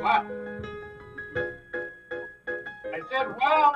What? I said, well,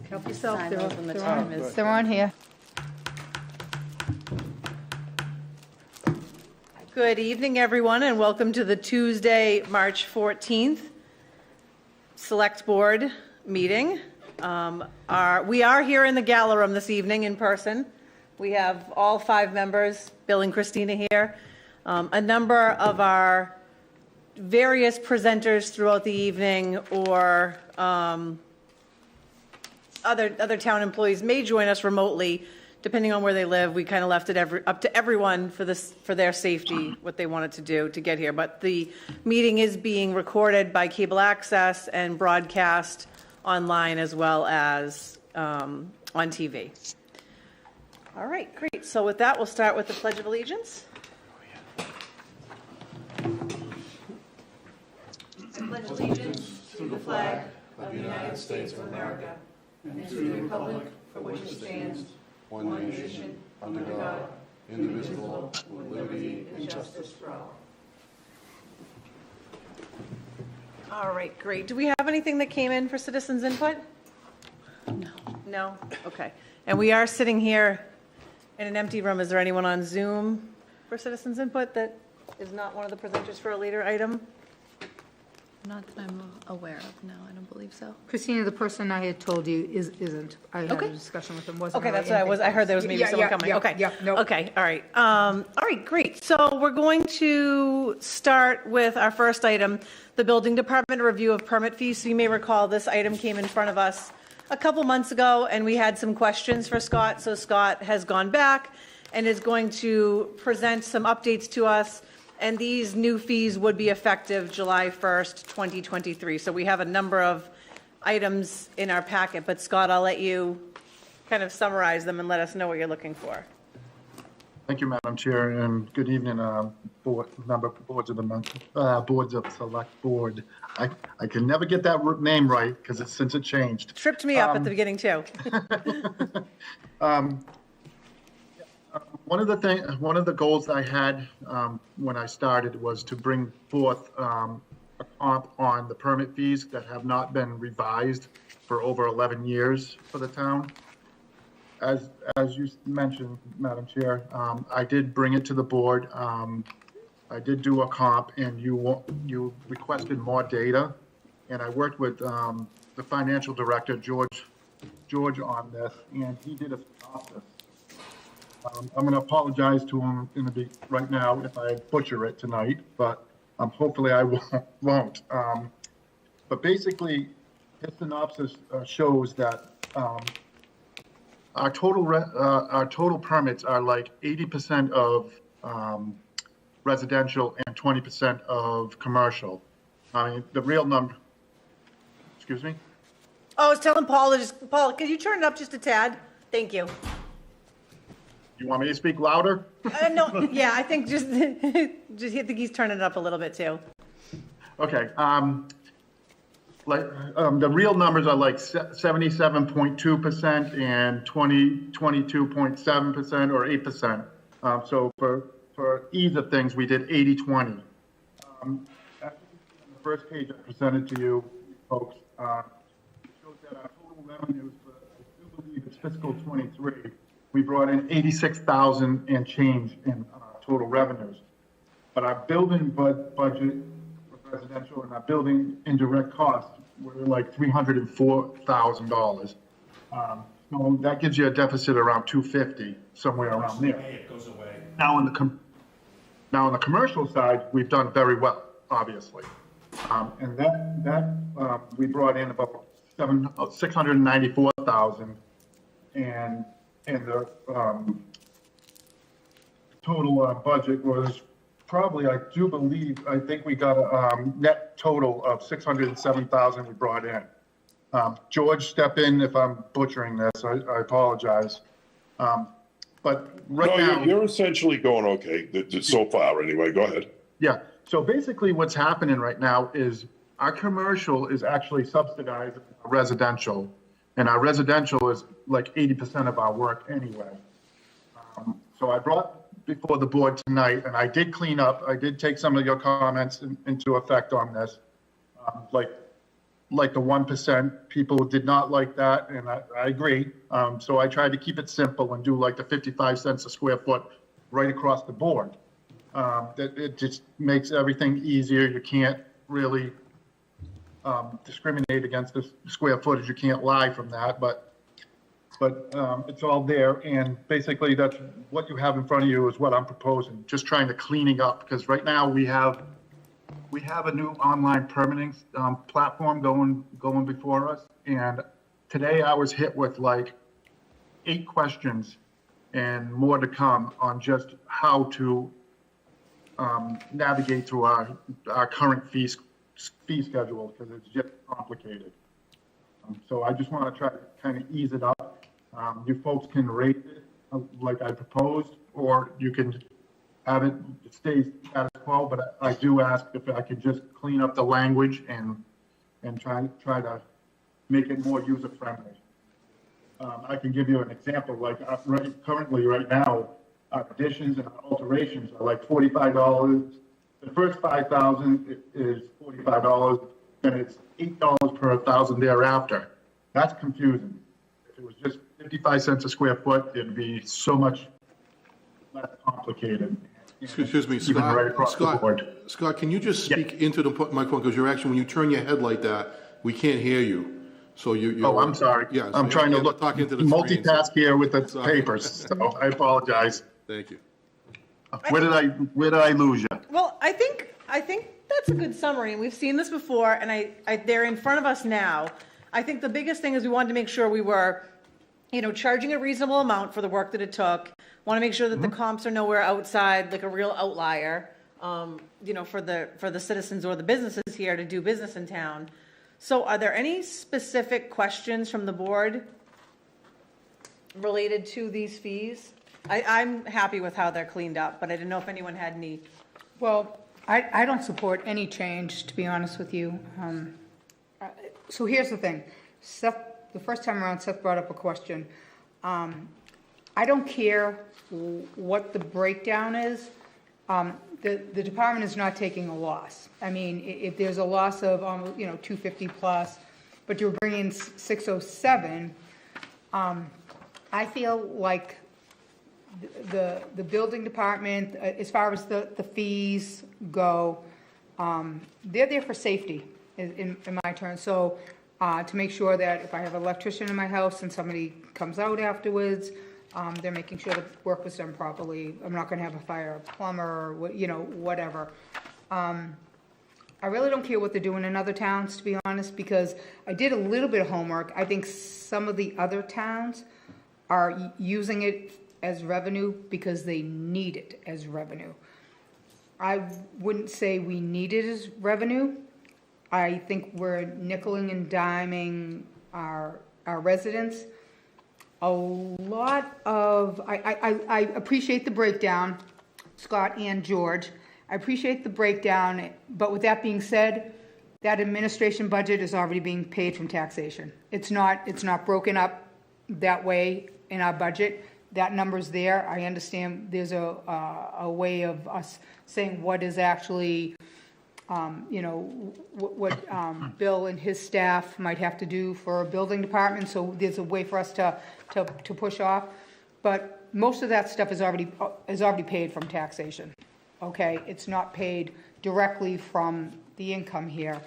Help yourself, Sign they're those when the they're time on, is. they're on here. Good evening, everyone, and welcome to the Tuesday, March 14th Select Board meeting. We are here in the gala room this evening in person. We have all 5 members, Bill and Christina here. A number of our various presenters throughout the evening or other town employees may join us remotely, depending on where they live. We kind of left it up to everyone for their safety, what they wanted to do to get here. But the meeting is being recorded by Cable Access and broadcast online as well as on TV. All right, great. So with that, we'll start with the Pledge of Allegiance. I pledge allegiance to the flag of the United States of America and to the republic for which it stands, one nation, under God, indivisible, with liberty and justice for all. All right, great. Do we have anything that came in for citizens' input? No. No? Okay. And we are sitting here in an empty room. Is there anyone on Zoom for citizens' input that is not one of the presenters for a later item? Not that I'm aware of, no, I don't believe so. Christina, the person I had told you isn't. I had Okay. a discussion with him, wasn't Okay, really that's what I was, I heard there was maybe someone coming. Okay. no. Okay, all right. All right, great. So we're going to start with our first item, the Building Department review of permit fees. So you may recall this item came in front of us a couple months ago, and we had some questions for Scott. So Scott has gone back and is going to present some updates to us. And these new fees would be effective July 1st, 2023. So we have a number of items in our packet, but Scott, I'll let you kind of summarize them and let us know what you're looking for. Thank you, Madam Chair, and good evening, boards of the Select Board. I can never get that name right because since it changed. Tripped me up at the beginning too. One of the goals I had when I started was to bring forth a comp on the permit fees that have not been revised for over 11 years for the town. As you mentioned, Madam Chair, I did bring it to the board. I did do a comp, and you requested more data, and I worked with the financial director, George, on this, and he did a synopsis. I'm going to apologize to him right now if I butcher it tonight, but hopefully I won't. But basically, his synopsis shows that our total permits are like 80% of residential and 20% of commercial. I mean, the real number. Excuse me. Oh, I was telling Paul, Paul, could you turn it up just a tad? Thank you. You want me to speak louder? No, yeah, I think just I think he's turning it up a little bit too. Okay. The real numbers are like 77.2% and 22.7% or 8%. So for ease of things, we did 80-20. On the first page I presented to you folks, it shows that our total revenues for, I do believe it's fiscal 23, we brought in 86,000 and change in total revenues. But our building budget for residential and our building indirect costs were like $304,000. So that gives you a deficit around 250, somewhere around there. It goes away. Now on the commercial side, we've done very well, obviously, and that we brought in about 694,000, and the total budget was probably, I think we got a net total of 607,000 we brought in. George, step in if I'm butchering this. I apologize. But right now, you're essentially going okay so far. Anyway, go ahead. Yeah. So basically, what's happening right now is our commercial is actually subsidized residential, and our residential is like 80% of our work anyway. So I brought before the board tonight, and I did clean up. I did take some of your comments into effect on this. Like like the 1%. People did not like that, and I agree. So I tried to keep it simple and do like the 55 cents a square foot right across the board. That it just makes everything easier. You can't really discriminate against the square footage. You can't lie from that, but it's all there. And basically that's what you have in front of you is what I'm proposing, just trying to cleaning up, because right now we have a new online permitting platform going before us. And today I was hit with like 8 questions and more to come on just how to navigate through our current fee schedule, because it's just complicated. So I just want to try to kind of ease it up. You folks can rate it like I proposed, or you can have it stay status quo, but I do ask if I could just clean up the language and try to make it more user friendly. I can give you an example, like currently right now, additions and alterations are like $45. The first 5,000 is $45, then it's $8 per 1,000 thereafter. That's confusing. If it was just 55 cents a square foot, it'd be so much less complicated. Excuse me, Even right across the board. Scott, can you just speak into the microphone, because you're actually, when you turn your head like that, we can't hear you. So you. Oh, I'm sorry. Yeah, I'm trying to look, talk into the screen, multitask here with the papers, so I apologize. Thank you. Where did I lose you? Well, I think that's a good summary, and we've seen this before, and they're in front of us now. I think the biggest thing is we wanted to make sure we were, charging a reasonable amount for the work that it took. Want to make sure that the comps are nowhere outside, like a real outlier, for the citizens or the businesses here to do business in town. So are there any specific questions from the board related to these fees? I'm happy with how they're cleaned up, but I didn't know if anyone had any. Well, I don't support any change, to be honest with you. So here's the thing. Seth, the first time around, Seth brought up a question. I don't care what the breakdown is. The department is not taking a loss. I mean, if there's a loss of, 250 plus, but you're bringing 607, I feel like the building department, as far as the fees go, they're there for safety in my turn. So to make sure that if I have an electrician in my house and somebody comes out afterwards, they're making sure the work was done properly. I'm not going to have a fire, a plumber, or whatever. I really don't care what they're doing in other towns, to be honest, because I did a little bit of homework. I think some of the other towns are using it as revenue because they need it as revenue. I wouldn't say we need it as revenue. I think we're nickeling and diming our residents. A lot of, I appreciate the breakdown, Scott and George. I appreciate the breakdown, but with that being said, that administration budget is already being paid from taxation. It's not broken up that way in our budget. That number's there. I understand there's a way of us saying what is actually, what Bill and his staff might have to do for a building department. So there's a way for us to push off. But most of that stuff is already paid from taxation. Okay, it's not paid directly from the income here.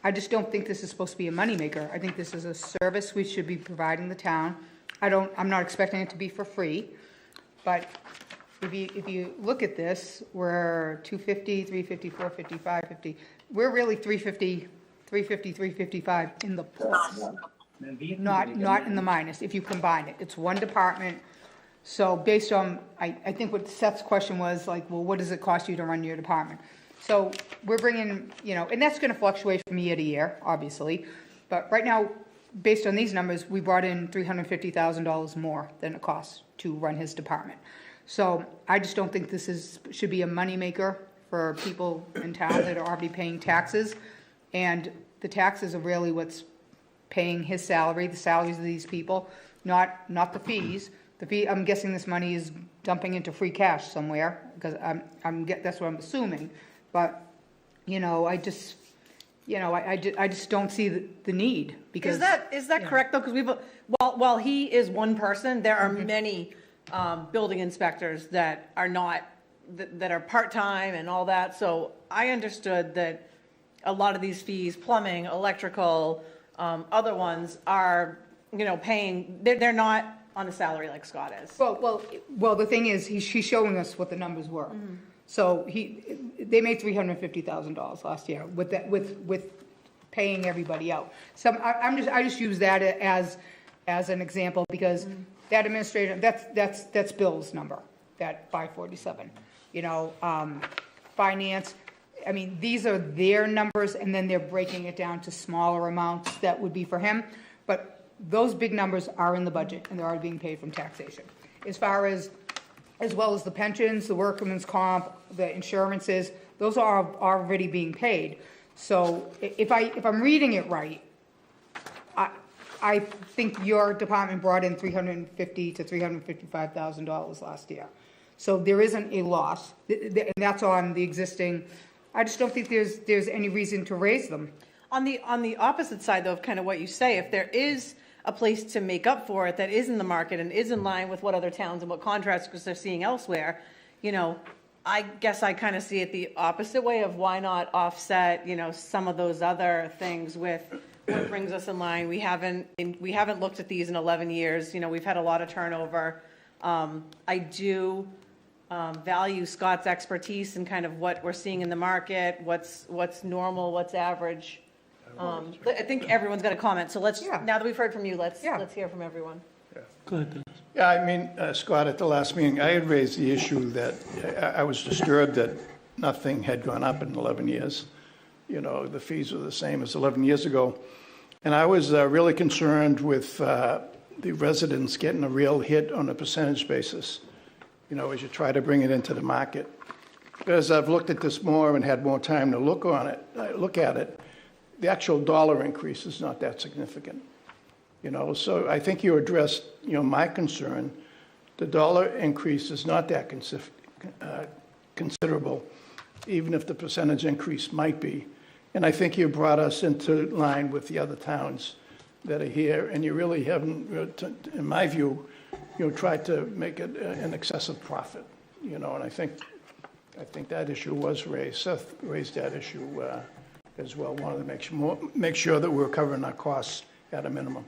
I just don't think this is supposed to be a moneymaker. I think this is a service we should be providing the town. I'm not expecting it to be for free, but if you look at this, we're 250, 350, 450, 550. We're really 350, 355 in the plus, not in the minus. If you combine it, it's one department. So based on, I think what Seth's question was like, well, what does it cost you to run your department? So we're bringing, and that's going to fluctuate from year to year, obviously. But right now, based on these numbers, we brought in $350,000 more than it costs to run his department. So I just don't think this should be a moneymaker for people in town that are already paying taxes. And the taxes are really what's paying his salary, the salaries of these people, not the fees. I'm guessing this money is dumping into free cash somewhere, because that's what I'm assuming. But, you know, I just don't see the need because. Is that correct though? Because while he is one person, there are many building inspectors that are not, that are part-time and all that. So I understood that a lot of these fees, plumbing, electrical, other ones are, you know, paying, they're not on a salary like Scott is. Well, the thing is, he's showing us what the numbers were. So they made $350,000 last year with that, with paying everybody out. I just use that as an example because that administrator, that's Bill's number, that 547. You know, finance, I mean, these are their numbers and then they're breaking it down to smaller amounts that would be for him. But those big numbers are in the budget and they're already being paid from taxation. As well as the pensions, the workman's comp, the insurances, those are already being paid. So if I'm reading it right, I think your department brought in $350,000 to $355,000 last year. So there isn't a loss, and that's on the existing. I just don't think there's any reason to raise them. On the opposite side though of kind of what you say, if there is a place to make up for it that is in the market and is in line with what other towns and what contractors they're seeing elsewhere, you know, I guess I kind of see it the opposite way of why not offset, you know, some of those other things with what brings us in line. We haven't looked at these in 11 years. You know, we've had a lot of turnover. I do value Scott's expertise and kind of what we're seeing in the market, what's normal, what's average. I think everyone's got a comment, so let's, now that we've heard from you, let's hear from everyone. Go ahead, Dennis. Yeah, I mean, Scott, at the last meeting, I had raised the issue that I was disturbed that nothing had gone up in 11 years. You know, the fees were the same as 11 years ago. And I was really concerned with the residents getting a real hit on a percentage basis, you know, as you try to bring it into the market. As I've looked at this more and had more time to look at it, the actual dollar increase is not that significant. You know, so I think you addressed, you know, my concern. The dollar increase is not that considerable, even if the percentage increase might be. And I think you brought us into line with the other towns that are here, and you really haven't, in my view, you know, tried to make it an excessive profit. You know, and I think that issue was raised. Seth raised that issue as well. Wanted to make sure that we're covering our costs at a minimum.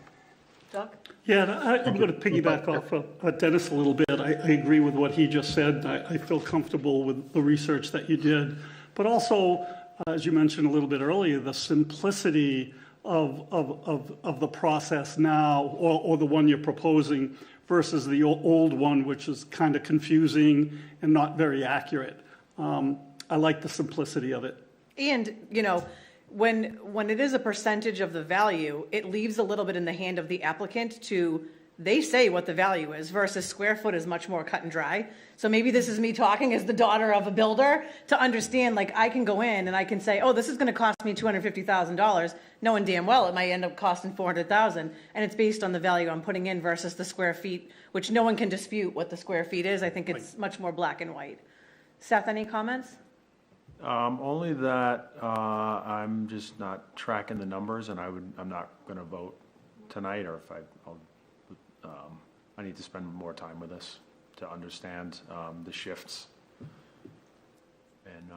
Doug? Yeah, and I'm going to piggyback off of Dennis a little bit. I agree with what he just said. I feel comfortable with the research that you did. But also, as you mentioned a little bit earlier, the simplicity of the process now, or the one you're proposing, versus the old one, which is kind of confusing and not very accurate. I like the simplicity of it. And, you know, when it is a percentage of the value, it leaves a little bit in the hand of the applicant to, they say what the value is versus square foot is much more cut and dry. So maybe this is me talking as the daughter of a builder to understand, like, I can go in and I can say, oh, this is going to cost me $250,000, knowing damn well it might end up costing $400,000, and it's based on the value I'm putting in versus the square feet, which no one can dispute what the square feet is. I think it's much more black and white. Seth, any comments? Only that I'm just not tracking the numbers, and I'm not going to vote tonight, or if I need to spend more time with this to understand the shifts and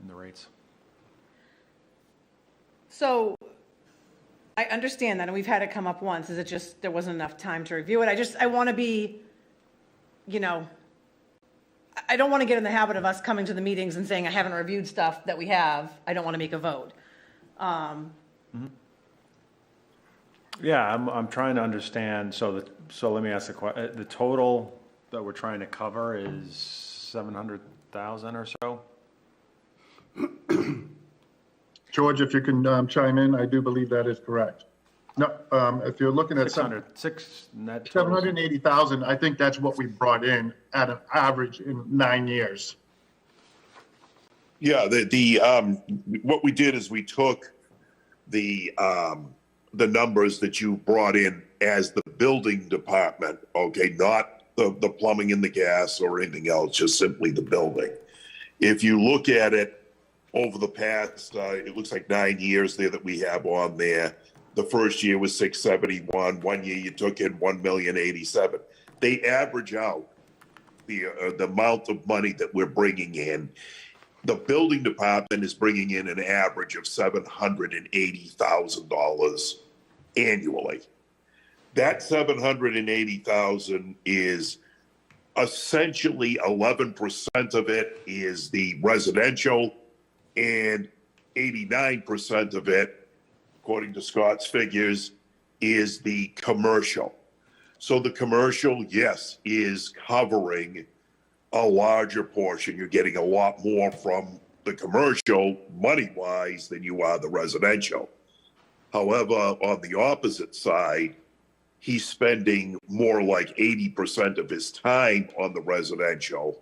the rates. So I understand that, and we've had it come up once. Is it just there wasn't enough time to review it? I want to be, you know, I don't want to get in the habit of us coming to the meetings and saying I haven't reviewed stuff that we have. I don't want to make a vote. Yeah, I'm trying to understand. So let me ask the question. The total that we're trying to cover is 700,000 or so. George, if you can chime in, I do believe that is correct. No, if you're looking at 780,000, I think that's what we brought in at an average in 9 years. Yeah, what we did is we took the numbers that you brought in as the building department, okay, not the plumbing and the gas or anything else, just simply the building. If you look at it over the past, it looks like 9 years there that we have on there. The first year was 671. 1 year you took in 1,087,000. They average out the amount of money that we're bringing in. The building department is bringing in an average of $780,000 annually. That 780,000 is essentially 11% of it is the residential, and 89% of it, according to Scott's figures, is the commercial. So the commercial, yes, is covering a larger portion. You're getting a lot more from the commercial money-wise than you are the residential. However, on the opposite side, he's spending more like 80% of his time on the residential,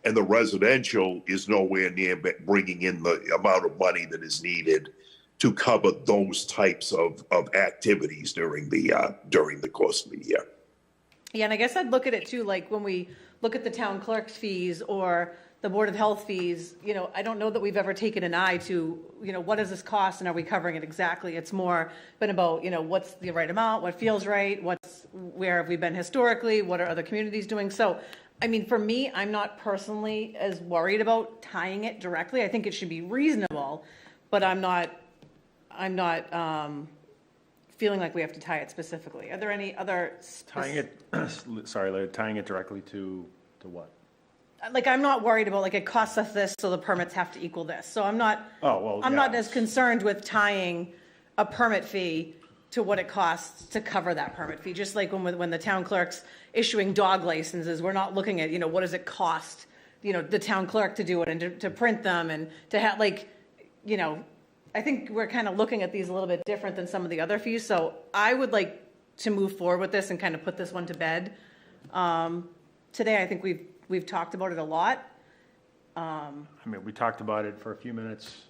and the residential is nowhere near bringing in the amount of money that is needed to cover those types of activities during the course of the year. Yeah, and I guess I'd look at it too, like when we look at the town clerk's fees or the Board of Health fees, I don't know that we've ever taken an eye to, what does this cost and are we covering it exactly? It's more been about, what's the right amount, what feels right, where have we been historically, what are other communities doing? So, for me, I'm not personally as worried about tying it directly. I think it should be reasonable, but I'm not feeling like we have to tie it specifically. Are there any other? Tying it directly to what? Like, I'm not worried about, like, it costs us this, so the permits have to equal this. So I'm not as concerned with tying a permit fee to what it costs to cover that permit fee. Just like when the town clerk's issuing dog licenses, we're not looking at, what does it cost, the town clerk to do it and to print them and to have, I think we're kind of looking at these a little bit different than some of the other fees. So I would like to move forward with this and kind of put this one to bed. Today, I think we've talked about it a lot. We talked about it for a few minutes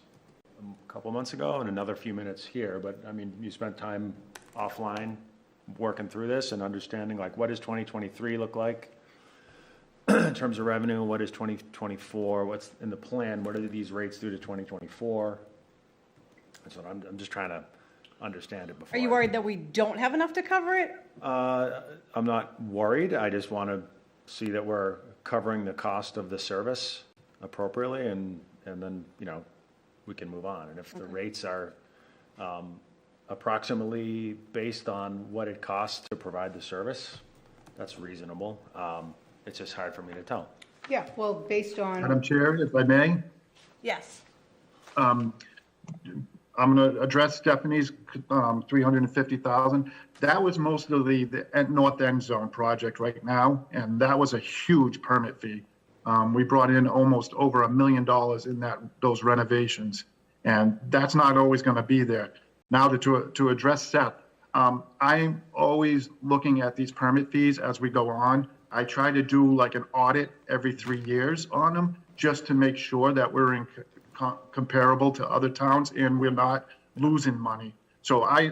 a couple months ago and another few minutes here, but you spent time offline working through this and understanding, like, what does 2023 look like in terms of revenue? What is 2024? What's in the plan? What do these rates do to 2024? So I'm just trying to understand it before. Are you worried that we don't have enough to cover it? I'm not worried. I just want to see that we're covering the cost of the service appropriately, and then, we can move on. And if the rates are approximately based on what it costs to provide the service, that's reasonable. It's just hard for me to tell. Yeah, well, based on. Madam Chair, if I may, Yes. I'm going to address Stephanie's 350,000. That was most of the North End Zone project right now, and that was a huge permit fee. We brought in almost over $1 million in those renovations, and that's not always going to be there. Now to address Seth, I'm always looking at these permit fees as we go on. I try to do like an audit every 3 years on them, just to make sure that we're comparable to other towns and we're not losing money. So I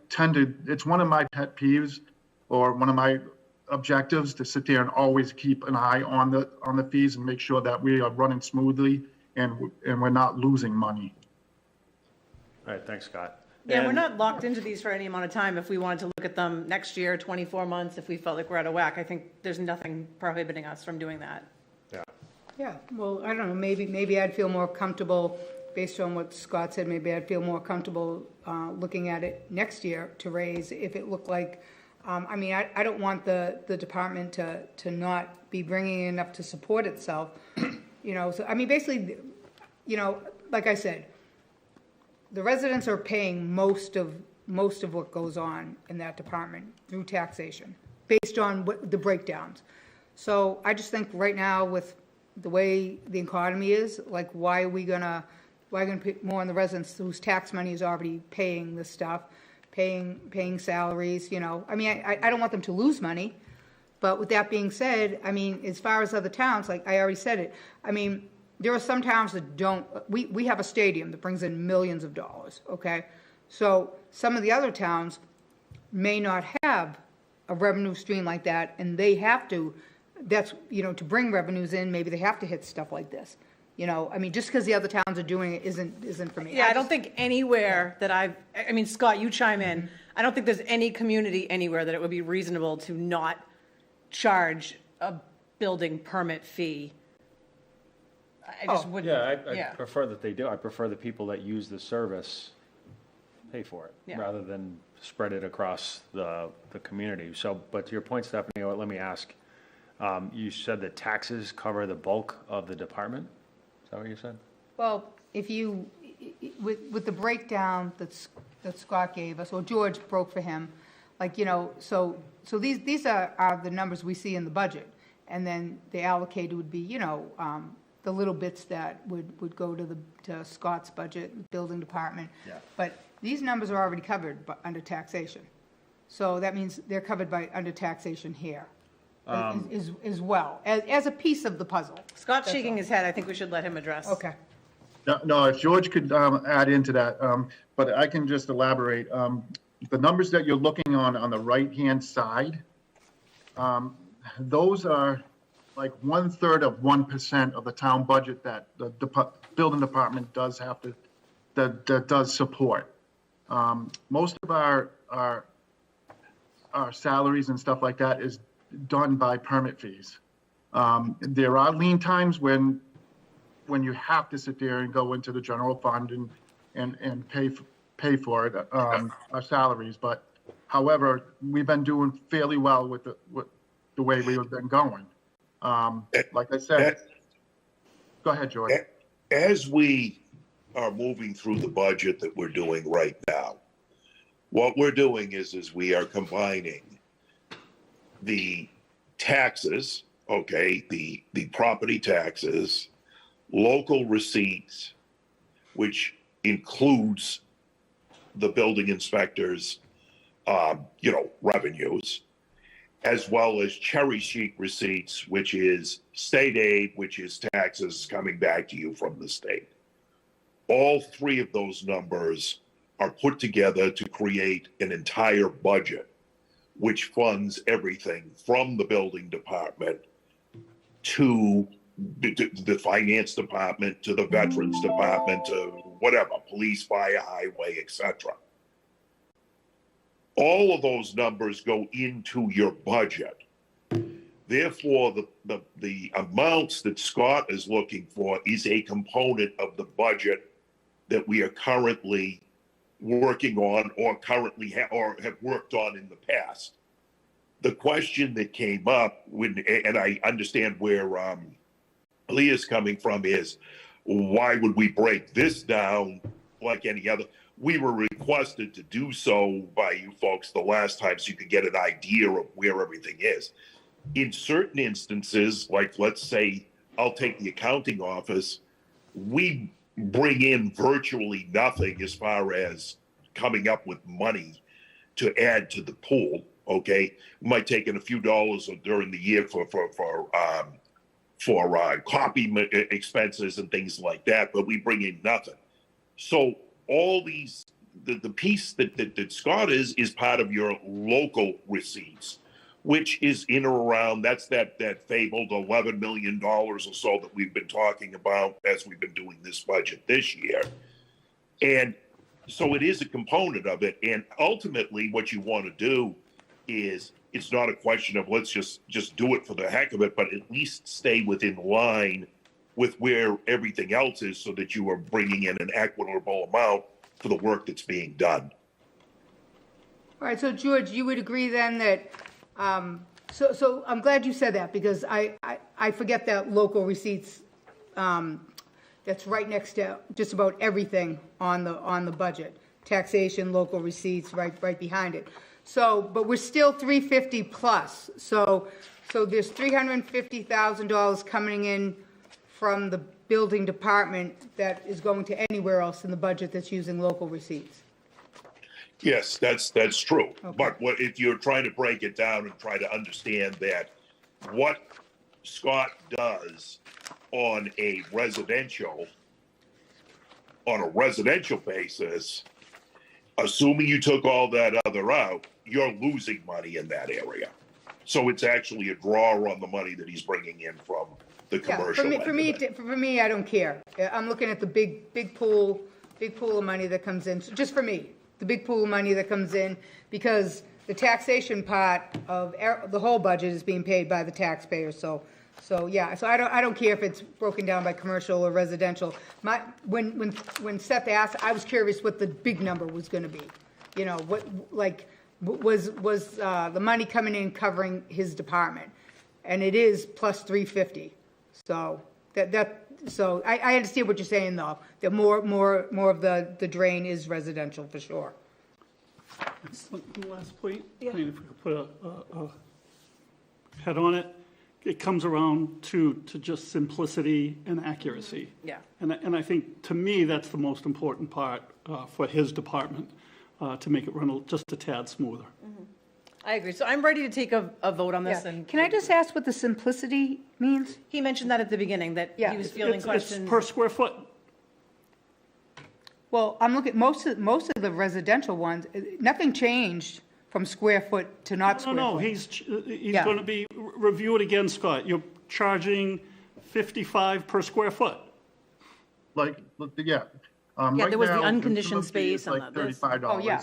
tend to, it's one of my pet peeves or one of my objectives to sit there and always keep an eye on the fees and make sure that we are running smoothly and we're not losing money. All right, thanks, Scott. Yeah, we're not locked into these for any amount of time. If we wanted to look at them next year, 24 months, if we felt like we're out of whack, I think there's nothing prohibiting us from doing that. Yeah, well, I don't know, maybe I'd feel more comfortable, based on what Scott said, maybe I'd feel more comfortable looking at it next year to raise if it looked like, I don't want the department to not be bringing in enough to support itself, so, basically, like I said, the residents are paying most of what goes on in that department through taxation, based on the breakdowns. So I just think right now with the way the economy is, like, why are we gonna put more on the residents whose tax money is already paying this stuff, paying salaries, I don't want them to lose money. But with that being said, as far as other towns, like I already said it, there are some towns that don't, we have a stadium that brings in millions of dollars, okay? So some of the other towns may not have a revenue stream like that, and they have to, to bring revenues in, maybe they have to hit stuff like this. You know, I mean, just because the other towns are doing it isn't for me. Yeah, I don't think anywhere that I mean, Scott, you chime in. I don't think there's any community anywhere that it would be reasonable to not charge a building permit fee. I just wouldn't. Yeah, I prefer that they do. I prefer the people that use the service pay for it, Yeah. rather than spread it across the community. So, but to your point, Stephanie, let me ask, you said that taxes cover the bulk of the department? Is that what you said? Well, if you, with the breakdown that Scott gave us, or George broke for him, like, you know, so these are the numbers we see in the budget. And then the allocated would be, you know, the little bits that would go to Scott's budget, building department. Yeah. But these numbers are already covered under taxation. So that means they're covered under taxation here as well, as a piece of the puzzle. Scott's shaking his head. I think we should let him address. Okay. No, if George could add into that, but I can just elaborate. The numbers that you're looking on the right-hand side, those are like 1/3 of 1% of the town budget that the building department does have to, that does support. Most of our salaries and stuff like that is done by permit fees. There are lean times when you have to sit there and go into the general fund and pay for it, our salaries. But however, we've been doing fairly well with the way we've been going. Like I said, go ahead, George. As we are moving through the budget that we're doing right now, what we're doing is we are combining the taxes, okay, the property taxes, local receipts, which includes the building inspectors, revenues, as well as cherry sheet receipts, which is state aid, which is taxes coming back to you from the state. All three of those numbers are put together to create an entire budget, which funds everything from the building department to the finance department, to the veterans department, to whatever, police, fire, highway, etc. All of those numbers go into your budget. Therefore, the amounts that Scott is looking for is a component of the budget that we are currently working on, or currently have worked on in the past. The question that came up and I understand where Leah's coming from, is why would we break this down like any other? We were requested to do so by you folks the last time so you could get an idea of where everything is. In certain instances, like let's say, I'll take the accounting office, we bring in virtually nothing as far as coming up with money to add to the pool, okay? We might take in a few dollars during the year for copy expenses and things like that, but we bring in nothing. So all these, the piece that Scott is part of your local receipts, which is in or around, that's that fabled $11 million or so that we've been talking about as we've been doing this budget this year. And so it is a component of it. And ultimately what you want to do is, it's not a question of let's just do it for the heck of it, but at least stay within line with where everything else is, so that you are bringing in an equitable amount for the work that's being done. All right, so George, you would agree then that, so I'm glad you said that, because I forget that local receipts, that's right next to just about everything on the budget. Taxation, local receipts, right behind it. So, but we're still 350 plus. So there's $350,000 coming in from the building department that is going to anywhere else in the budget that's using local receipts. Yes, that's true. Okay. But what if you're trying to break it down and try to understand that what Scott does on a residential basis, assuming you took all that other out, you're losing money in that area. So it's actually a draw on the money that he's bringing in from the Yeah, commercial end of it. for me, I don't care. I'm looking at the big pool of money that comes in, just for me, the big pool of money that comes in, because the taxation part of the whole budget is being paid by the taxpayers, so yeah, so I don't care if it's broken down by commercial or residential. When Seth asked, I was curious what the big number was gonna be. You know, was the money coming in covering his department? And it is plus 350. So so I understand what you're saying, though, that more of the drain is residential for sure. The last point, I mean, if we could put a head on it, it comes around to just simplicity and accuracy. Yeah. And I think, to me, that's the most important part for his department, to make it run just a tad smoother. I agree. So I'm ready to take a vote on this. Yeah. And Can I just ask what the simplicity means? he mentioned that at the beginning, that Yeah. he was fielding It's questions. per square foot. Well, I'm looking, most of the residential ones, nothing changed from square foot to not square foot. No, he's Yeah. going to be, review it again, Scott. You're charging 55 per square foot. Like, yeah. Yeah, Right there was the now, unconditioned the fee is space and like the this. $35. Oh, yeah.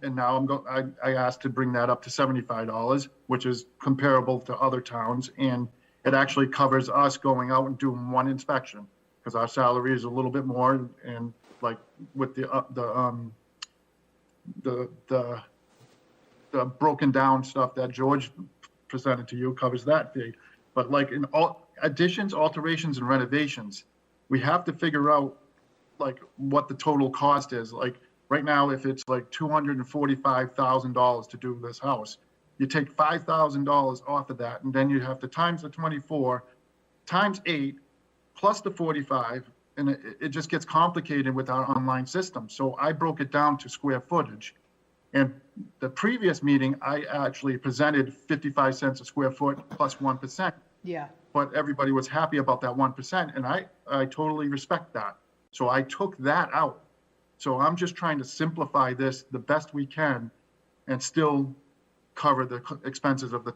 And now I asked to bring that up to $75, which is comparable to other towns. And it actually covers us going out and doing one inspection, because our salary is a little bit more, and like with the broken down stuff that George presented to you covers that fee. But like in all additions, alterations, and renovations, we have to figure out like what the total cost is. Like right now, if it's like $245,000 to do this house, you take $5,000 off of that, and then you have to times the 24, times 8, plus the 45, and it just gets complicated with our online system. So I broke it down to square footage. And the previous meeting, I actually presented 55 cents a square foot plus 1%. Yeah. But everybody was happy about that 1%, and I totally respect that. So I took that out. So I'm just trying to simplify this the best we can and still cover the expenses of the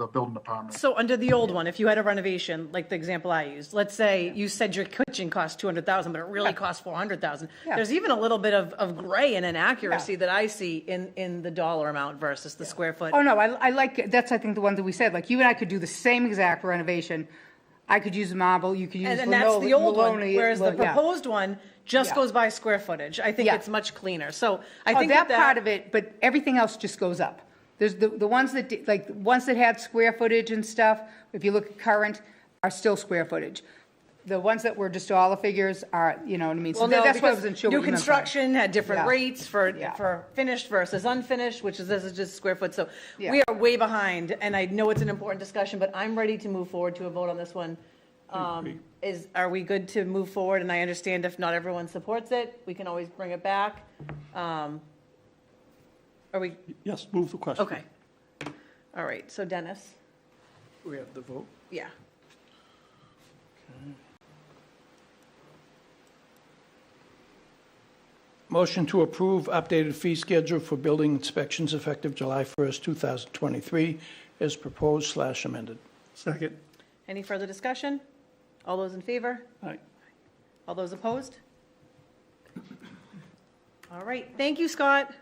building department. So under the old one, if you had a renovation, like the example I used, let's say you said your kitchen cost 200,000, but it really cost 400,000. Yeah. There's even a little bit of gray and inaccuracy that I see in the dollar amount versus the square foot. Oh, no, I like, that's, I think, the one that we said, like, you and I could do the same exact renovation. I could use marble, you could use And that's the old one, Maloney, whereas the yeah. proposed one just Yeah. goes by square footage. I think Yeah. it's much cleaner. So I Oh, think that part of it, but everything else just goes up. There's the ones that, like, the ones that had square footage and stuff, if you look at current, are still square footage. The ones that were just dollar figures are, you know what I mean? So Well, no, that's why I because wasn't sure what new you meant by it. construction had different Yeah. rates Yeah. for finished versus unfinished, which is, this is just square foot. So Yeah. we are way behind, and I know it's an important discussion, but I'm ready to move forward to a vote on this one. Are we good to move forward? And I understand if not everyone supports it, we can always bring it back. Are we, Yes, move the question. okay. All right, so Dennis, We have the vote. yeah. Motion to approve updated fee schedule for building inspections effective July 1st, 2023, as proposed/amended. Second. Any further discussion? All those in favor? Aye. All those opposed? All right, thank you, Scott.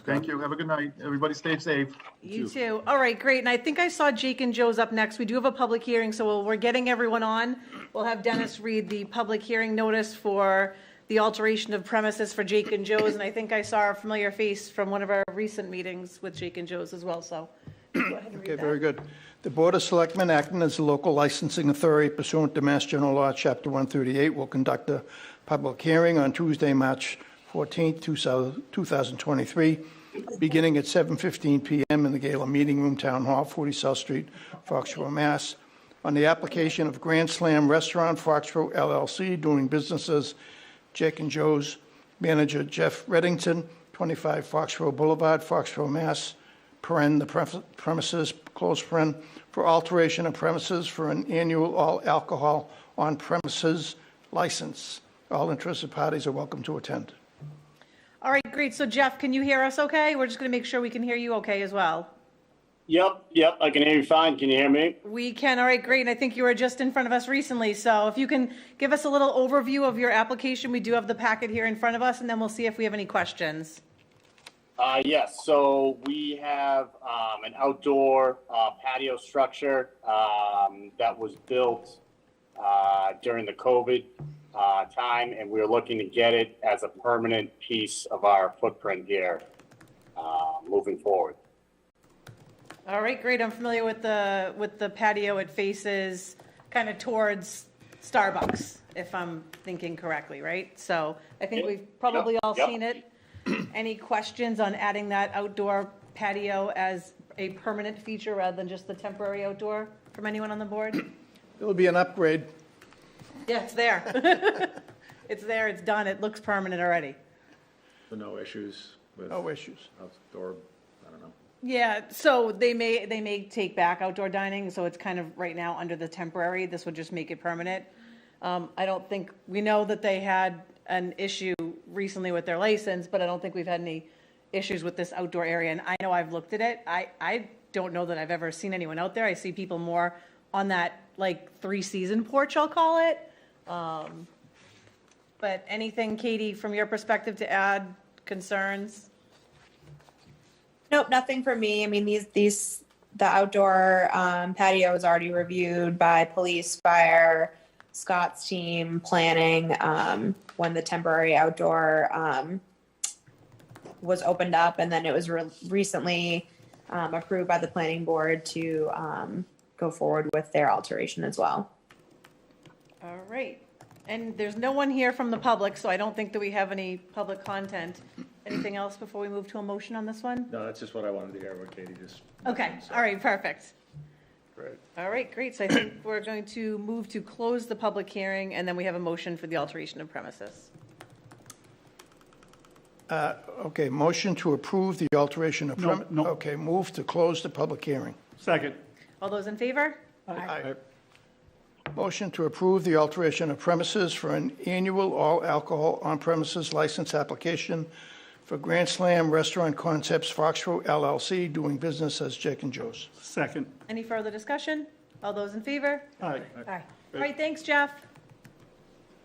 Thank you. Have a good night. Everybody stay safe. You too. All right, great. And I think I saw Jake and Joe's up next. We do have a public hearing, so we're getting everyone on. We'll have Dennis read the public hearing notice for the alteration of premises for Jake and Joe's. And I think I saw a familiar face from one of our recent meetings with Jake and Joe's as well, so go ahead and Okay, read very that. good. The Board of Selectmen, acting as the local licensing authority pursuant to Mass General Law, Chapter 138, will conduct a public hearing on Tuesday, March 14th, 2023, beginning at 7:15 PM in the Gala Meeting Room, Town Hall, 40 South Street, Foxborough, Mass., on the application of Grand Slam Restaurant, Foxborough LLC, doing business as Jake and Joe's, manager Jeff Reddington, 25 Foxborough Boulevard, Foxborough, Mass., the premises, close paren, for alteration of premises for an annual all alcohol on premises license. All interested parties are welcome to attend. All right, great. So Jeff, can you hear us okay? We're just going to make sure we can hear you okay as well. Yep, I can hear you fine. Can you hear me? We can. All right, great. And I think you were just in front of us recently. So if you can give us a little overview of your application, we do have the packet here in front of us, and then we'll see if we have any questions. Yes, so we have an outdoor patio structure that was built during the COVID time, and we're looking to get it as a permanent piece of our footprint here moving forward. All right, great. I'm familiar with the patio. It faces kind of towards Starbucks, if I'm thinking correctly, right? So I think we've probably all Yep. seen it. Any questions on adding that outdoor patio as a permanent feature rather than just the temporary outdoor from anyone on the board? It'll be an upgrade. Yeah, it's there. It's there, it's done, it looks permanent already. So no issues with No issues. outdoor, I don't know. Yeah, so they may take back outdoor dining, so it's kind of right now under the temporary. This would just make it permanent. I don't think, we know that they had an issue recently with their license, but I don't think we've had any issues with this outdoor area. And I know I've looked at it. I don't know that I've ever seen anyone out there. I see people more on that like 3-season porch, I'll call it. But anything, Katie, from your perspective to add, concerns? Nope, nothing for me. I mean, the outdoor patio was already reviewed by police, fire, Scott's team, planning, when the temporary outdoor was opened up, and then it was recently approved by the planning board to go forward with their alteration as well. All right. And there's no one here from the public, so I don't think that we have any public content. Anything else before we move to a motion on this one? No, that's just what I wanted to hear, what Katie just. Okay, mentioned, so. all right, perfect. Great. All right, great. So I think we're going to move to close the public hearing, and then we have a motion for the alteration of premises. Okay, motion to approve the alteration of No, no. Okay, move to close the public hearing. Second. All those in favor? Aye. Motion to approve the alteration of premises for an annual all-alcohol on-premises license application for Grand Slam Restaurant Concepts Foxborough LLC, doing business as Jake and Joe's. Second. Any further discussion? All those in favor? Aye. Aye. All right, thanks, Jeff.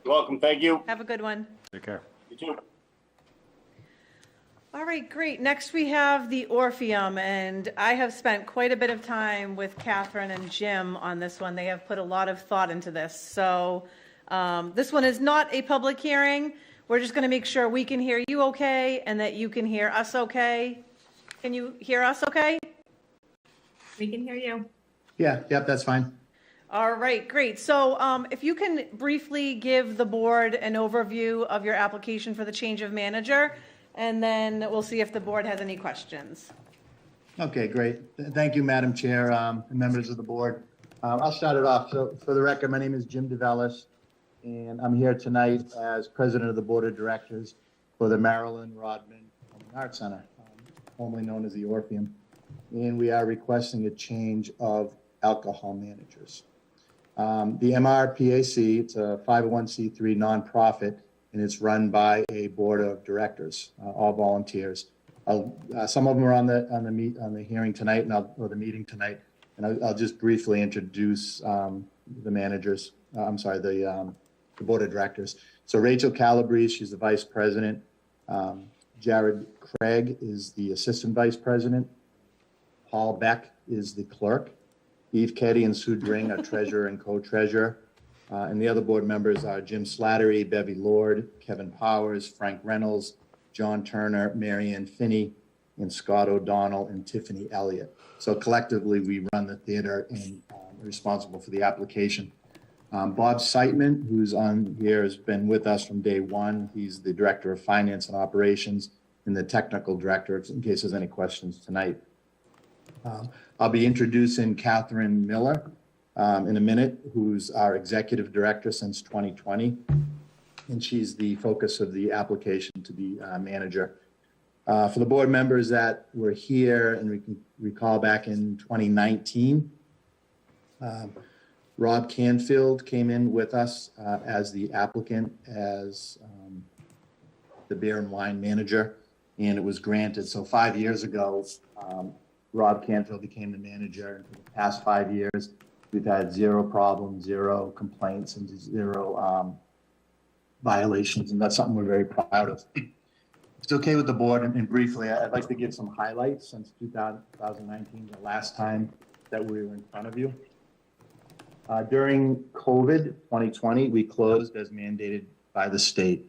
You're welcome. Thank you. Have a good one. Take care. You too. All right, great. Next, we have the Orpheum, and I have spent quite a bit of time with Catherine and Jim on this one. They have put a lot of thought into this. So this one is not a public hearing. We're just going to make sure we can hear you okay and that you can hear us okay. Can you hear us okay? We can hear you. Yeah, yep, that's fine. All right, great. So if you can briefly give the board an overview of your application for the change of manager, and then we'll see if the board has any questions. Okay, great. Thank you, Madam Chair, and members of the board. I'll start it off. So for the record, my name is Jim DeVellis, and I'm here tonight as president of the board of directors for the Marilyn Rodman Arts Center, formerly known as the Orpheum. And we are requesting a change of alcohol managers. The MRPAC, it's a 501c3 nonprofit, and it's run by a board of directors, all volunteers. Some of them are on the hearing tonight, or the meeting tonight, and I'll just briefly introduce the managers. The board of directors. So Rachel Calabrese, she's the vice president. Jared Craig is the assistant vice president. Paul Beck is the clerk. Eve Keddy and Sue Dring are treasurer and co-treasurer. And the other board members are Jim Slattery, Bevy Lord, Kevin Powers, Frank Reynolds, John Turner, Marianne Finney, and Scott O'Donnell and Tiffany Elliott. So collectively, we run the theater and are responsible for the application. Bob Seitman, who's on here, has been with us from day one. He's the director of finance and operations and the technical director, in case there's any questions tonight. I'll be introducing Catherine Miller in a minute, who's our executive director since 2020. And she's the focus of the application to be manager. For the board members that were here, and we can recall back in 2019, Rob Canfield came in with us as the applicant, as the beer and wine manager, and it was granted. So 5 years ago, Rob Canfield became the manager. And for the past 5 years, we've had zero problems, zero complaints, and zero violations, and that's something we're very proud of. If it's okay with the board, and briefly, I'd like to give some highlights since 2019, the last time that we were in front of you. During COVID 2020, we closed as mandated by the state.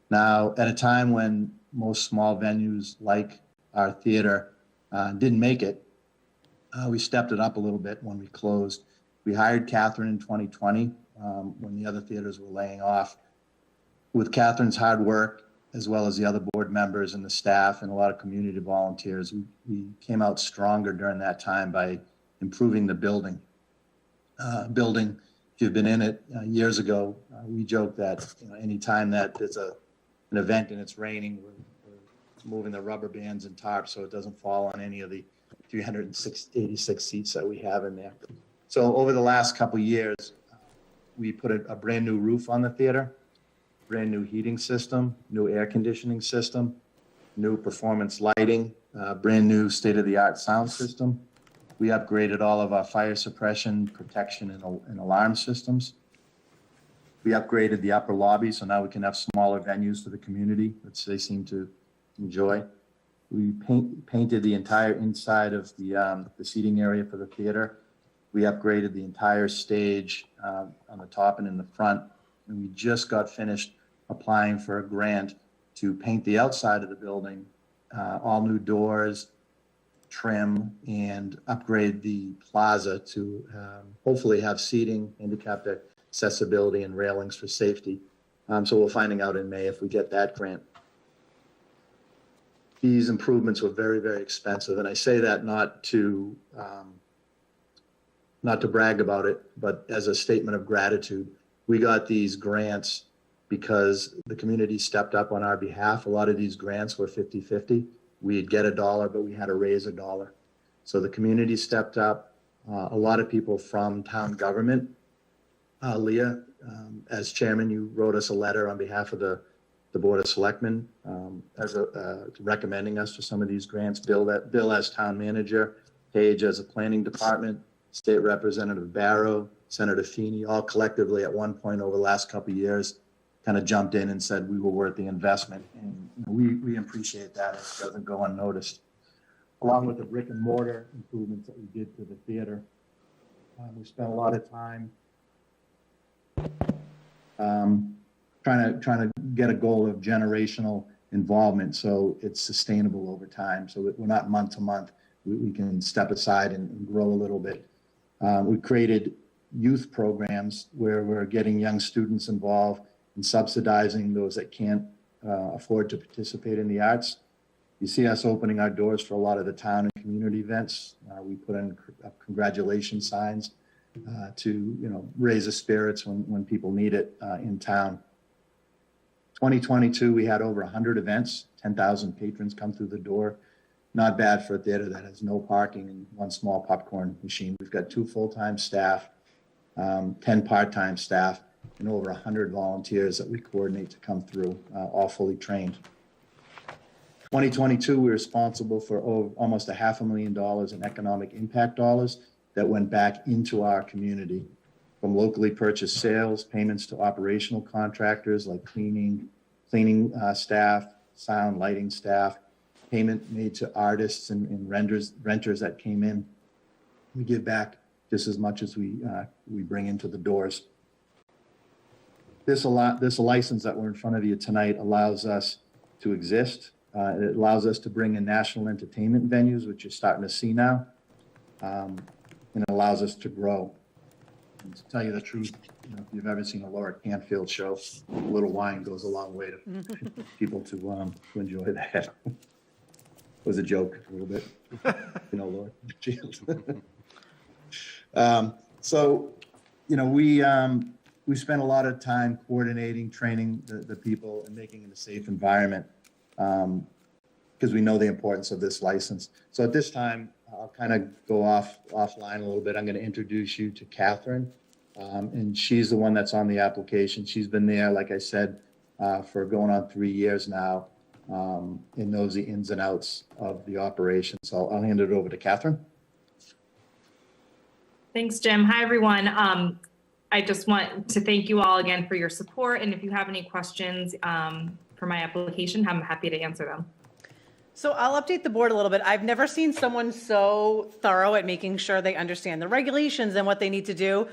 Now, at a time when most small venues like our theater didn't make it, we stepped it up a little bit when we closed. We hired Catherine in 2020 when the other theaters were laying off. With Catherine's hard work, as well as the other board members and the staff and a lot of community volunteers, we came out stronger during that time by improving the building. If you've been in it years ago, we joke that anytime that there's an event and it's raining, we're moving the rubber bands and tarps so it doesn't fall on any of the 386 seats that we have in there. So over the last couple of years, we put a brand new roof on the theater, brand new heating system, new air conditioning system, new performance lighting, brand new state-of-the-art sound system. We upgraded all of our fire suppression, protection, and alarm systems. We upgraded the upper lobby, so now we can have smaller venues for the community, which they seem to enjoy. We painted the entire inside of the seating area for the theater. We upgraded the entire stage on the top and in the front. And we just got finished applying for a grant to paint the outside of the building, all new doors, trim, and upgrade the plaza to hopefully have seating, handicapped accessibility, and railings for safety. So we're finding out in May if we get that grant. These improvements were very, very expensive, and I say that not to brag about it, but as a statement of gratitude. We got these grants because the community stepped up on our behalf. A lot of these grants were 50-50. We'd get $1, but we had to raise $1. So the community stepped up. A lot of people from town government. Leah, as chairman, you wrote us a letter on behalf of the Board of Selectmen recommending us for some of these grants. Bill as town manager, Paige as a planning department, State Representative Barrow, Senator Feeney, all collectively at one point over the last couple of years kind of jumped in and said we were worth the investment. And we appreciate that. It doesn't go unnoticed. Along with the brick and mortar improvements that we did to the theater, we spent a lot of time trying to get a goal of generational involvement so it's sustainable over time. So we're not month to month. We can step aside and grow a little bit. We created youth programs where we're getting young students involved and subsidizing those that can't afford to participate in the arts. You see us opening our doors for a lot of the town and community events. We put in congratulation signs to raise the spirits when people need it in town. 2022, we had over 100 events, 10,000 patrons come through the door. Not bad for a theater that has no parking and one small popcorn machine. We've got 2 full-time staff, 10 part-time staff, and over 100 volunteers that we coordinate to come through, all fully trained. 2022, we were responsible for almost $500,000 in economic impact dollars that went back into our community, from locally purchased sales, payments to operational contractors like cleaning staff, sound, lighting staff, payment made to artists and renters that came in. We give back just as much as we bring into the doors. This license that we're in front of you tonight allows us to exist. It allows us to bring in national entertainment venues, which you're starting to see now, and it allows us to grow. And to tell you the truth, if you've ever seen a Laura Canfield show, a little wine goes a long way to people to enjoy that. It was a joke a little bit, Laura. We spent a lot of time coordinating, training the people, and making it a safe environment because we know the importance of this license. So at this time, I'll kind of go offline a little bit. I'm going to introduce you to Catherine, and she's the one that's on the application. She's been there, like I said, for going on 3 years now. and knows the ins and outs of the operation. So I'll hand it over to Catherine. Thanks, Jim. Hi, everyone. I just want to thank you all again for your support. And if you have any questions for my application, I'm happy to answer them. So I'll update the board a little bit. I've never seen someone so thorough at making sure they understand the regulations and what they need to do.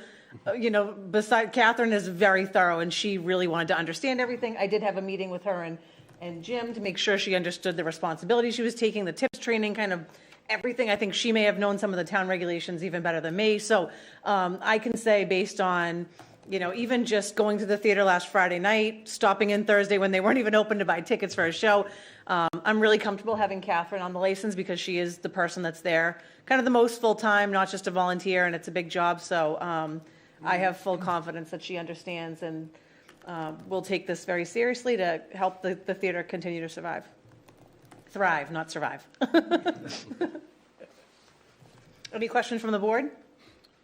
Besides, Catherine is very thorough, and she really wanted to understand everything. I did have a meeting with her and Jim to make sure she understood the responsibility she was taking, the tips training, kind of everything. I think she may have known some of the town regulations even better than me. So I can say, based on, even just going to the theater last Friday night, stopping in Thursday when they weren't even open to buy tickets for a show, I'm really comfortable having Catherine on the license because she is the person that's there kind of the most full-time, not just a volunteer, and it's a big job. So I have full confidence that she understands and will take this very seriously to help the theater continue to survive. Thrive, not survive. Any questions from the board?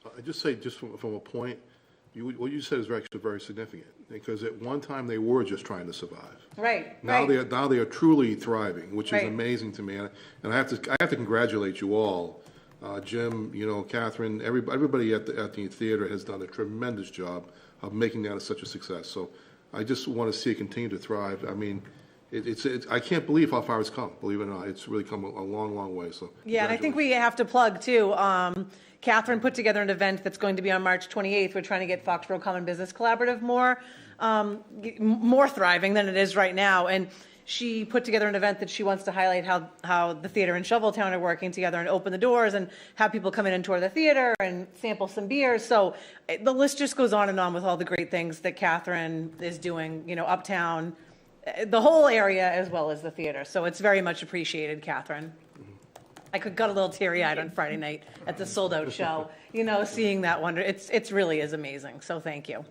I just say, just from a point, what you said is actually very significant, because at one time they were just trying to survive. Right. Now they are truly thriving, which is Right. amazing to me. And I have to congratulate you all, Jim, Catherine, everybody at the theater has done a tremendous job of making that such a success. So I just want to see it continue to thrive. I mean, it's I can't believe how far it's come. Believe it or not, it's really come a long, long way. So Yeah, and I think we have to plug too. Catherine put together an event that's going to be on March 28th. We're trying to get Foxborough Common Business Collaborative more thriving than it is right now. And she put together an event that she wants to highlight how the theater and Shoveltown are working together and open the doors and have people come in and tour the theater and sample some beers. So the list just goes on and on with all the great things that Catherine is doing, uptown, the whole area as well as the theater. So it's very much appreciated, Catherine. I got a little teary-eyed on Friday night at the sold-out show, seeing that wonder. It's really is amazing. So thank you.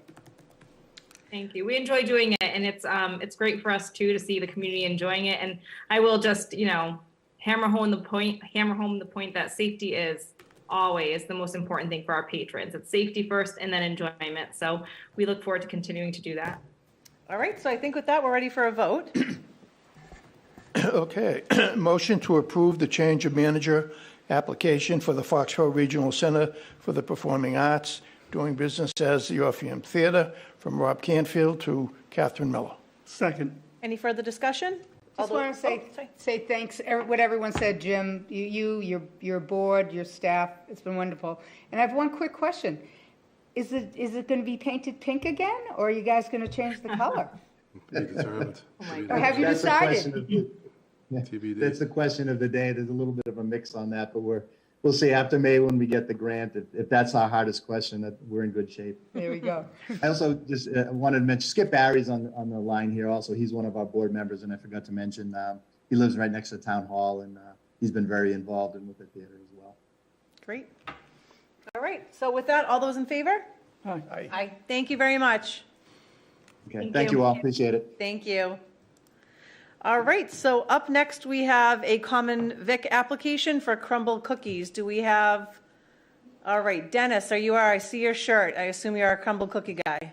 Thank you. We enjoy doing it, and it's great for us too to see the community enjoying it. And I will just, hammer home the point that safety is always the most important thing for our patrons. It's safety first and then enjoyment. So we look forward to continuing to do that. All right. So I think with that, we're ready for a vote. Okay, motion to approve the change of manager application for the Foxborough Regional Center for the Performing Arts, doing business as the Orpheum Theater, from Rob Canfield to Catherine Miller. Second. Any further discussion? Just want to say thanks, what everyone said, Jim, your board, your staff, it's been wonderful. And I have one quick question. Is it going to be painted pink again, or are you guys going to change the color? Be determined. Or have you That's the decided? question TBD. That's the question of the day. There's a little bit of a mix on that, but we'll see after May when we get the grant. If that's our hardest question, that we're in good shape. There we go. I also just wanted to mention Skip Barry's on the line here also. He's one of our board members, and I forgot to mention, he lives right next to Town Hall, and he's been very involved with the theater as well. Great. All right. So with that, all those in favor? Aye. Aye. Thank you very much. Okay, thank you all. Appreciate it. Thank you. All right, so up next, we have a common vic application for Crumble Cookies. Do we have, all right, Dennis, I see your shirt. I assume you're a Crumble Cookie guy.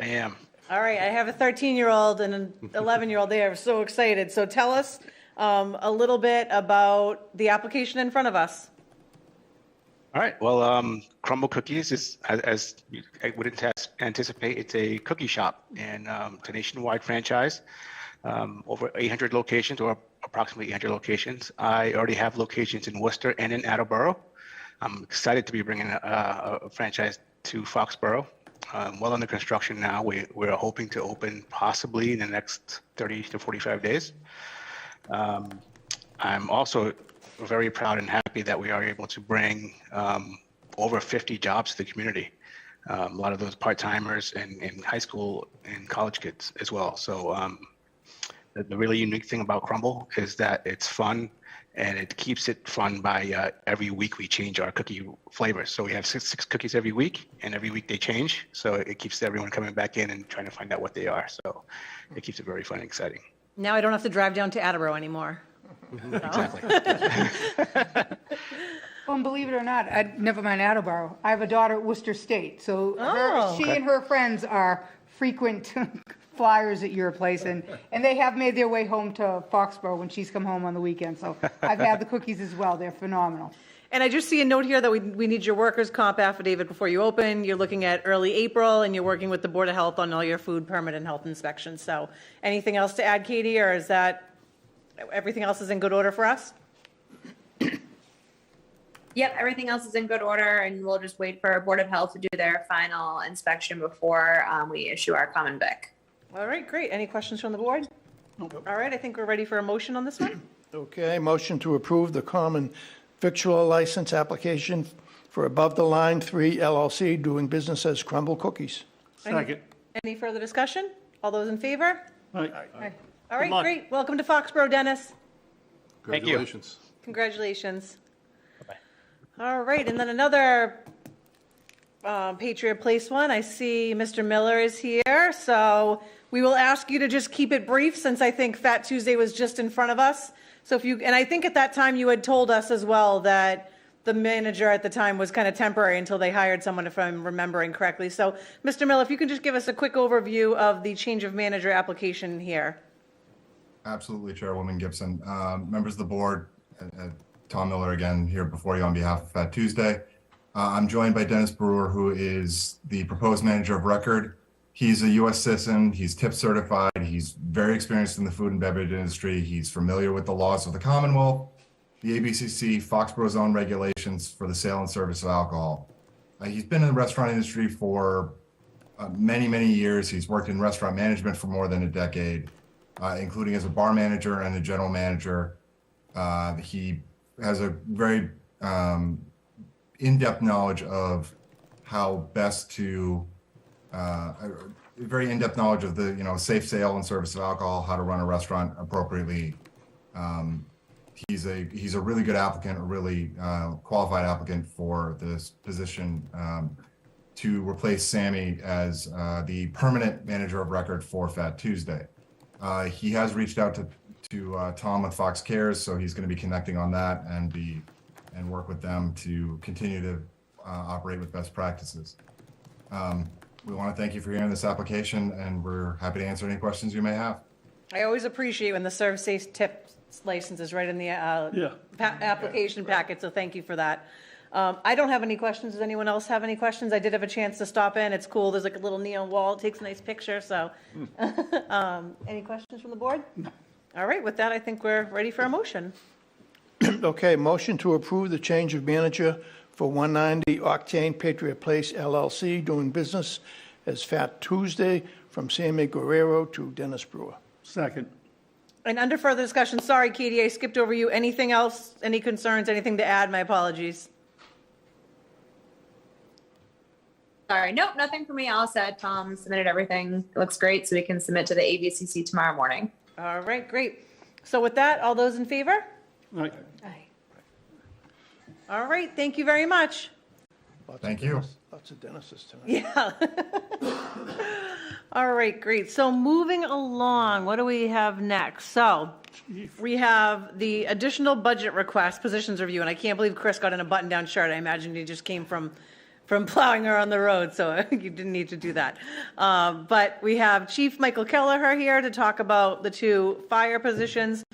I am. All right, I have a 13-year-old and an 11-year-old. They are so excited. So tell us a little bit about the application in front of us. All right. Well, Crumble Cookies is, as I would anticipate, it's a cookie shop, and it's a nationwide franchise, over 800 locations, or approximately 800 locations. I already have locations in Worcester and in Attleboro. I'm excited to be bringing a franchise to Foxborough. Well under construction now. We're hoping to open possibly in the next 30 to 45 days. I'm also very proud and happy that we are able to bring over 50 jobs to the community. A lot of those part-timers and high school and college kids as well. So the really unique thing about Crumble is that it's fun, and it keeps it fun by every week we change our cookie flavors. So we have six cookies every week, and every week they change. So it keeps everyone coming back in and trying to find out what they are. So it keeps it very fun and exciting. Now I don't have to drive down to Attleboro anymore. Exactly. Well, and believe it or not, never mind Attleboro, I have a daughter at Worcester State, so Oh. she and her friends are frequent flyers at your place, and they have made their way home to Foxborough when she's come home on the weekend, so I've had the cookies as well. They're phenomenal. And I just see a note here that we need your workers' comp affidavit before you open. You're looking at early April, and you're working with the Board of Health on all your food permit and health inspections. So anything else to add, Katie, or is that, everything else is in good order for us? Yep, everything else is in good order, and we'll just wait for Board of Health to do their final inspection before we issue our common vic. All right, great. Any questions from the board? All right, I think we're ready for a motion on this one. Okay, motion to approve the common victual license application for Above the Line 3 LLC doing business as Crumble Cookies. Second. Any further discussion? All those in favor? Aye. All right, luck. great. Welcome to Foxborough, Dennis. Thank you. Congratulations. Congratulations. All right, and then another Patriot Place one. I see Mr. Miller is here, so we will ask you to just keep it brief since I think Fat Tuesday was just in front of us. So if you, and I think at that time you had told us as well that the manager at the time was kind of temporary until they hired someone, if I'm remembering correctly. So Mr. Miller, if you can just give us a quick overview of the change of manager application here. Absolutely, Chairwoman Gibson. Members of the board, Tom Miller again here before you on behalf of Fat Tuesday. I'm joined by Dennis Brewer, who is the proposed manager of record. He's a U.S. citizen. He's TIP certified. He's very experienced in the food and beverage industry. He's familiar with the laws of the Commonwealth, the ABCC, Foxborough zone regulations for the sale and service of alcohol. He's been in the restaurant industry for many, many years. He's worked in restaurant management for more than a decade, including as a bar manager and a general manager. He has a very in-depth knowledge of how best to, very in-depth knowledge of the, safe sale and service of alcohol, how to run a restaurant appropriately. He's a really good applicant, a really qualified applicant for this position to replace Sammy as the permanent manager of record for Fat Tuesday. He has reached out to Tom with Fox Cares, so he's going to be connecting on that and work with them to continue to operate with best practices. We want to thank you for hearing this application, and we're happy to answer any questions you may have. I always appreciate when the serve safe tip license is right in the application packet, so thank you for that. I don't have any questions. Does anyone else have any questions? I did have a chance to stop in. It's cool. There's like a little neon wall. It takes a nice picture, so. Any questions from the board? No. All right, with that, I think we're ready for a motion. Okay, motion to approve the change of manager for 190 Octane Patriot Place LLC doing business as Fat Tuesday from Sammy Guerrero to Dennis Brewer. Second. And under further discussion, sorry, Katie, I skipped over you. Anything else, any concerns, anything to add? My apologies. Sorry, nope, nothing for me. All set. Tom submitted everything. It looks great, so we can submit to the ABCC tomorrow morning. All right, great. So with that, all those in favor? Aye. Aye. All right, thank you very much. Thank you. Lots of Dennis's tonight. Yeah. All right, great. So moving along, what do we have next? So we have the additional budget request, positions review, and I can't believe Chris got in a button-down shirt. I imagine he just came from plowing her on the road, so you didn't need to do that. But we have Chief Michael Kelleher here to talk about the two fire positions,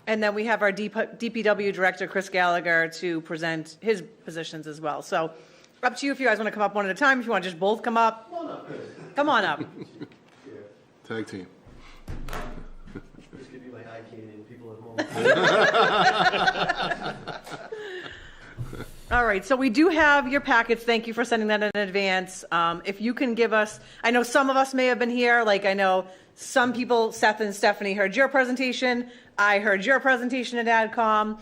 and then we have our DPW Director, Chris Gallagher, to present his positions as well. So up to you if you guys want to come up one at a time, if you want to just both come up. Come on up. Tag team. Just give you my eye candy and people at home. All right, so we do have your packets. Thank you for sending that in advance. If you can give us, I know some of us may have been here, like I know some people, Seth and Stephanie, heard your presentation. I heard your presentation at AdCom.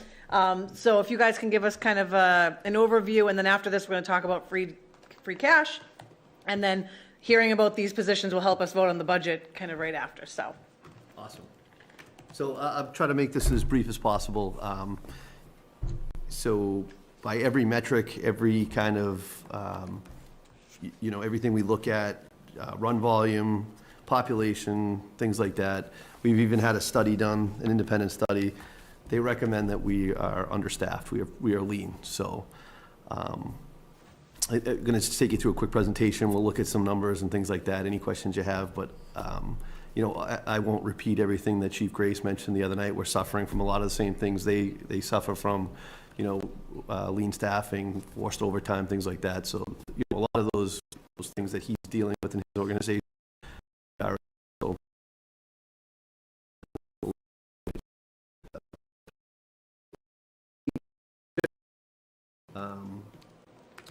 So if you guys can give us kind of an overview, and then after this, we're going to talk about free cash, and then hearing about these positions will help us vote on the budget kind of right after, so. Awesome. So I'll try to make this as brief as possible. So by every metric, every kind of, everything we look at, run volume, population, things like that. We've even had a study done, an independent study. They recommend that we are understaffed. We are lean. So I'm going to take you through a quick presentation. We'll look at some numbers and things like that. Any questions you have, but you know, I won't repeat everything that Chief Grace mentioned the other night. We're suffering from a lot of the same things they suffer from, you know, lean staffing, forced overtime, things like that. So, you know, a lot of those things that he's dealing with in his organization are so.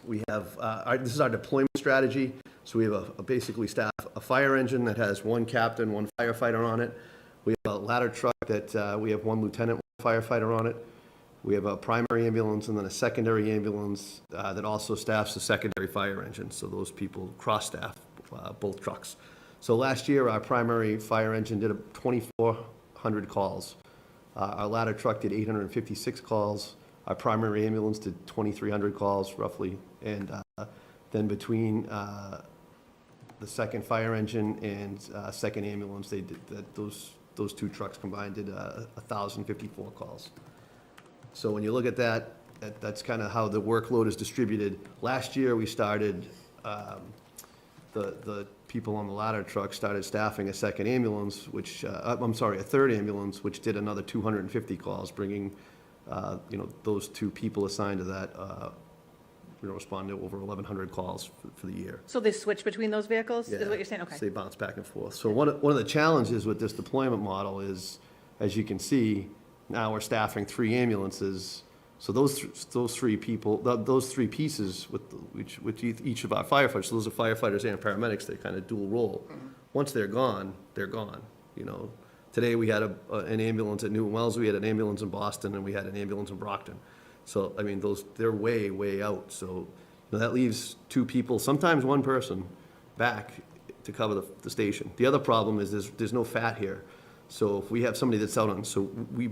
We have, this is our deployment strategy. So we have a basically staff, a fire engine that has one captain, one firefighter on it. We have a ladder truck that we have one lieutenant, one firefighter on it. We have a primary ambulance and then a secondary ambulance that also staffs the secondary fire engine. So those people cross-staff both trucks. So last year, our primary fire engine did 2,400 calls. Our ladder truck did 856 calls. Our primary ambulance did 2,300 calls roughly. And then between the second fire engine and second ambulance, they did those two trucks combined did 1,054 calls. So when you look at that, that's kind of how the workload is distributed. Last year, we started, the people on the ladder truck started staffing a second ambulance, which, I'm sorry, a third ambulance, which did another 250 calls, bringing, you know, those two people assigned to that, you know, respond to over 1,100 calls for the year. So they switch between those vehicles, is Yeah. what you're saying? Okay. So they bounce back and forth. So one of the challenges with this deployment model is, as you can see, now we're staffing 3 ambulances. So those three people, those 3 pieces with each of our firefighters, so those are firefighters and paramedics, they kind of dual role. Once they're gone, you know. Today, we had an ambulance at Newton Wells, we had an ambulance in Boston, and we had an ambulance in Brockton. So, I mean, they're way, way out. So, you know, that leaves 2 people, sometimes 1 person, back to cover the station. The other problem is there's no fat here. So if we have somebody that's out on, so we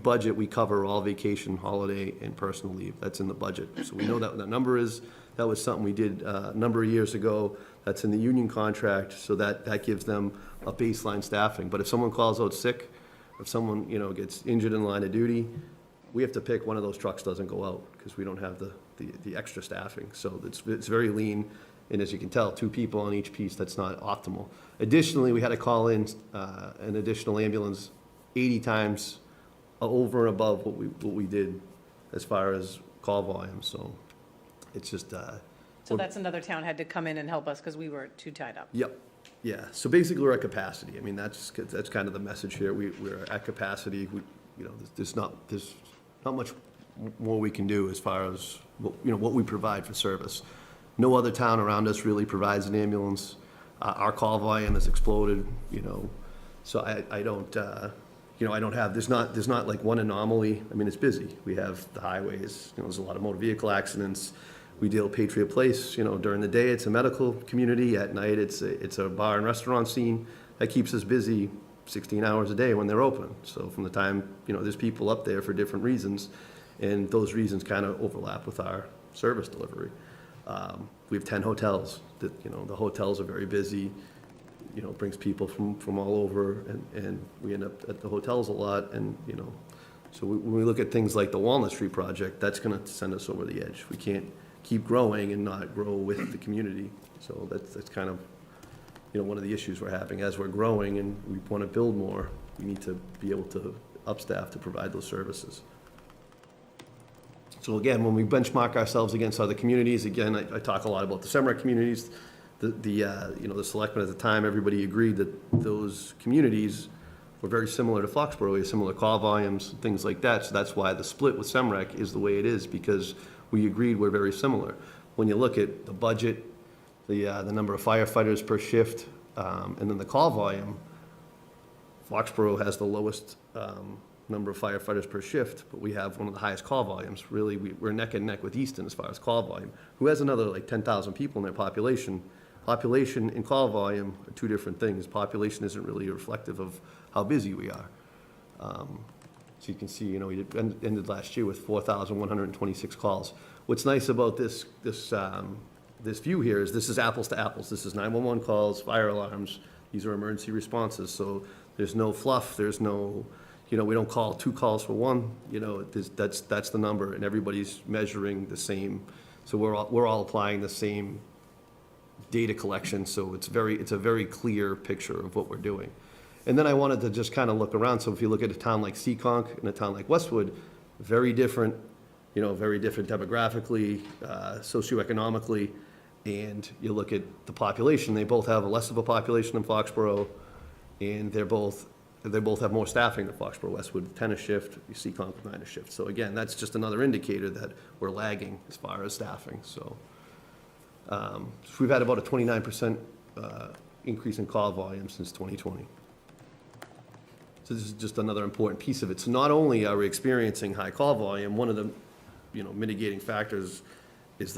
cover all vacation, holiday, and personal leave. That's in the budget. So we know that what that number is. That was something we did a number of years ago. That's in the union contract, so that gives them a baseline staffing. But if someone calls out sick, if someone, you know, gets injured in line of duty, we have to pick one of those trucks doesn't go out because we don't have the extra staffing. So it's very lean. And as you can tell, 2 people on each piece, that's not optimal. Additionally, we had to call in an additional ambulance 80 times over and above what we did as far as call volume. So it's just. So that's another town had to come in and help us because we were too tied up. Yep. Yeah. So basically, we're at capacity. I mean, that's kind of the message here. We're at capacity. You know, there's not much more we can do as far as what we provide for service. No other town around us really provides an ambulance. Our call volume has exploded, you know, so I don't, you know, I don't have, there's not like one anomaly. I mean, it's busy. We have the highways, you know, there's a lot of motor vehicle accidents. We deal with Patriot Place, you know, during the day, it's a medical community. At night, it's a bar and restaurant scene. That keeps us busy 16 hours a day when they're open. So from the time, you know, there's people up there for different reasons, and those reasons kind of overlap with our service delivery. We have 10 hotels that, you know, the hotels are very busy, you know, brings people from all over, and we end up at the hotels a lot, and, you know, so when we look at things like the Walnut Street project, that's going to send us over the edge. We can't keep growing and not grow with the community. So that's kind of, you know, one of the issues we're having. As we're growing and we want to build more, we need to be able to upstaff to provide those services. So again, when we benchmark ourselves against other communities, again, I talk a lot about the Semrec communities. You know, the selectmen at the time, everybody agreed that those communities were very similar to Foxborough. We have similar call volumes, things like that. So that's why the split with Semrec is the way it is, because we agreed we're very similar. When you look at the budget, the number of firefighters per shift, and then the call volume, Foxborough has the lowest number of firefighters per shift, but we have one of the highest call volumes. Really, we're neck and neck with Easton as far as call volume, who has another like 10,000 people in their population. Population and call volume are 2 different things. Population isn't really reflective of how busy we are. So you can see, you know, we ended last year with 4,126 calls. What's nice about this view here is this is apples to apples. This is 911 calls, fire alarms. These are emergency responses. So there's no fluff. There's no, you know, we don't call 2 calls for 1. You know, that's the number, and everybody's measuring the same. So we're all applying the same data collection. So it's a very clear picture of what we're doing. And then I wanted to just kind of look around. So if you look at a town like Seekonk and a town like Westwood, very different, very different demographically, socioeconomically. And you look at the population, they both have less of a population than Foxborough, and they both have more staffing than Foxborough. Westwood 10 a shift, you see Concord 9 a shift. So again, that's just another indicator that we're lagging as far as staffing. So we've had about a 29% increase in call volume since 2020. So this is just another important piece of it. So not only are we experiencing high call volume, one of the mitigating factors is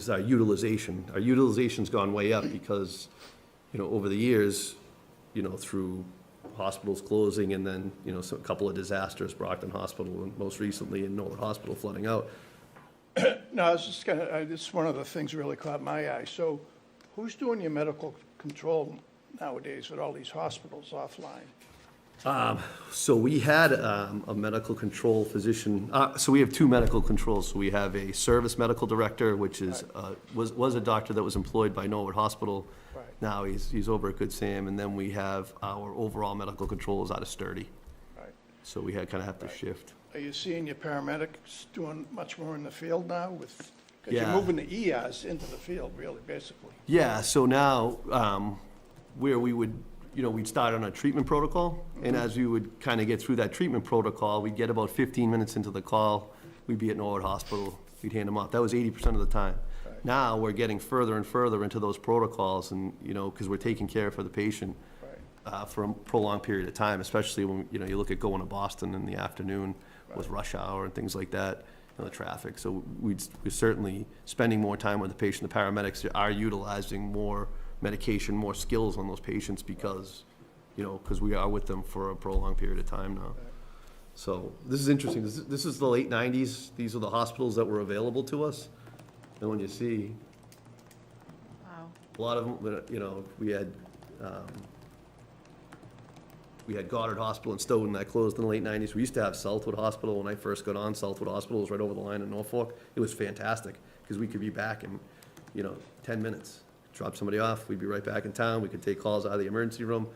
our utilization. Our utilization's gone way up because over the years, through hospitals closing and then, a couple of disasters, Brockton Hospital and most recently in Norwood Hospital flooding out. No, I was just this is one of the things really caught my eye. So who's doing your medical control nowadays with all these hospitals offline? So we had a medical control physician, so we have two medical controls. So we have a service medical director, which is, was a doctor that was employed by Norwood Hospital. Right. Now he's over at Good Sam, and then we have our overall medical controls out of Sturdy. Right. So we kind of have to shift. Are you seeing your paramedics doing much more in the field now with, because Yeah. you're moving the ERs into the field, really, basically? Yeah, so now, where we would, we'd start on a treatment protocol, and as we would kind of get through that treatment protocol, we'd get about 15 minutes into the call, we'd be at Norwood Hospital, we'd hand them off. That was 80% of the time. Right. Now, we're getting further and further into those protocols, and, because we're taking care for the patient for a prolonged period of time, especially when, you look at going to Boston in the afternoon with rush hour and things like that, the traffic. So we're certainly spending more time with the patient. The paramedics are utilizing more medication, more skills on those patients because we are with them for a prolonged period of time now. So this is interesting. This is the late 90s. These are the hospitals that were available to us. And when you see a lot of them, we had Goddard Hospital in Stoughton that closed in the late 90s. We used to have Southwood Hospital when I first got on. Southwood Hospital was right over the line in Norfolk. It was fantastic because we could be back in 10 minutes. Drop somebody off, we'd be right back in town, we could take calls out of the emergency room.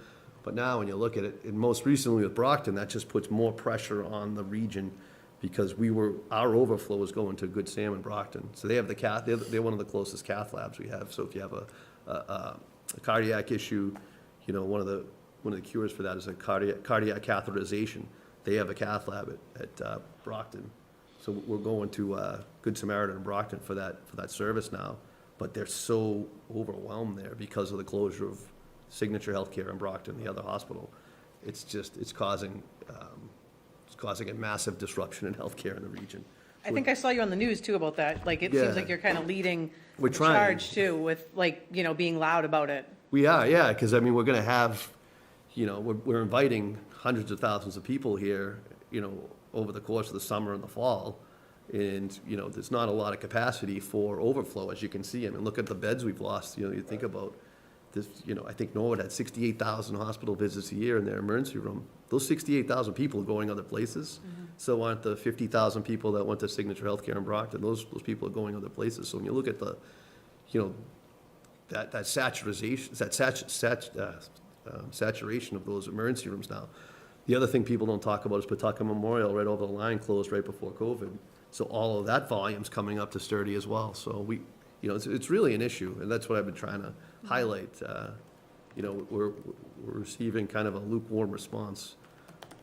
But now, when you look at it, and most recently with Brockton, that just puts more pressure on the region because our overflow was going to Good Sam and Brockton. So they have they're one of the closest cath labs we have. So if you have a cardiac issue, one of the cures for that is a cardiac catheterization. They have a cath lab at Brockton. So we're going to Good Samaritan and Brockton for that service now. But they're so overwhelmed there because of the closure of Signature Healthcare in Brockton, the other hospital. It's causing a massive disruption in healthcare in the region. I think I saw you on the news too about that. Like, it Yeah. seems like you're kind of leading We're the trying. charge too with being loud about it. We are, yeah, because we're going to have, we're inviting hundreds of thousands of people here, over the course of the summer and the fall. And, there's not a lot of capacity for overflow, as you can see. I mean, look at the beds we've lost. You think about this, I think Norwood had 68,000 hospital visits a year in their emergency room. Those 68,000 people are going other places. So aren't the 50,000 people that went to Signature Healthcare in Brockton, those people are going other places. So when you look at the, that saturation, saturation of those emergency rooms now. The other thing people don't talk about is Pawtucket Memorial right over the line closed right before COVID. So all of that volume's coming up to Sturdy as well. So it's really an issue, and that's what I've been trying to highlight. We're receiving kind of a lukewarm response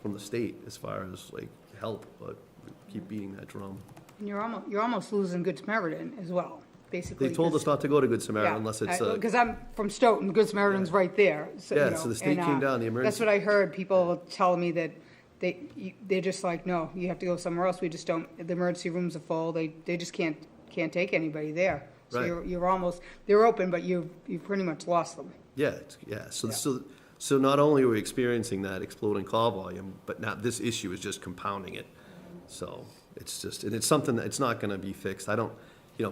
from the state as far as help, but we keep beating that drum. And you're almost losing Good Samaritan as well, basically. They told us not to go to Good Samaritan Yeah, unless it's because I'm from Stoughton, Good Samaritan's right there. So, Yeah, so the state came down, the emergency. That's what I heard, people telling me that they're just like, no, you have to go somewhere else. We just don't, the emergency rooms are full. They just can't take anybody there. So Right. you're almost, they're open, but you've pretty much lost them. Yeah, So not only are we experiencing that exploding call volume, but now this issue is just compounding it. So and it's something that it's not gonna be fixed.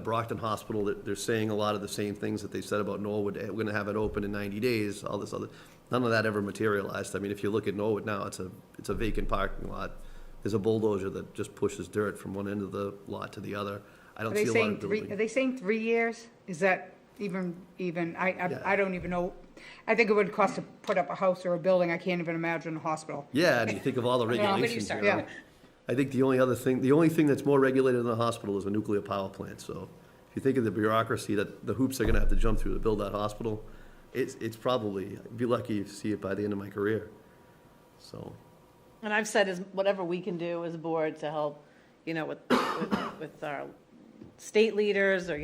Brockton Hospital, they're saying a lot of the same things that they said about Norwood. We're gonna have it open in 90 days, all this other, none of that ever materialized. I mean, if you look at Norwood now, it's a vacant parking lot. There's a bulldozer that just pushes dirt from one end of the lot to the other. I don't see a lot of building. Are they saying 3 years? Is that I don't even know. I think it would cost to put up a house or a building. I can't even imagine a hospital. Yeah, and you think of all the regulations. start. you know. Yeah. I think the only thing that's more regulated than a hospital is a nuclear power plant, so if you think of the bureaucracy, that the hoops they're gonna have to jump through to build that hospital, it's probably, I'd be lucky to see it by the end of my career, so. And I've said is whatever we can do as a board to help, with our state leaders or,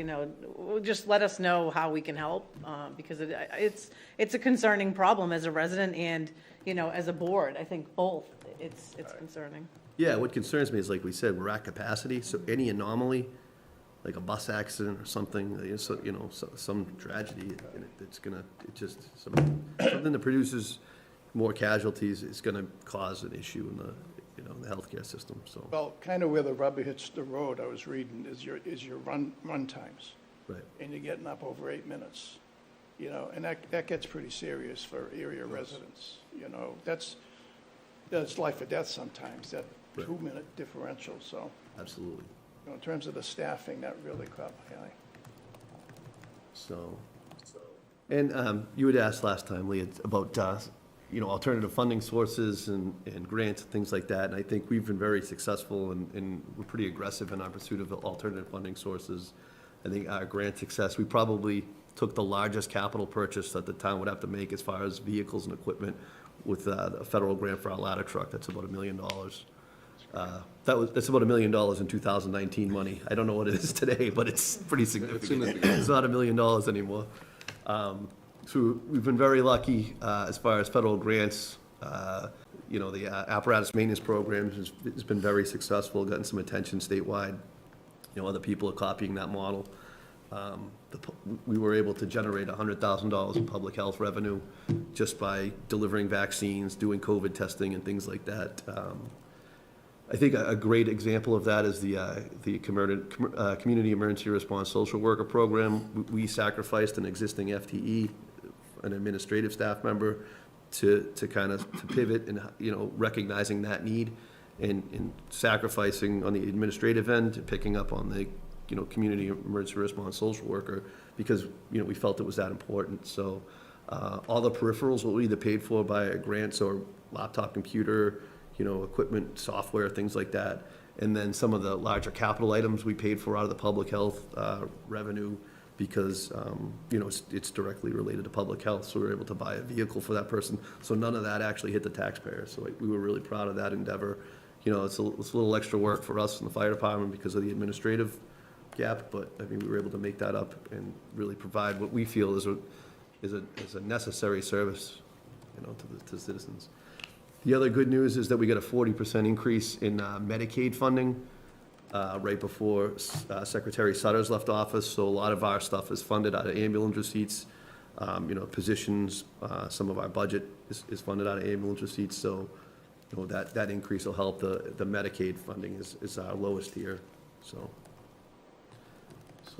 just let us know how we can help, because it's a concerning problem as a resident and, as a board. I think both, it's concerning. Yeah, what concerns me is, like we said, we're at capacity, so any anomaly, like a bus accident or something, some tragedy, something that produces more casualties is gonna cause an issue in the healthcare system, so. Well, kind of where the rubber hits the road, I was reading, is your run times. Right. And you're getting up over 8 minutes, and that gets pretty serious for area residents, that's life or death sometimes, that Right. 2-minute differential, so, Absolutely, in terms of the staffing, that really caught my eye. so. And you had asked last time, Lee, about, alternative funding sources and grants and things like that, and I think we've been very successful and we're pretty aggressive in our pursuit of alternative funding sources. I think our grant success, we probably took the largest capital purchase that the town would have to make as far as vehicles and equipment with a federal grant for our ladder truck. That's about $1 million. That's about $1 million in 2019 money. I don't know what it is today, but it's pretty significant. It's not $1 million anymore. So we've been very lucky as far as federal grants. The apparatus maintenance program has been very successful, gotten some attention statewide. Other people are copying that model. We were able to generate $100,000 in public health revenue just by delivering vaccines, doing COVID testing and things like that. I think a great example of that is the Community Emergency Response Social Worker Program. We sacrificed an existing FTE, an administrative staff member, to pivot and, recognizing that need and sacrificing on the administrative end, picking up on the, Community Emergency Response Social Worker, because, we felt it was that important. So all the peripherals were either paid for by grants or laptop computer, equipment, software, things like that. And then some of the larger capital items we paid for out of the public health revenue because, it's directly related to public health. So we were able to buy a vehicle for that person. So none of that actually hit the taxpayer. So we were really proud of that endeavor. It's a little extra work for us in the fire department because of the administrative gap, but we were able to make that up and really provide what we feel is a necessary service, to citizens. The other good news is that we got a 40% increase in Medicaid funding right before Secretary Sutter's left office. So a lot of our stuff is funded out of ambulance receipts, positions. Some of our budget is funded out of ambulance receipts. So that increase will help. The Medicaid funding is our lowest here. So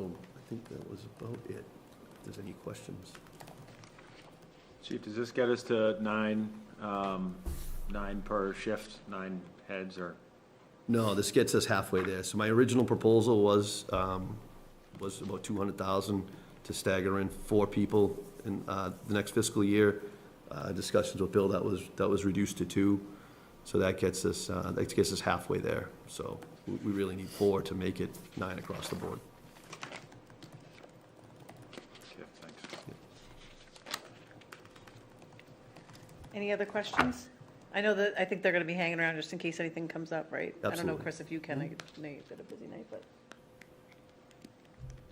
I think that was about it. If there's any questions. Chief, does this get us to nine per shift, 9 heads, or? No, this gets us halfway there. So my original proposal was about 200,000 to stagger in 4 people in the next fiscal year. Discussions with Bill, that was reduced to 2. So that gets us halfway there. So we really need 4 to make it 9 across the board. Okay, thanks. Any other questions? I think they're going to be hanging around just in case anything comes up, right? I don't know, Absolutely. Chris, if you can. I know you've got a busy night, but.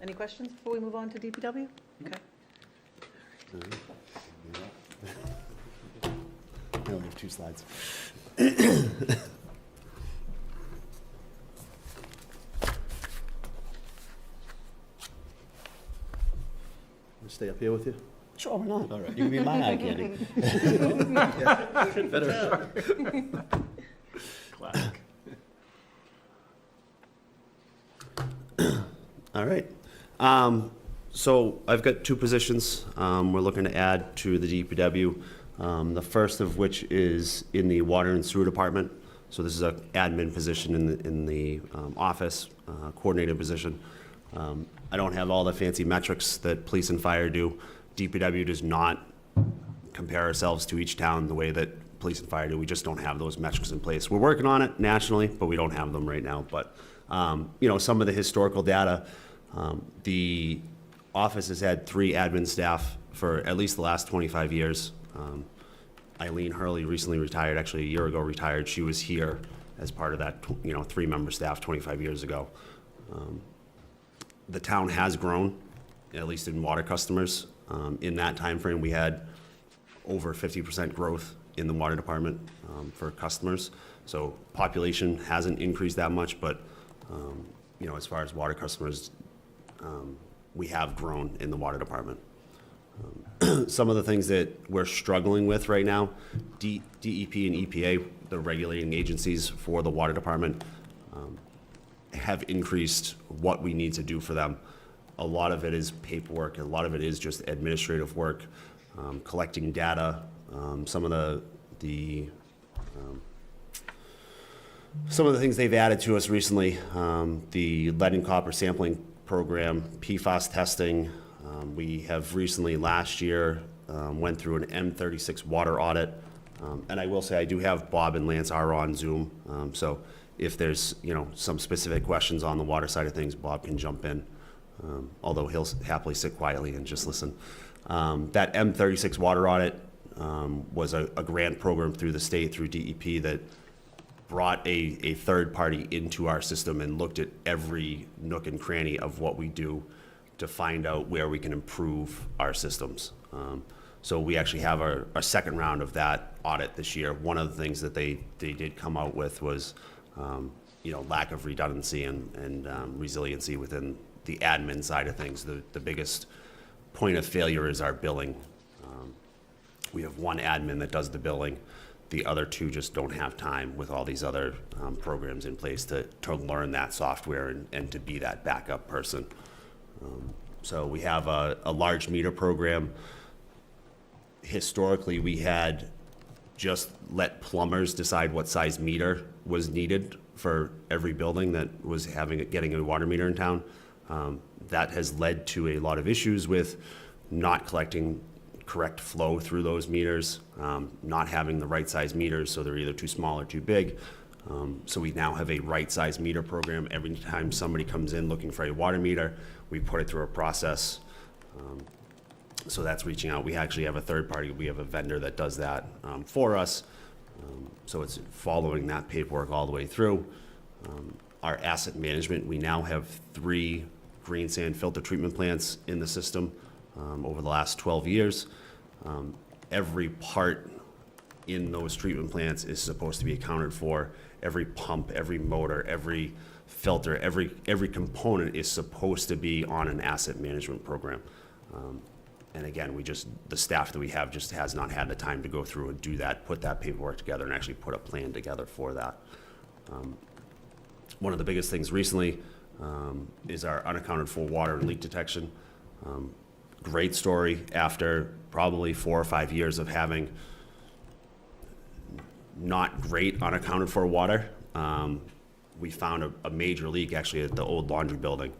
Any questions before we move on to DPW? Okay. We only have 2 slides. Stay up here with you? Sure, why not? All right. You can be my eye candy. Better. Classic. All right. So I've got 2 positions we're looking to add to the DPW. The first of which is in the water and sewer department. So this is an admin position in the office, coordinator position. I don't have all the fancy metrics that police and fire do. DPW does not compare ourselves to each town the way that police and fire do. We just don't have those metrics in place. We're working on it nationally, but we don't have them right now. But, some of the historical data, the office has had 3 admin staff for at least the last 25 years. Eileen Hurley recently retired, actually a year ago retired. She was here as part of that, 3-member staff 25 years ago. The town has grown, at least in water customers. In that time frame, we had over 50% growth in the water department for customers. So population hasn't increased that much, but as far as water customers, we have grown in the water department. Some of the things that we're struggling with right now, DEP and EPA, the regulating agencies for the water department, have increased what we need to do for them. A lot of it is paperwork, a lot of it is just administrative work, collecting data. Some of the things they've added to us recently, the lead and copper sampling program, PFAS testing. We have recently, last year, went through an M36 water audit. And I will say I do have Bob and Lance are on Zoom. So if there's, some specific questions on the water side of things, Bob can jump in. Although he'll happily sit quietly and just listen. That M36 water audit was a grant program through the state, through DEP, that brought a third party into our system and looked at every nook and cranny of what we do to find out where we can improve our systems. So we actually have our second round of that audit this year. One of the things that they did come out with was, lack of redundancy and resiliency within the admin side of things. The biggest point of failure is our billing. We have one admin that does the billing. The other 2 just don't have time with all these other programs in place to learn that software and to be that backup person. So we have a large meter program. Historically, we had just let plumbers decide what size meter was needed for every building that was getting a water meter in town. That has led to a lot of issues with not collecting correct flow through those meters, not having the right size meters, so they're either too small or too big. So we now have a right size meter program. Every time somebody comes in looking for a water meter, we put it through a process. So that's reaching out. We actually have a third party. We have a vendor that does that for us. So it's following that paperwork all the way through. Our asset management, we now have 3 green sand filter treatment plants in the system over the last 12 years. Every part in those treatment plants is supposed to be accounted for. Every pump, every motor, every filter, every component is supposed to be on an asset management program. And again, the staff that we have just has not had the time to go through and do that, put that paperwork together and actually put a plan together for that. One of the biggest things recently is our unaccounted for water and leak detection. Great story after probably 4 or 5 years of having not great unaccounted for water. We found a major leak actually at the old laundry building.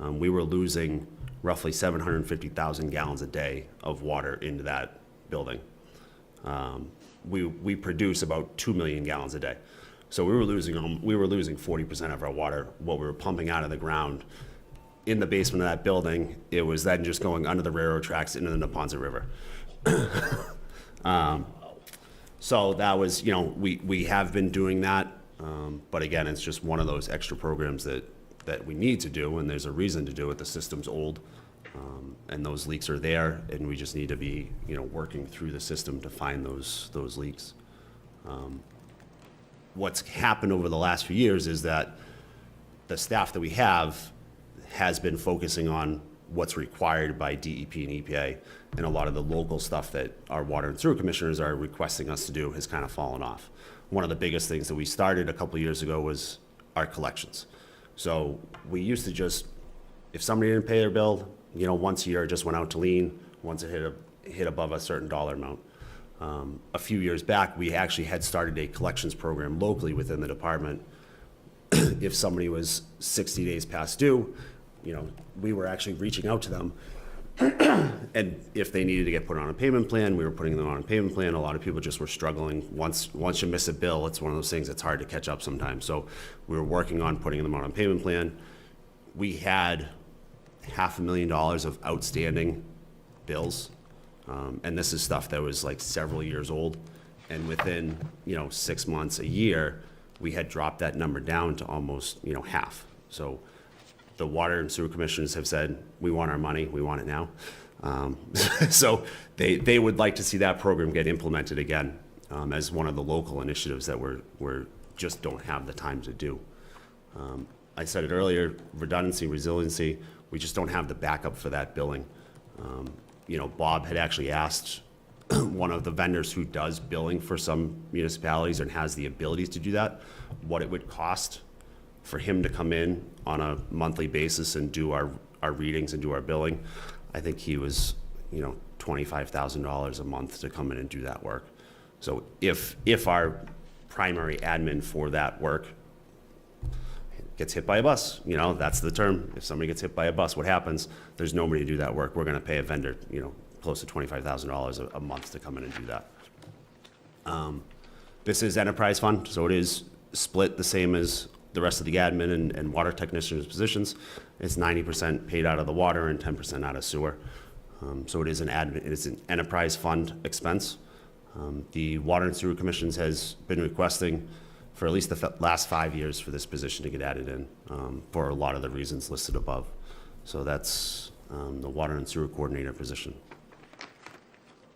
We were losing roughly 750,000 gallons a day of water into that building. We produce about 2 million gallons a day. So we were losing 40% of our water, what we were pumping out of the ground in the basement of that building. It was then just going under the railroad tracks into the Neponset River. So that was, we have been doing that. But again, it's just one of those extra programs that we need to do, and there's a reason to do it. The system's old, and those leaks are there, and we just need to be, working through the system to find those leaks. What's happened over the last few years is that the staff that we have has been focusing on what's required by DEP and EPA, and a lot of the local stuff that our water and sewer commissioners are requesting us to do has kind of fallen off. One of the biggest things that we started a couple of years ago was our collections. So we used to just, if somebody didn't pay their bill, once a year, it just went out to lien once it hit above a certain dollar amount. A few years back, we actually had started a collections program locally within the department. If somebody was 60 days past due, we were actually reaching out to them. And if they needed to get put on a payment plan, we were putting them on a payment plan. A lot of people just were struggling. Once you miss a bill, it's one of those things that's hard to catch up sometimes. So we were working on putting them on a payment plan. We had $500,000 of outstanding bills. And this is stuff that was like several years old. And within, 6 months, a year, we had dropped that number down to almost, half. So the water and sewer commissioners have said, we want our money, we want it now. So they would like to see that program get implemented again as one of the local initiatives that we're just don't have the time to do. I said it earlier, redundancy, resiliency, we just don't have the backup for that billing. Bob had actually asked one of the vendors who does billing for some municipalities and has the ability to do that, what it would cost for him to come in on a monthly basis and do our readings and do our billing. I think he was, $25,000 a month to come in and do that work. So if our primary admin for that work gets hit by a bus, that's the term. If somebody gets hit by a bus, what happens? There's nobody to do that work. We're going to pay a vendor, close to $25,000 a month to come in and do that. This is enterprise fund, so it is split the same as the rest of the admin and water technicians' positions. It's 90% paid out of the water and 10% out of sewer. So it is an enterprise fund expense. The Water and Sewer Commissions has been requesting for at least the last 5 years for this position to get added in for a lot of the reasons listed above. So that's the Water and Sewer Coordinator position.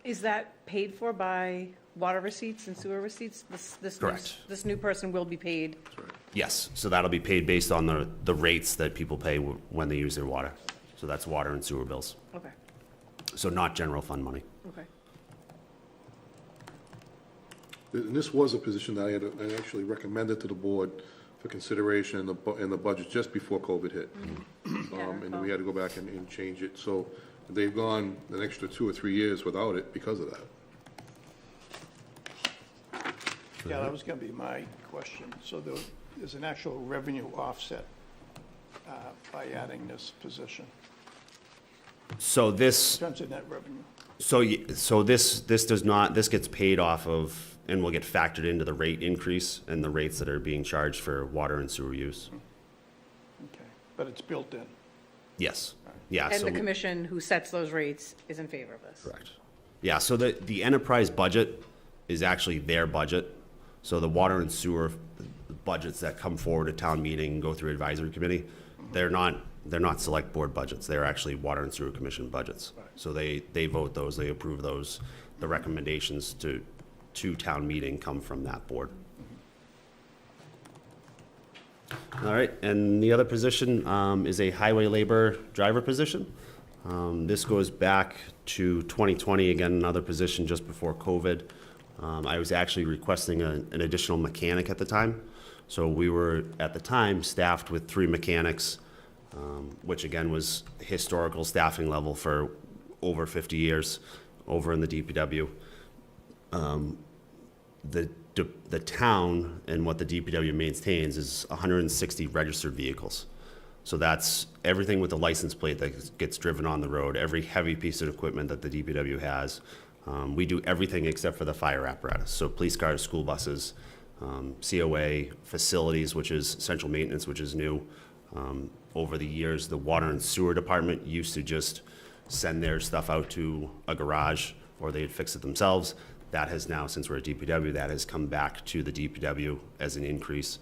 Is that paid for by water receipts and sewer receipts? Correct. This new person will be paid? Yes, so that'll be paid based on the rates that people pay when they use their water. So that's water and sewer bills. Okay, So not general fund money. okay. And this was a position that I actually recommended to the board for consideration in the budget just before COVID hit. And then we had to go back and change it. So they've gone an extra 2 or 3 years without it because of that. Yeah, that was going to be my question. So there's an actual revenue offset by adding this position So this, in terms of net revenue. so this does not, this gets paid off of and will get factored into the rate increase and the rates that are being charged for water and sewer use. Okay, but it's built in. Yes, yeah. And so the we- commission who sets those rates is in favor of this? Correct. Yeah, so the enterprise budget is actually their budget. So the water and sewer budgets that come forward at town meeting and go through advisory committee, they're not select board budgets. They're actually water and sewer commission budgets. So they vote those, they approve those. The recommendations to town meeting come from that board. All right, and the other position is a highway labor driver position. This goes back to 2020, again, another position just before COVID. I was actually requesting an additional mechanic at the time. So we were, at the time, staffed with 3 mechanics, which again was historical staffing level for over 50 years over in the DPW. The town and what the DPW maintains is 160 registered vehicles. So that's everything with the license plate that gets driven on the road, every heavy piece of equipment that the DPW has. We do everything except for the fire apparatus. So police cars, school buses, COA, facilities, which is central maintenance, which is new. Over the years, the water and sewer department used to just send their stuff out to a garage or they'd fix it themselves. That has now, since we're at DPW, that has come back to the DPW as an increase.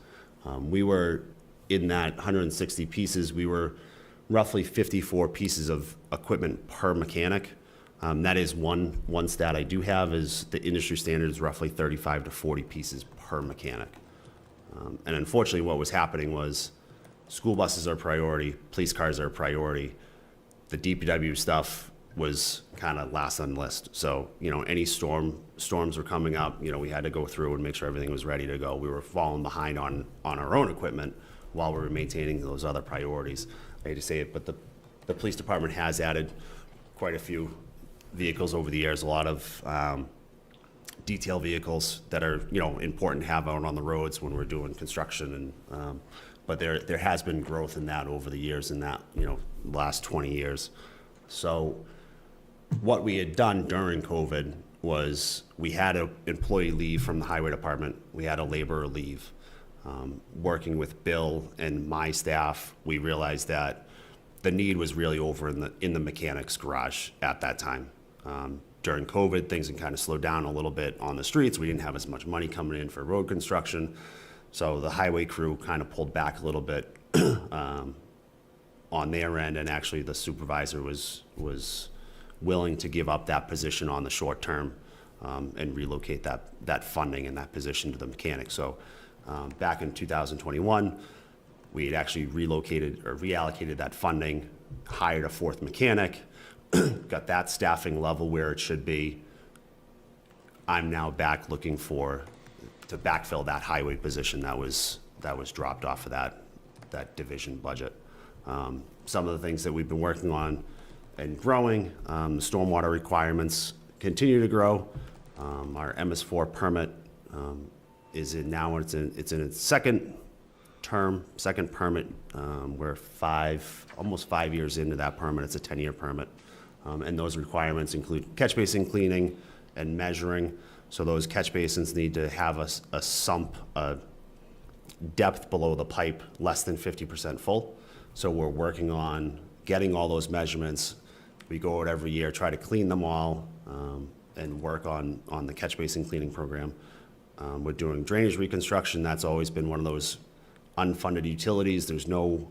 We were in that 160 pieces, we were roughly 54 pieces of equipment per mechanic. That is one stat I do have is the industry standard is roughly 35 to 40 pieces per mechanic. And unfortunately what was happening was school buses are a priority, police cars are a priority. The DPW stuff was kind of last on the list. So, any storms were coming up, we had to go through and make sure everything was ready to go. We were falling behind on our own equipment while we were maintaining those other priorities. I hate to say it, but the police department has added quite a few vehicles over the years, a lot of detail vehicles that are, important to have out on the roads when we're doing construction and But there has been growth in that over the years, in that, last 20 years. So what we had done during COVID was we had an employee leave from the highway department. We had a laborer leave. Working with Bill and my staff, we realized that the need was really over in the mechanic's garage at that time. During COVID, things had kind of slowed down a little bit on the streets. We didn't have as much money coming in for road construction. So the highway crew kind of pulled back a little bit on their end, and actually the supervisor was willing to give up that position on the short term and relocate that funding and that position to the mechanic. So back in 2021, we had actually relocated or reallocated that funding, hired a fourth mechanic, got that staffing level where it should be. I'm now back looking to backfill that highway position that was dropped off of that division budget. Some of the things that we've been working on and growing, the stormwater requirements continue to grow. Our MS4 permit is in now, it's in its second permit. We're almost 5 years into that permit. It's a 10-year permit. And those requirements include catch basin cleaning and measuring. So those catch basins need to have a sump, a depth below the pipe less than 50% full. So we're working on getting all those measurements. We go out every year, try to clean them all, and work on the catch basin cleaning program. We're doing drainage reconstruction. That's always been one of those unfunded utilities. There's no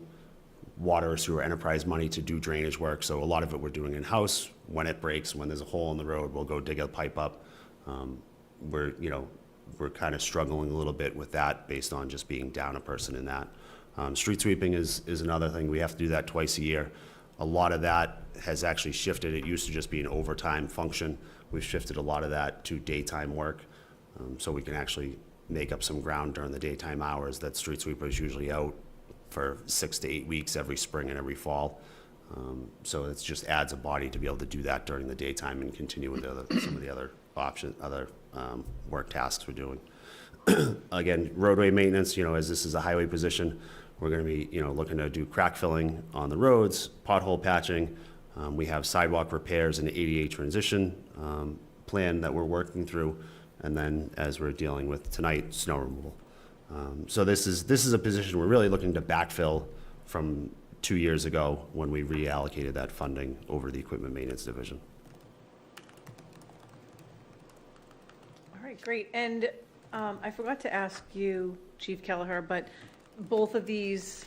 water or sewer enterprise money to do drainage work, so a lot of it we're doing in-house. When it breaks, when there's a hole in the road, we'll go dig a pipe up. We're kind of struggling a little bit with that based on just being down a person in that. Street sweeping is another thing. We have to do that twice a year. A lot of that has actually shifted. It used to just be an overtime function. We've shifted a lot of that to daytime work, so we can actually make up some ground during the daytime hours that street sweepers usually out for 6 to 8 weeks every spring and every fall. So it just adds a body to be able to do that during the daytime and continue with some of the other work tasks we're doing. Again, roadway maintenance, as this is a highway position, we're going to be, looking to do crack filling on the roads, pothole patching. We have sidewalk repairs and ADA transition plan that we're working through. And then, as we're dealing with tonight, snow removal. So this is a position we're really looking to backfill from 2 years ago when we reallocated that funding over the equipment maintenance division. All right, great. And I forgot to ask you, Chief Kelleher, but both of these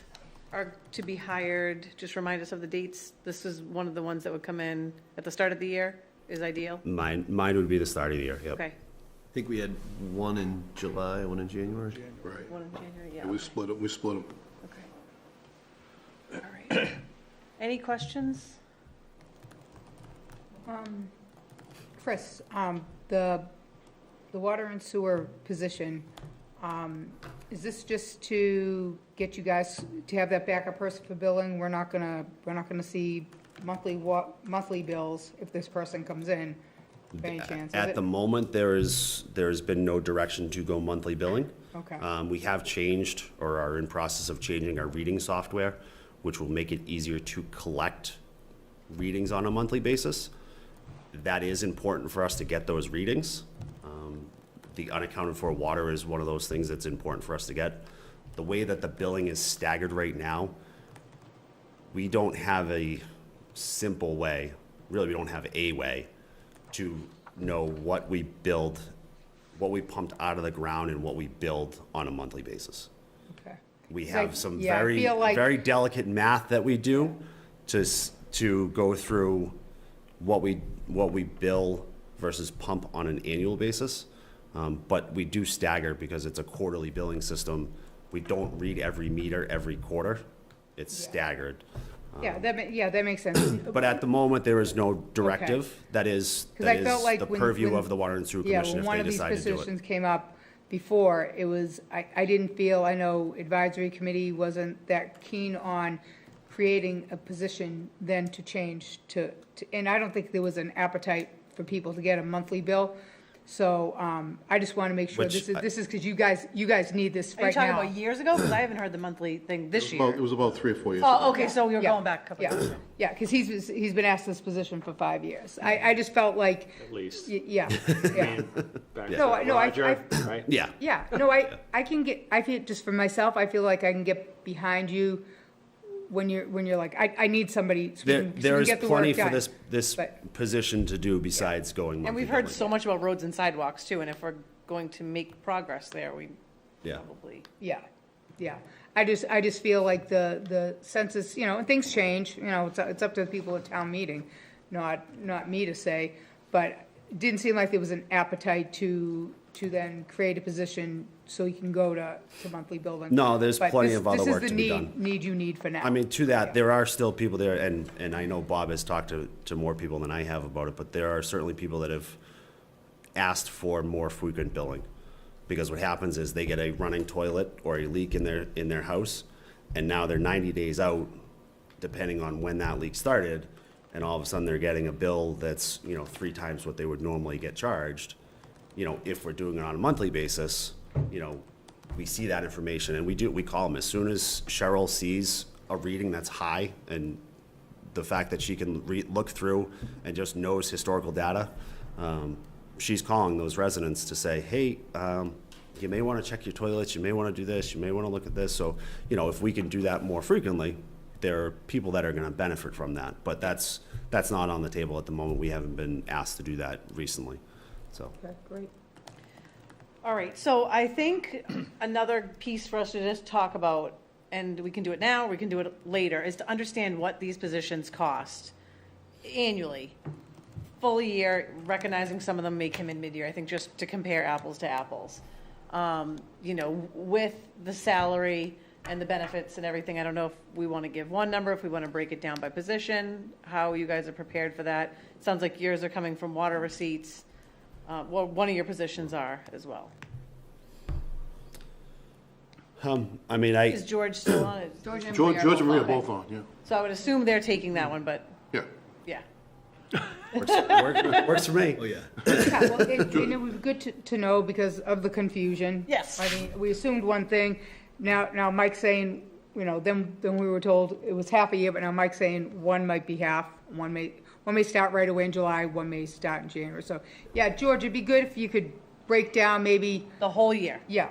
are to be hired. Just remind us of the dates. This is one of the ones that would come in at the start of the year, is ideal? Mine would be the start of the year, yep. Okay. I think we had one in July, one in January. Right. One in January, yeah. And we split them. Okay. All right. Any questions? Chris, the water and sewer position, is this just to get you guys to have that backup person for billing? We're not gonna see monthly bills if this person comes in, by any chance? At the moment, there's been no direction to go monthly billing. Okay. We have changed, or are in process of changing, our reading software, which will make it easier to collect readings on a monthly basis. That is important for us to get those readings. The unaccounted for water is one of those things that's important for us to get. The way that the billing is staggered right now, we don't have a simple way, really we don't have a way to know what we build, what we pumped out of the ground and what we build on a monthly basis. Okay. We So, have some yeah, I very, feel like- very delicate math that we do to go through what we bill versus pump on an annual basis. But we do stagger because it's a quarterly billing system. We don't read every meter every quarter. It's staggered. Yeah, that makes sense. But at the moment, there is no directive. That is I felt like the when- purview when- of the Water and Sewer Yeah, Commission when if one they of these decide to do it. positions came up before, it was, I didn't feel, I know advisory committee wasn't that keen on creating a position then to change to, and I don't think there was an appetite for people to get a monthly bill. So I just want to make sure Which this is because you guys need this Are you right talking now. about years ago? Because I haven't heard the monthly thing this year. It was about 3 or 4 years Oh, ago. okay, so you're Yeah. going back a couple years. Yeah, yeah, because he's been asked this position for 5 years. I just felt like, At least. yeah, yeah. Back No, to no, I- Roger, right? Yeah. Yeah, no, I can get, I feel, just for myself, I feel like I can get behind you when you're like, I need somebody so we There, can- so we there can is get the work plenty for done. this But- position to do besides going And monthly we've heard billing. so much about roads and sidewalks too, and if we're going to make progress there, we Yeah. probably. Yeah, yeah. I just feel like the census, and things change, it's up to the people at town meeting, not me to say, but it didn't seem like there was an appetite to then create a position so you can go to monthly billing. No, there's But plenty this- of other work to be done. This is the need you need for now. I mean, to that, there are still people there, and I know Bob has talked to more people than I have about it, but there are certainly people that have asked for more frequent billing. Because what happens is they get a running toilet or a leak in their house, and now they're 90 days out, depending on when that leak started, and all of a sudden they're getting a bill that's, 3 times what they would normally get charged. If we're doing it on a monthly basis, we see that information, and we call them. As soon as Cheryl sees a reading that's high, and the fact that she can look through and just knows historical data, she's calling those residents to say, hey, you may want to check your toilets, you may want to do this, you may want to look at this. So, if we can do that more frequently, there are people that are going to benefit from that. But that's not on the table at the moment. We haven't been asked to do that recently, so. Okay, great. All right, so I think another piece for us to just talk about, and we can do it now, we can do it later, is to understand what these positions cost annually. Full year, recognizing some of them may come in mid-year, I think just to compare apples to apples. With the salary and the benefits and everything, I don't know if we want to give one number, if we want to break it down by position, how you guys are prepared for that. It sounds like yours are coming from water receipts. Well, one of your positions are as well. I mean, I, Is George still on it? George and Maria are both on, yeah. So I would assume they're taking that one, but, Yeah. yeah. works for me. Oh, yeah. Yeah, well, and it was good to know because of the confusion. Yes. I mean, we assumed one thing, now Mike's saying, then we were told it was half a year, but now Mike's saying one might be half, one may start right away in July, one may start in January. So, yeah, George, it'd be good if you could break down maybe, The whole year. yeah,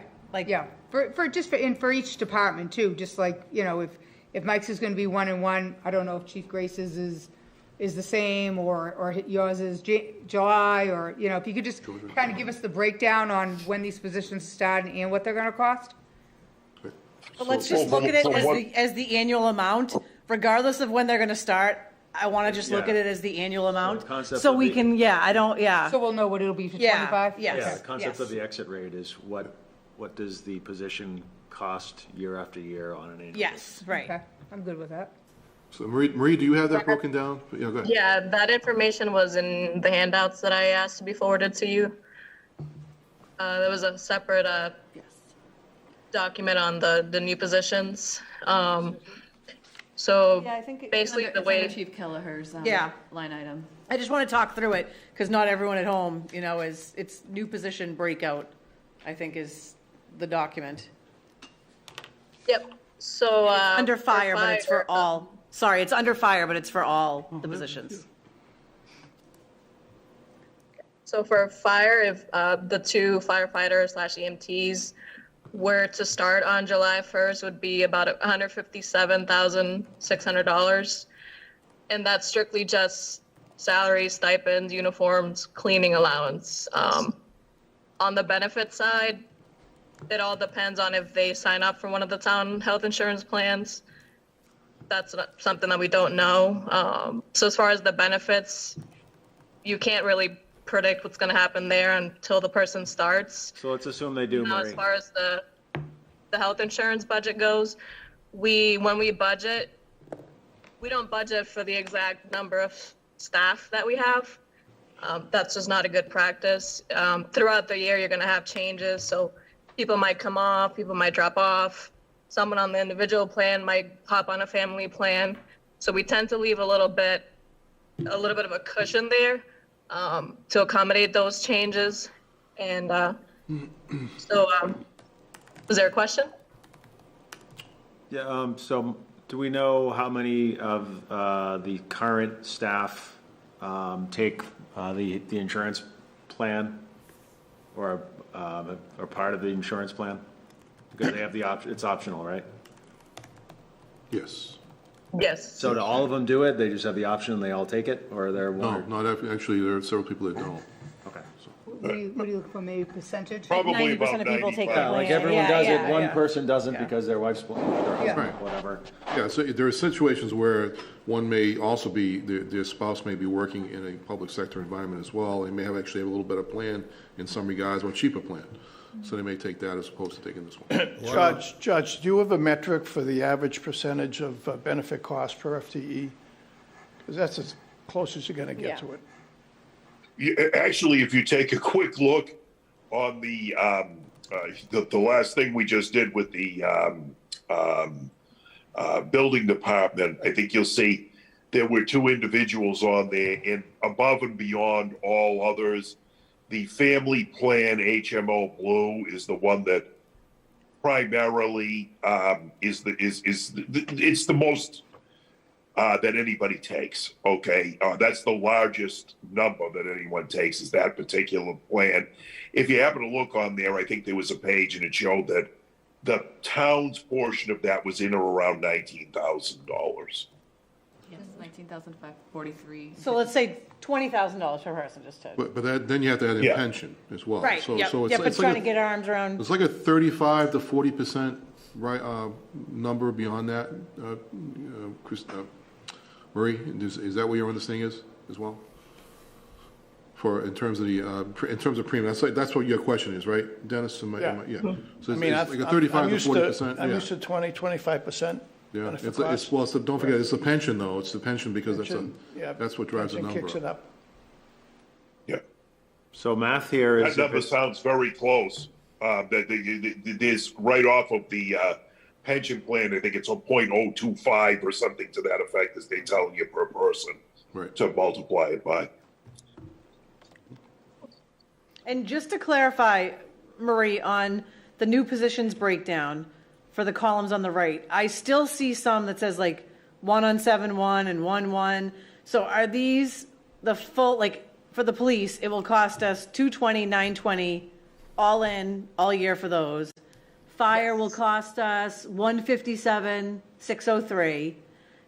yeah, for each department too, just like, if Mike's is gonna be 1 and 1, I don't know if Chief Grace's is the same, or yours is July, or, if you could just kind of give us the breakdown on when these positions start and what they're gonna cost? But let's just look at it as the annual amount, regardless of when they're gonna start. I want to just look Yeah. at it as the annual amount, concept so of we the- can, So we'll know what it'll be for Yeah, 25? yes. Yeah, the concept of yes. the exit rate is what does the position cost year after year on an annual? Yes, right. Okay, I'm good with that. So Marie, do you have that broken down? Yeah, go ahead. Yeah, that information was in the handouts that I asked to be forwarded to you. There was a separate document on the new positions. So Yeah, I think it- basically the It's way, under Chief Kelleher's Yeah. line item. I just want to talk through it, because not everyone at home, it's new position breakout, I think is the document. yep, so. Under fire, but it's for fire, all, sorry, it's under fire, but it's for all the positions. So for fire, if the 2 firefighters / EMTs were to start on July 1st, would be about $157,600. And that's strictly just salary, stipends, uniforms, cleaning allowance. On the benefit side, it all depends on if they sign up for one of the town health insurance plans. That's something that we don't know. So as far as the benefits, you can't really predict what's going to happen there until the person starts. So let's assume they do, Now, Marie. as far as the health insurance budget goes, when we budget, we don't budget for the exact number of staff that we have. That's just not a good practice. Throughout the year, you're going to have changes. So people might come off, people might drop off. Someone on the individual plan might hop on a family plan. So we tend to leave a little bit of a cushion there to accommodate those changes. And so, was there a question? Yeah, so do we know how many of the current staff take the insurance plan or are part of the insurance plan? Because they have the option, it's optional, right? Yes. Yes. So do all of them do it? They just have the option and they all take it? Or are there No, one? not actually, there are several people that don't. Okay. What do you look for, maybe percentage? Probably about 90% of people take the 95. Like plan. everyone Yeah, does yeah, it, one yeah. person doesn't because their wife's, their husband, Right. whatever. Yeah, so there are situations where one may also be, their spouse may be working in a public sector environment as well. They may actually have a little better plan in some regards, or a cheaper plan. So they may take that as opposed to taking this one. Judge, do you have a metric for the average percentage of benefit cost per FTE? Because that's as close as you're going to get to it. Actually, if you take a quick look on the last thing we just did with the building department, I think you'll see there were 2 individuals on there, and above and beyond all others, the family plan HMO Blue is the one that primarily it's the most that anybody takes. Okay, that's the largest number that anyone takes is that particular plan. If you happen to look on there, I think there was a page and it showed that the town's portion of that was in or around $19,000. Yes, 19,543. So let's say $20,000 per person, just to. But then you have to add in Yeah. pension as well. Right, So yep, it's yep, but it's trying like to get our arms around, it's like a 35 to 40% right number beyond that. Marie, is that what your understanding is as well? For in terms of the premium, that's what your question is, right, Dennis? Yeah. Yeah. So I mean, it's like a 35 to 40%. I'm Yeah. used to 25%. Yeah, benefit it's cost. well, so don't forget, it's the pension though. It's the pension because Yeah, that's what drives the pension number. kicks it up. Yeah. So math here That is, number sounds very close. There's right off of the pension plan, I think it's a 0.025 or something to that effect, as they telling you per person Right. to multiply it by. and just to clarify, Marie, on the new positions breakdown for the columns on the right, I still see some that says like 1 on 7-1 and 1-1. So are these the full, like, for the police, it will cost us 220, 920, all in, all year for those. Fire will cost us 157, 603,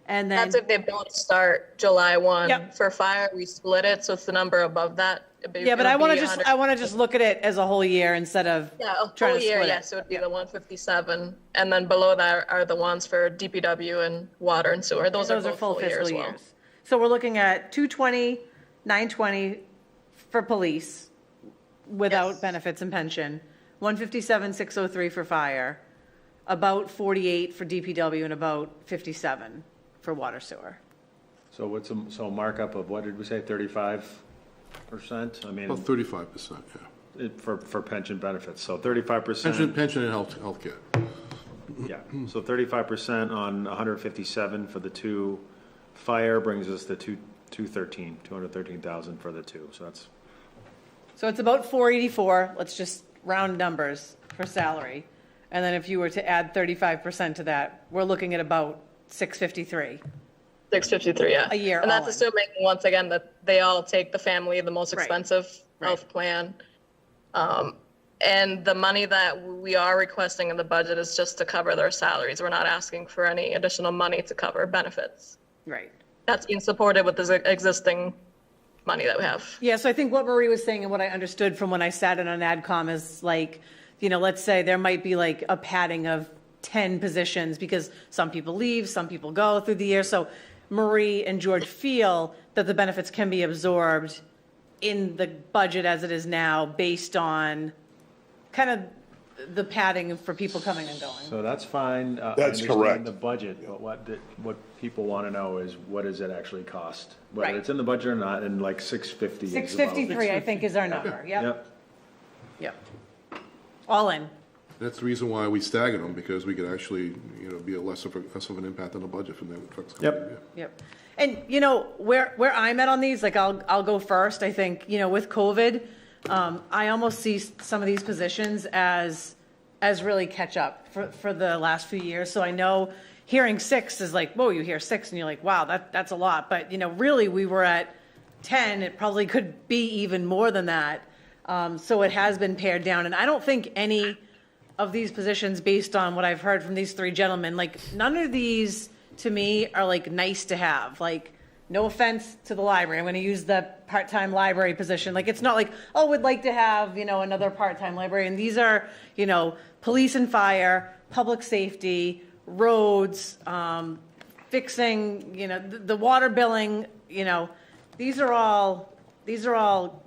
and then. That's if they both start July 1. Yep. For fire, we split it, so it's the number above that. Yeah, but I want to just look at it as a whole year instead of Yeah, a trying whole to year, split it. yes, it would be the 157. And then below that are the ones for DPW and water and sewer. Those are both full year as well. So we're looking at 220, 920 for police without Yes. benefits and pension, 157, 603 for fire, about 48 for DPW, and about 57 for water sewer. so what's a markup of, what did we say, 35%? I mean, About 35%, yeah. for pension benefits, so 35%. Pension and healthcare. Yeah, so 35% on 157 for the 2. Fire brings us to 213,000 for the 2, so that's, So it's about 484, let's just round numbers for salary. And then if you were to add 35% to that, we're looking at about 653. 653, yeah. A year, And that's all in. assuming, once again, that they all take the family, the most Right. expensive health plan. And the money that we are requesting in the budget is just to cover their salaries. We're not asking for any additional money to cover benefits. Right. That's being supported with the existing money that we have. Yeah, so I think what Marie was saying and what I understood from when I sat in on AdCom is like, let's say there might be like a padding of 10 positions because some people leave, some people go through the year. So Marie and George feel that the benefits can be absorbed in the budget as it is now based on kind of the padding for people coming and going. so that's fine. I That's understand correct. the budget, but what people want to know is, what does it actually cost? Right. Whether it's in the budget or not, and like 650 is about. 653, I think, is our number. Yep. Yep. Yep. All in. That's the reason why we staggered them, because we could actually, be a less of an impact on the budget from that. Yep. Yep. And, where I'm at on these, like, I'll go first. I think, with COVID, I almost see some of these positions as really catch up for the last few years. So I know hearing 6 is like, whoa, you hear 6 and you're like, wow, that's a lot. But, really we were at 10. It probably could be even more than that. So it has been pared down. And I don't think any of these positions, based on what I've heard from these 3 gentlemen, like none of these to me are like nice to have. Like, no offense to the library, I'm going to use the part-time library position. Like, it's not like, oh, we'd like to have, another part-time librarian. These are, police and fire, public safety, roads, fixing, the water billing, these are all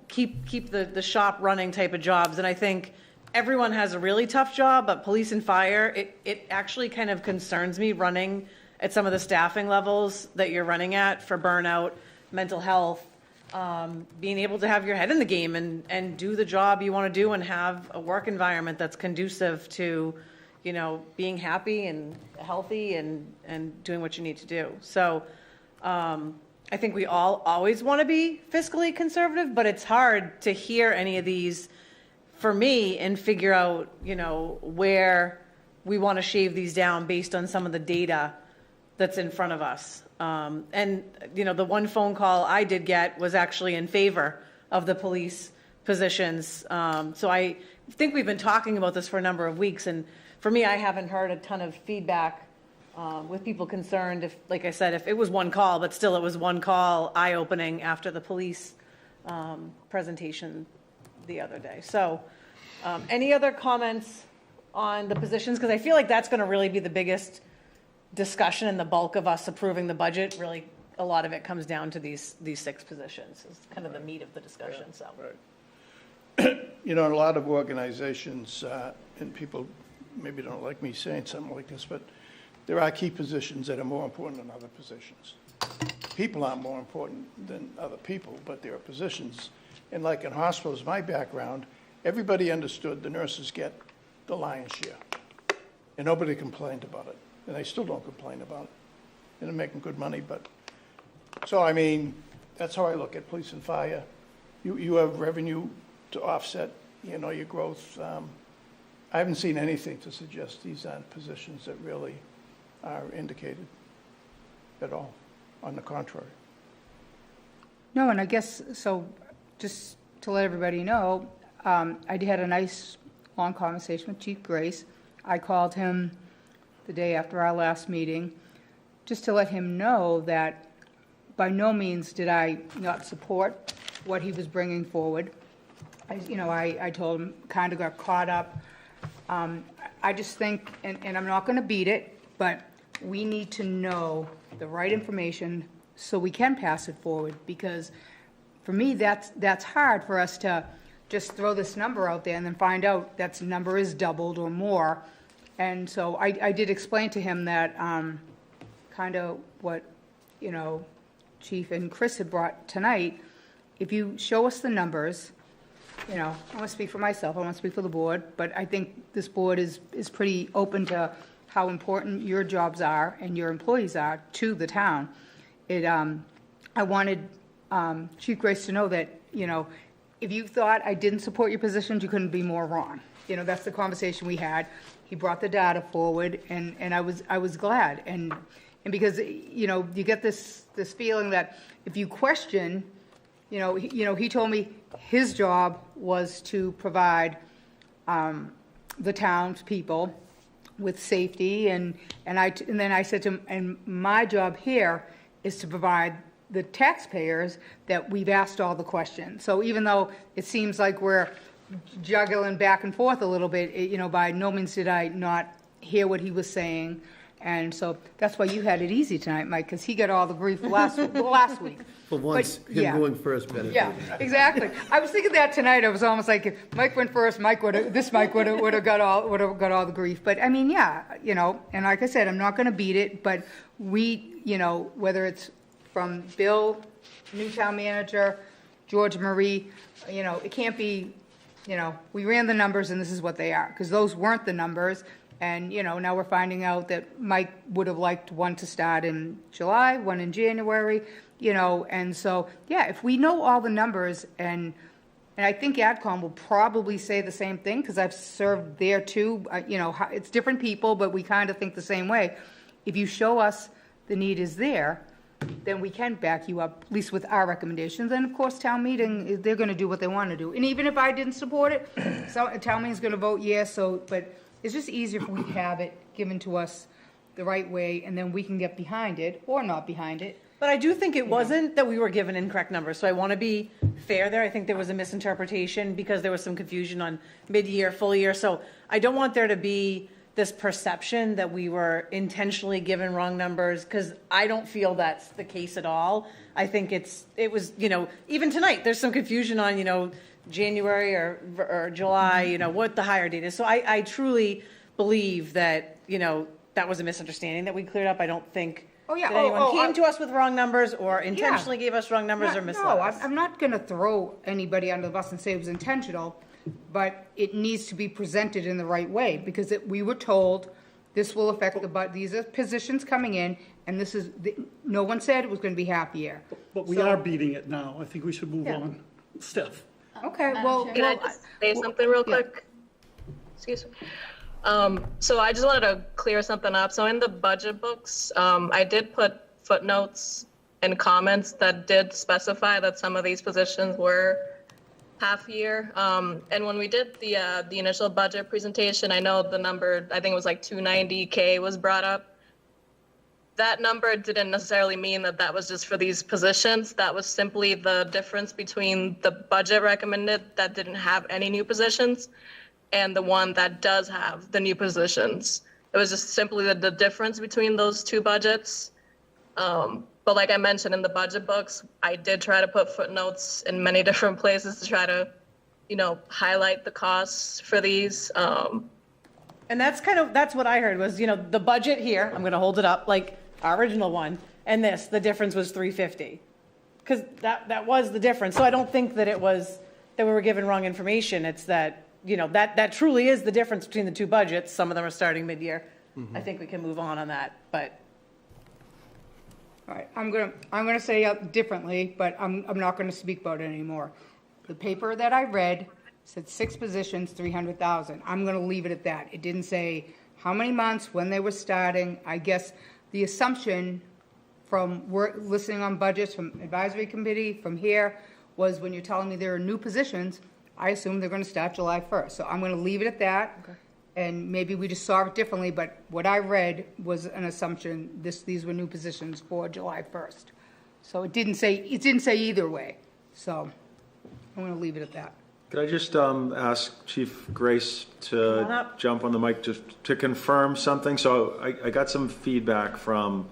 keep the shop running type of jobs. And I think everyone has a really tough job, but police and fire, it actually kind of concerns me running at some of the staffing levels that you're running at for burnout, mental health, being able to have your head in the game and do the job you want to do and have a work environment that's conducive to, being happy and healthy and doing what you need to do. So I think we all always want to be fiscally conservative, but it's hard to hear any of these for me and figure out, where we want to shave these down based on some of the data that's in front of us. And, the one phone call I did get was actually in favor of the police positions. So I think we've been talking about this for a number of weeks. And for me, I haven't heard a ton of feedback with people concerned. If, like I said, if it was one call, but still it was one call eye-opening after the police presentation the other day. So any other comments on the positions? Because I feel like that's going to really be the biggest discussion and the bulk of us approving the budget. Really, a lot of it comes down to these 6 positions. It's kind of the meat of the discussion. So, Right. In a lot of organizations, and people maybe don't like me saying something like this, but there are key positions that are more important than other positions. People aren't more important than other people, but there are positions. And like in hospitals, my background, everybody understood the nurses get the lion's share. And nobody complained about it. And they still don't complain about it. And they're making good money, but, so I mean, that's how I look at police and fire. You have revenue to offset, your growth. I haven't seen anything to suggest these aren't positions that really are indicated at all. On the contrary. No, and I guess, so just to let everybody know, I had a nice long conversation with Chief Grace. I called him the day after our last meeting, just to let him know that by no means did I not support what he was bringing forward. I told him, kind of got caught up. I just think, and I'm not going to beat it, but we need to know the right information so we can pass it forward, because for me, that's hard for us to just throw this number out there and then find out that number is doubled or more. And so I did explain to him that kind of what, Chief and Chris had brought tonight. If you show us the numbers, I want to speak for myself, I want to speak for the board, but I think this board is pretty open to how important your jobs are and your employees are to the town. I wanted Chief Grace to know that, if you thought I didn't support your positions, you couldn't be more wrong. That's the conversation we had. He brought the data forward, and I was glad. And because, you get this feeling that if you question, he told me his job was to provide the townspeople with safety, and then I said to him, and my job here is to provide the taxpayers that we've asked all the questions. So even though it seems like we're juggling back and forth a little bit, by no means did I not hear what he was saying. And so that's why you had it easy tonight, Mike, because he got all the grief last week. For once, yeah. him going first benefited. Yeah, exactly. I was thinking that tonight. I was almost like, if Mike went first, Mike would have got all the grief. But I mean, yeah, and like I said, I'm not going to beat it, but we, whether it's from Bill, new town manager, George Marie, it can't be, we ran the numbers and this is what they are, because those weren't the numbers. And, now we're finding out that Mike would have liked one to start in July, one in January, and so, yeah, if we know all the numbers and And I think AdCom will probably say the same thing, because I've served there too. You know, it's different people, but we kind of think the same way. If you show us the need is there, then we can back you up, at least with our recommendations. And of course, town meeting, they're going to do what they want to do. And even if I didn't support it, so town meeting's going to vote yes. So, but it's just easier if we have it given to us the right way, and then we can get behind it or not behind it. But I do think it wasn't that we were given incorrect numbers, so I want to be fair there. I think there was a misinterpretation because there was some confusion on mid-year, full year. So I don't want there to be this perception that we were intentionally given wrong numbers, because I don't feel that's the case at all. I think it was, you know, even tonight, there's some confusion on, you know, January or July, you know, what the hire date is. So I truly believe that, you know, that was a misunderstanding that we cleared up. I don't think Oh, yeah. that anyone came to us with wrong numbers or intentionally gave us wrong numbers or misled us. No, I'm not going to throw anybody under the bus and say it was intentional, but it needs to be presented in the right way, because we were told this will affect these are positions coming in, and this is, no one said it was going to be half year. But we are beating it now. I think we should move on. Steph? Okay, well. Can I just say something real quick? Excuse me. So I just wanted to clear something up. So in the budget books, I did put footnotes and comments that did specify that some of these positions were half year. And when we did the initial budget presentation, I know the number, I think it was like 290K was brought up. That number didn't necessarily mean that that was just for these positions. That was simply the difference between the budget recommended that didn't have any new positions and the one that does have the new positions. It was just simply the difference between those two budgets. But like I mentioned in the budget books, I did try to put footnotes in many different places to try to, you know, highlight the costs for these. And that's what I heard was, you know, the budget here, I'm going to hold it up, like our original one, and the difference was 350. Because that was the difference. So I don't think that it was that we were given wrong information. It's that, you know, that truly is the difference between the two budgets. Some of them are starting mid-year. I think we can move on that, but. All right, I'm gonna say it differently, but I'm not gonna speak about it anymore. The paper that I read said 6 positions, 300,000. I'm gonna leave it at that. It didn't say how many months, when they were starting. I guess the assumption from listening on budgets, from advisory committee, from here, was when you're telling me there are new positions, I assume they're gonna start July 1st. So I'm gonna leave it at that. Okay. And maybe we just saw it differently, but what I read was an assumption, these were new positions for July 1st. So it didn't say either way. So I'm going to leave it at that. Could I just ask Chief Grace to jump on the mic just to confirm something? So I got some feedback from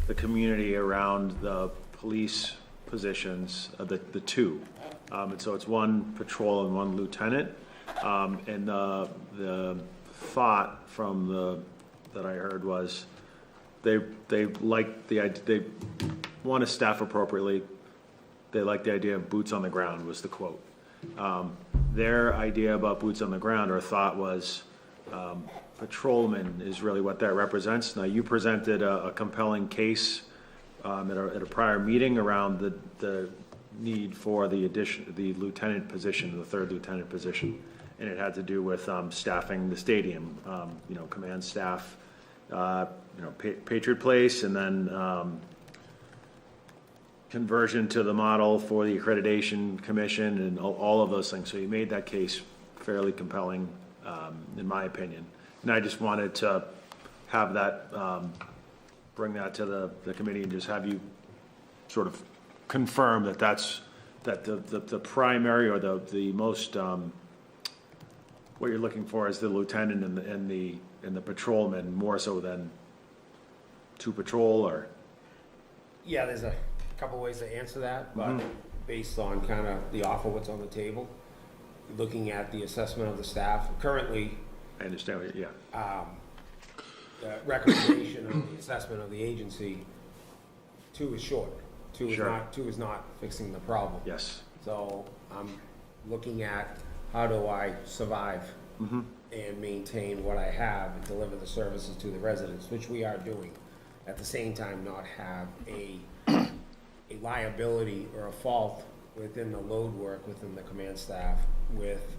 the community around the police positions, the two. And so it's one patrol and one lieutenant. And the thought from that I heard was they like the idea, they want to staff appropriately. They like the idea of boots on the ground was the quote. Their idea about boots on the ground or thought was patrolman is really what that represents. Now you presented a compelling case at a prior meeting around the need for the lieutenant position, the third lieutenant position. And it had to do with staffing the stadium, you know, command staff, you know, Patriot Place, and then conversion to the model for the accreditation commission and all of those things. So you made that case fairly compelling, in my opinion. And I just wanted to have that, bring that to the committee and just have you sort of confirm that that the primary or the most, what you're looking for is the lieutenant and the patrolman more so than two patrol or? Yeah, there's a couple ways to answer that, but based on kind of the offer, what's on the table, looking at the assessment of the staff, currently. I understand what, yeah. The recommendation of the assessment of the agency, 2 is short. Two is not fixing the problem. Yes. So I'm looking at how do I survive and maintain what I have and deliver the services to the residents, which we are doing. At the same time, not have a liability or a fault within the load work, within the command staff, with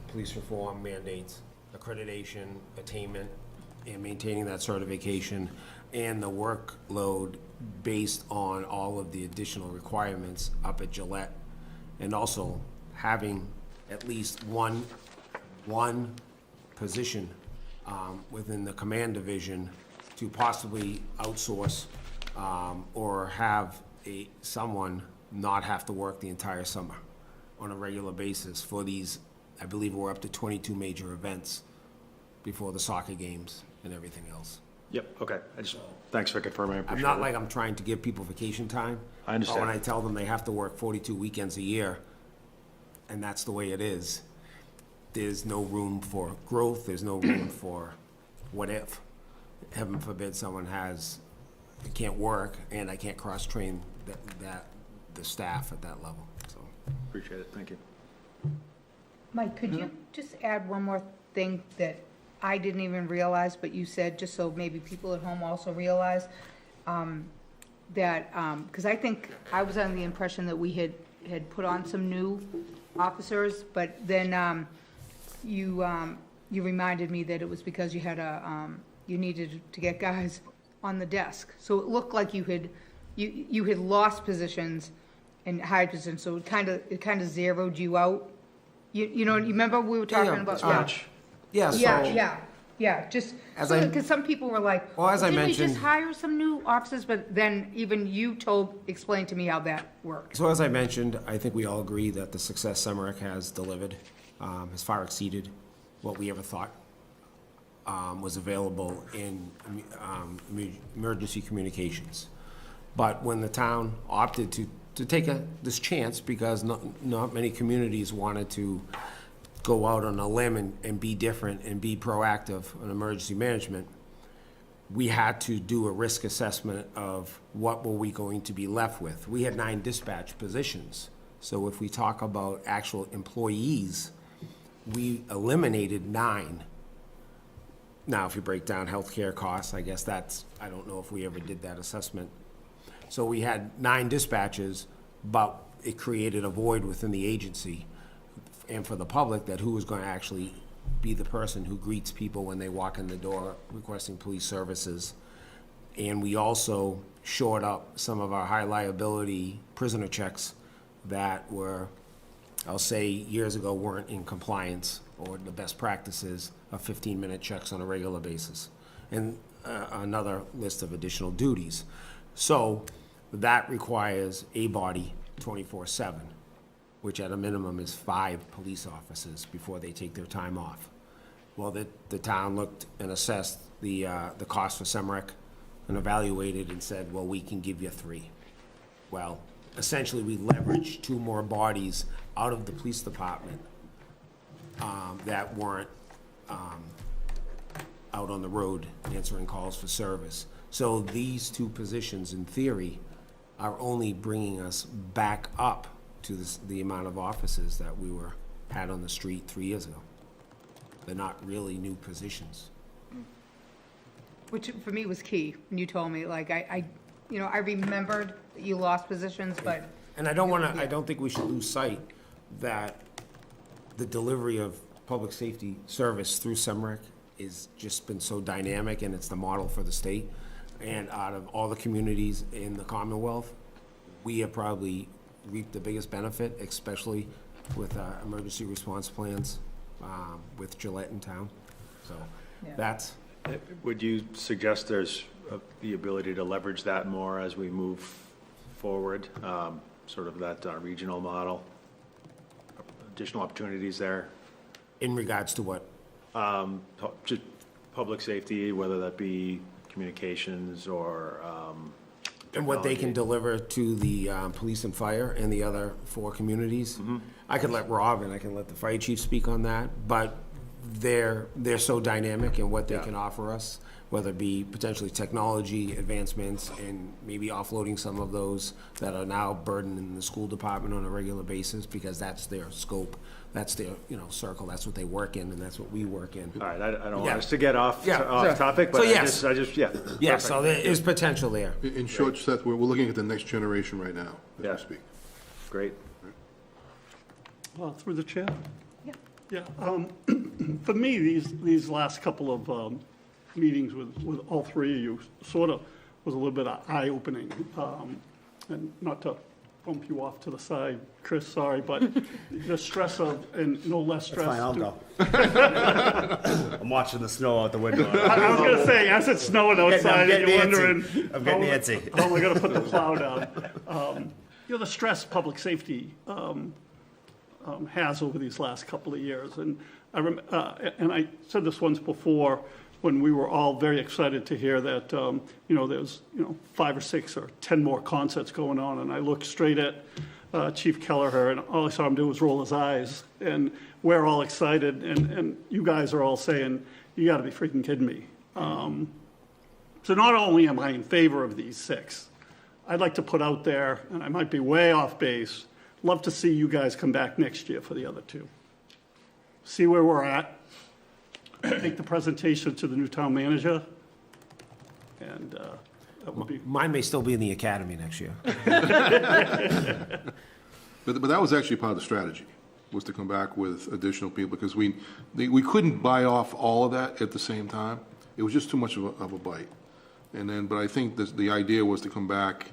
police reform mandates, accreditation, attainment, and maintaining that certification, and the workload based on all of the additional requirements up at Gillette, and also having at least one position within the command division to possibly outsource or have someone not have to work the entire summer on a regular basis for these, I believe we're up to 22 major events before the soccer games and everything else. Yep, okay. Thanks for confirming. I I'm appreciate not it. like I'm trying to give people vacation time. I understand. But when I tell them they have to work 42 weekends a year, and that's the way it is, there's no room for growth, there's no room for what if. Heaven forbid someone can't work, and I can't cross-train the staff at that level, so. Appreciate it, thank you. Mike, could you just add one more thing that I didn't even realize, but you said, just so maybe people at home also realize, that, because I think I was under the impression that we had put on some new officers, but then you reminded me that it was because you had you needed to get guys on the desk. So it looked like you had lost positions and hired positions, so it kind of zeroed you out. You know, you remember we were talking about? Yeah, so. Yeah, just, As because some people were like, Well, as I didn't we mentioned- just hire some new officers? But then even you explained to me how that worked. So as I mentioned, I think we all agree that the success Semeric has delivered has far exceeded what we ever thought was available in emergency communications. But when the town opted to take this chance, because not many communities wanted to go out on a limb and be different and be proactive on emergency management, we had to do a risk assessment of what were we going to be left with. We had 9 dispatch positions. So if we talk about actual employees, we eliminated 9. Now, if you break down healthcare costs, I guess I don't know if we ever did that assessment. So we had 9 dispatches, but it created a void within the agency and for the public that who was going to actually be the person who greets people when they walk in the door requesting police services. And we also shored up some of our high liability prisoner checks that were, I'll say, years ago weren't in compliance or the best practices of 15-minute checks on a regular basis. And another list of additional duties. So that requires a body 24/7, which at a minimum is 5 police officers before they take their time off. Well, the town looked and assessed the cost for Semeric and evaluated and said, well, we can give you 3. Well, essentially, we leveraged 2 more bodies out of the police department that weren't out on the road answering calls for service. So these 2 positions, in theory, are only bringing us back up to the amount of officers that we had on the street 3 years ago. They're not really new positions. Which for me was key when you told me, like, I remembered that you lost positions, but. And I don't think we should lose sight that the delivery of public safety service through Semeric is just been so dynamic, and it's the model for the state. And out of all the communities in the Commonwealth, we have probably reaped the biggest benefit, especially with emergency response plans with Gillette in town. So that's. Would you suggest there's the ability to leverage that more as we move forward, sort of that regional model? Additional opportunities there? In regards to what? Just public safety, whether that be communications or and what they can deliver to the police and fire and the other 4 communities. Mm-hmm. I could let Rob and I can let the fire chief speak on that, but they're so dynamic in what they can offer us, whether it be potentially technology advancements and maybe offloading some of those that are now burdening the school department on a regular basis, because that's their scope, that's their circle, that's what they work in, and that's what we work in. All right, I don't want us to get off topic, but so yes. I just Yeah, so there is potential there. In short, Seth, we're looking at the next generation right now, as we speak. Great. Through the chair? Yeah, for me, these last couple of meetings with all three of you sort of was a little bit eye-opening. And not to bump you off to the side, Chris, sorry, but the stress of, and no less stress. Fine, I'll go. I'm watching the snow out the window. I was gonna say, as it's snowing outside, and you're wondering. I'm getting antsy. How am I gonna put the plow down? The stress public safety has over these last couple of years. And I said this once before, when we were all very excited to hear that, there's, 5 or 6 or 10 more concerts going on. And I looked straight at Chief Kelleher, and all I saw him do was roll his eyes. And we're all excited, and you guys are all saying, you gotta be freaking kidding me. So not only am I in favor of these 6, I'd like to put out there, and I might be way off base, love to see you guys come back next year for the other 2. See where we're at, take the presentation to the new town manager, and that would be. Mine may still be in the academy next year. But that was actually part of the strategy, was to come back with additional people, because we couldn't buy off all of that at the same time. It was just too much of a bite. But I think the idea was to come back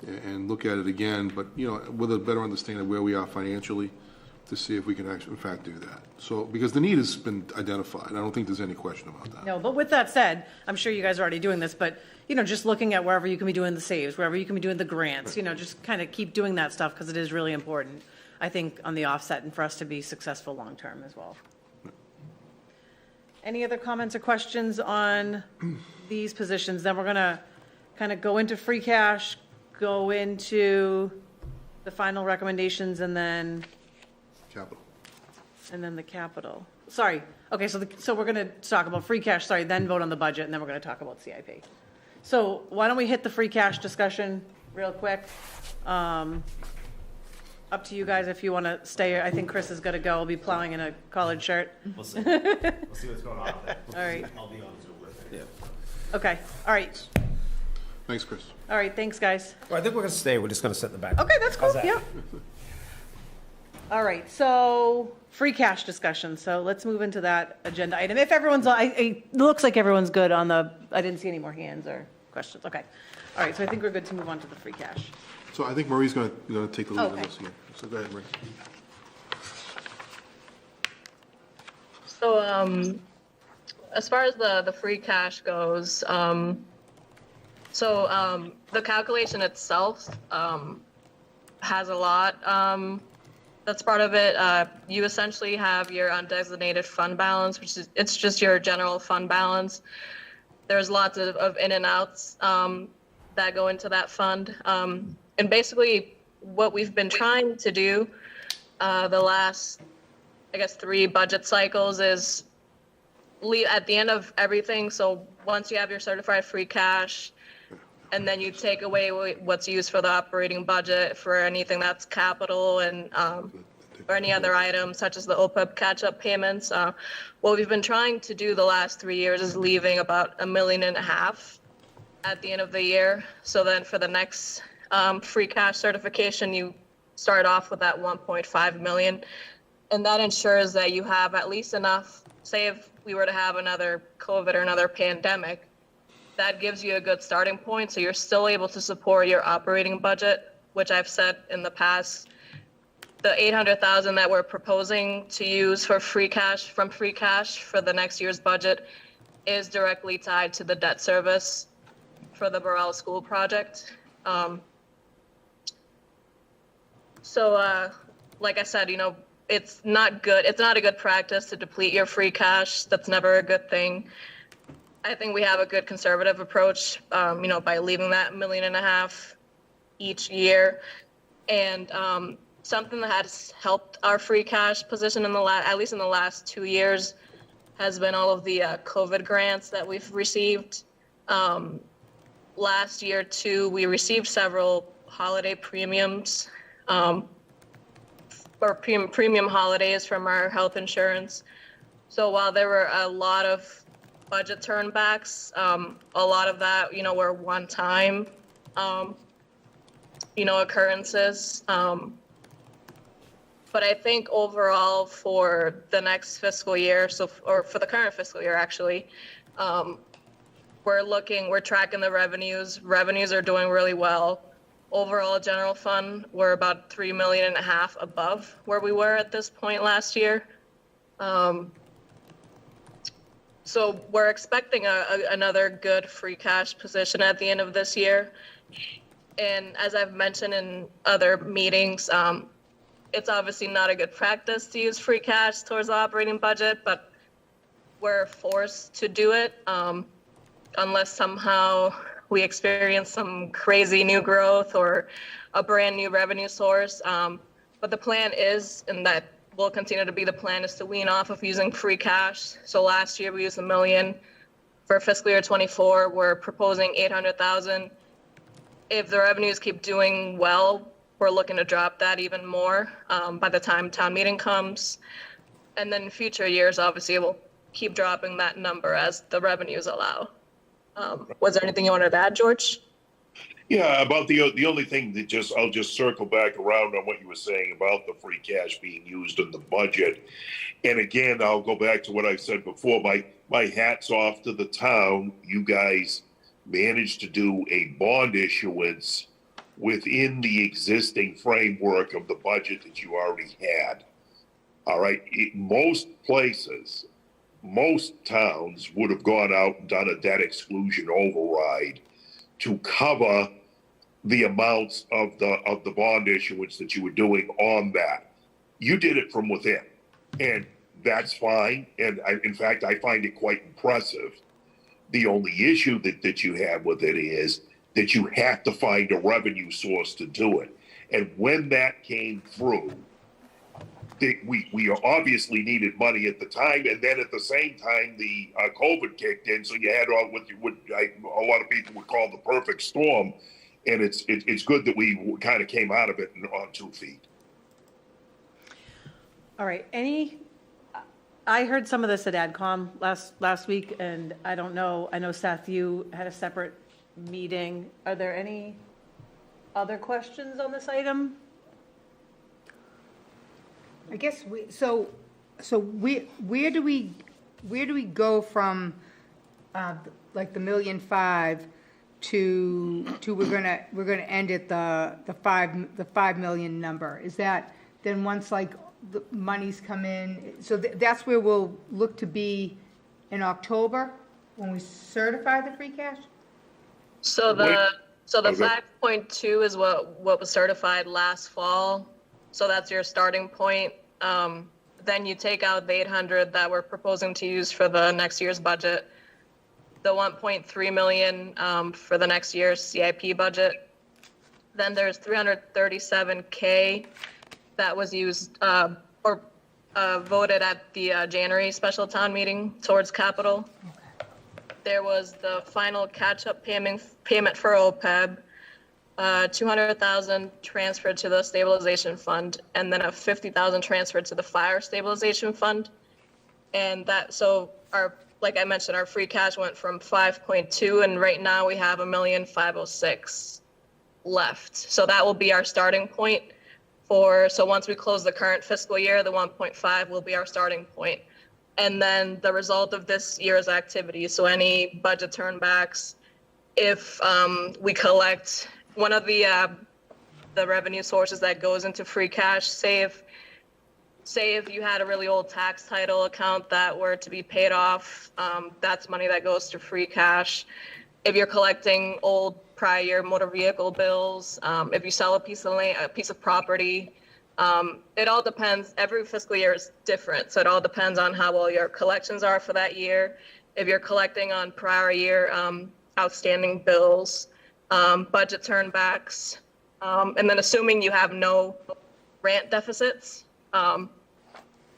and look at it again, but, with a better understanding of where we are financially, to see if we can actually, in fact, do that. So, because the need has been identified. I don't think there's any question about that. No, but with that said, I'm sure you guys are already doing this, but, just looking at wherever you can be doing the saves, wherever you can be doing the grants, just kind of keep doing that stuff, because it is really important, I think, on the offset, and for us to be successful long-term as well. Any other comments or questions on these positions? Then we're going to kind of go into free cash, go into the final recommendations, and then Capital. the capital. Sorry. Okay, so we're going to talk about free cash, sorry, then vote on the budget, and then we're going to talk about CIP. So why don't we hit the free cash discussion real quick? Up to you guys if you want to stay. I think Chris is going to go. I'll be plowing in a collared shirt. We'll see. We'll see what's going on there. All right. I'll be on Zoom with it. Okay, all right. Thanks, Chris. All right, thanks, guys. Well, I think we're gonna stay, we're just gonna sit in the back. Okay, that's cool, How's that? yeah. All right, so free cash discussion. So let's move into that agenda item. If everyone's, it looks like everyone's good on I didn't see any more hands or questions. Okay. All right, so I think we're good to move on to the free cash. So I think Marie's going to take the lead on Okay. this. Yeah. So go ahead, Marie. So, as far as the free cash goes, the calculation itself has a lot that's part of it. You essentially have your undesignated fund balance, it's just your general fund balance. There's lots of in and outs that go into that fund. And basically what we've been trying to do the last, 3 budget cycles is leave at the end of everything. So once you have your certified free cash, and then you take away what's used for the operating budget for anything that's capital and or any other items such as the OPEB catch-up payments. What we've been trying to do the last 3 years is leaving about $1.5 million at the end of the year. So then for the next free cash certification, you start off with that 1.5 million. And that ensures that you have at least enough, say if we were to have another COVID or another pandemic, that gives you a good starting point. So you're still able to support your operating budget, which I've said in the past, the $800,000 that we're proposing to use for free cash for the next year's budget is directly tied to the debt service for the Burrell School project. Like I said, it's not good. It's not a good practice to deplete your free cash. That's never a good thing. I think we have a good conservative approach, by leaving that $1.5 million each year. And something that has helped our free cash position at least in the last 2 years has been all of the COVID grants that we've received. Last year too, we received several holiday premiums, or premium holidays from our health insurance. So while there were a lot of budget turnbacks, a lot of that, were one-time, But I think overall for the next fiscal year, or for the current fiscal year, actually, we're tracking the revenues. Revenues are doing really well. Overall general fund, we're about 3.5 million above where we were at this point last year. So we're expecting another good free cash position at the end of this year. And as I've mentioned in other meetings, it's obviously not a good practice to use free cash towards the operating budget, but we're forced to do it unless somehow we experience some crazy new growth or a brand new revenue source. But the plan is, and that will continue to be the plan, is to wean off of using free cash. So last year we used $1 million. For fiscal year 24, we're proposing 800,000. If the revenues keep doing well, we're looking to drop that even more by the time town meeting comes. And then in future years, obviously, we'll keep dropping that number as the revenues allow. Was there anything you wanted to add, George? Yeah, about the only thing that I'll just circle back around on what you were saying about the free cash being used in the budget. And again, I'll go back to what I said before. My hat's off to the town. You guys managed to do a bond issuance within the existing framework of the budget that you already had. All right. Most places, most towns would have gone out and done a debt exclusion override to cover the amounts of the bond issuance that you were doing on that. You did it from within, and that's fine. And in fact, I find it quite impressive. The only issue that you have with it is that you have to find a revenue source to do it. And when that came through, we obviously needed money at the time, and then at the same time, the COVID kicked in, so you had what a lot of people would call the perfect storm, and it's good that we kind of came out of it on 2 feet. All right, I heard some of this at AdCom last week, and I don't know, I know Seth, you had a separate meeting. Are there any other questions on this item? I guess where do we go from like the 1.5 million to we're gonna end at the 5 million number? Is that then once like the monies come in, so that's where we'll look to be in October when we certify the free cash? So the 5.2 is what was certified last fall. So that's your starting point. Then you take out the 800 that we're proposing to use for the next year's budget, the 1.3 million for the next year's CIP budget. Then there's 337K that was used or voted at the January special town meeting towards capital. There was the final catch-up payment for OPEB, 200,000 transferred to the stabilization fund, and then a 50,000 transferred to the fire stabilization fund. And like I mentioned, our free cash went from 5.2, and right now we have 1,506,000 left. So that will be our starting point so once we close the current fiscal year, the 1.5 will be our starting point. And then the result of this year's activity, so any budget turnbacks, if we collect one of the revenue sources that goes into free cash, say if you had a really old tax title account that were to be paid off, that's money that goes to free cash. If you're collecting old prior year motor vehicle bills, if you sell a piece of property, it all depends. Every fiscal year is different, so it all depends on how well your collections are for that year. If you're collecting on prior year outstanding bills, budget turnbacks, and then assuming you have no rent deficits. I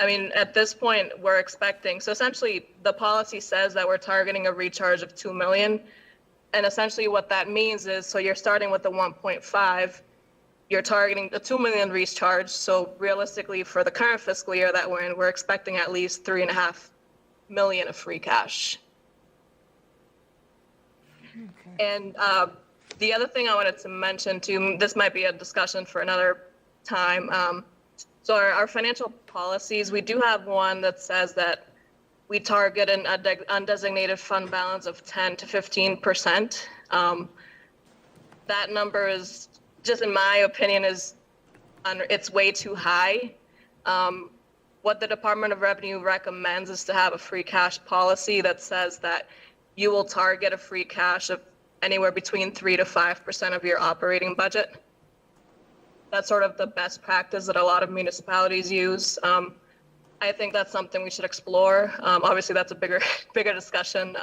mean, at this point, we're expecting, so essentially the policy says that we're targeting a recharge of 2 million. And essentially what that means is, so you're starting with the 1.5, you're targeting the 2 million recharge. So realistically for the current fiscal year that we're in, we're expecting at least 3.5 million of free cash. Okay. And the other thing I wanted to mention too, this might be a discussion for another time. So our financial policies, we do have one that says that we target an undesignated fund balance of 10 to 15%. That number is, just in my opinion, it's way too high. What the Department of Revenue recommends is to have a free cash policy that says that you will target a free cash of anywhere between 3 to 5% of your operating budget. That's sort of the best practice that a lot of municipalities use. I think that's something we should explore. Obviously, that's a bigger discussion,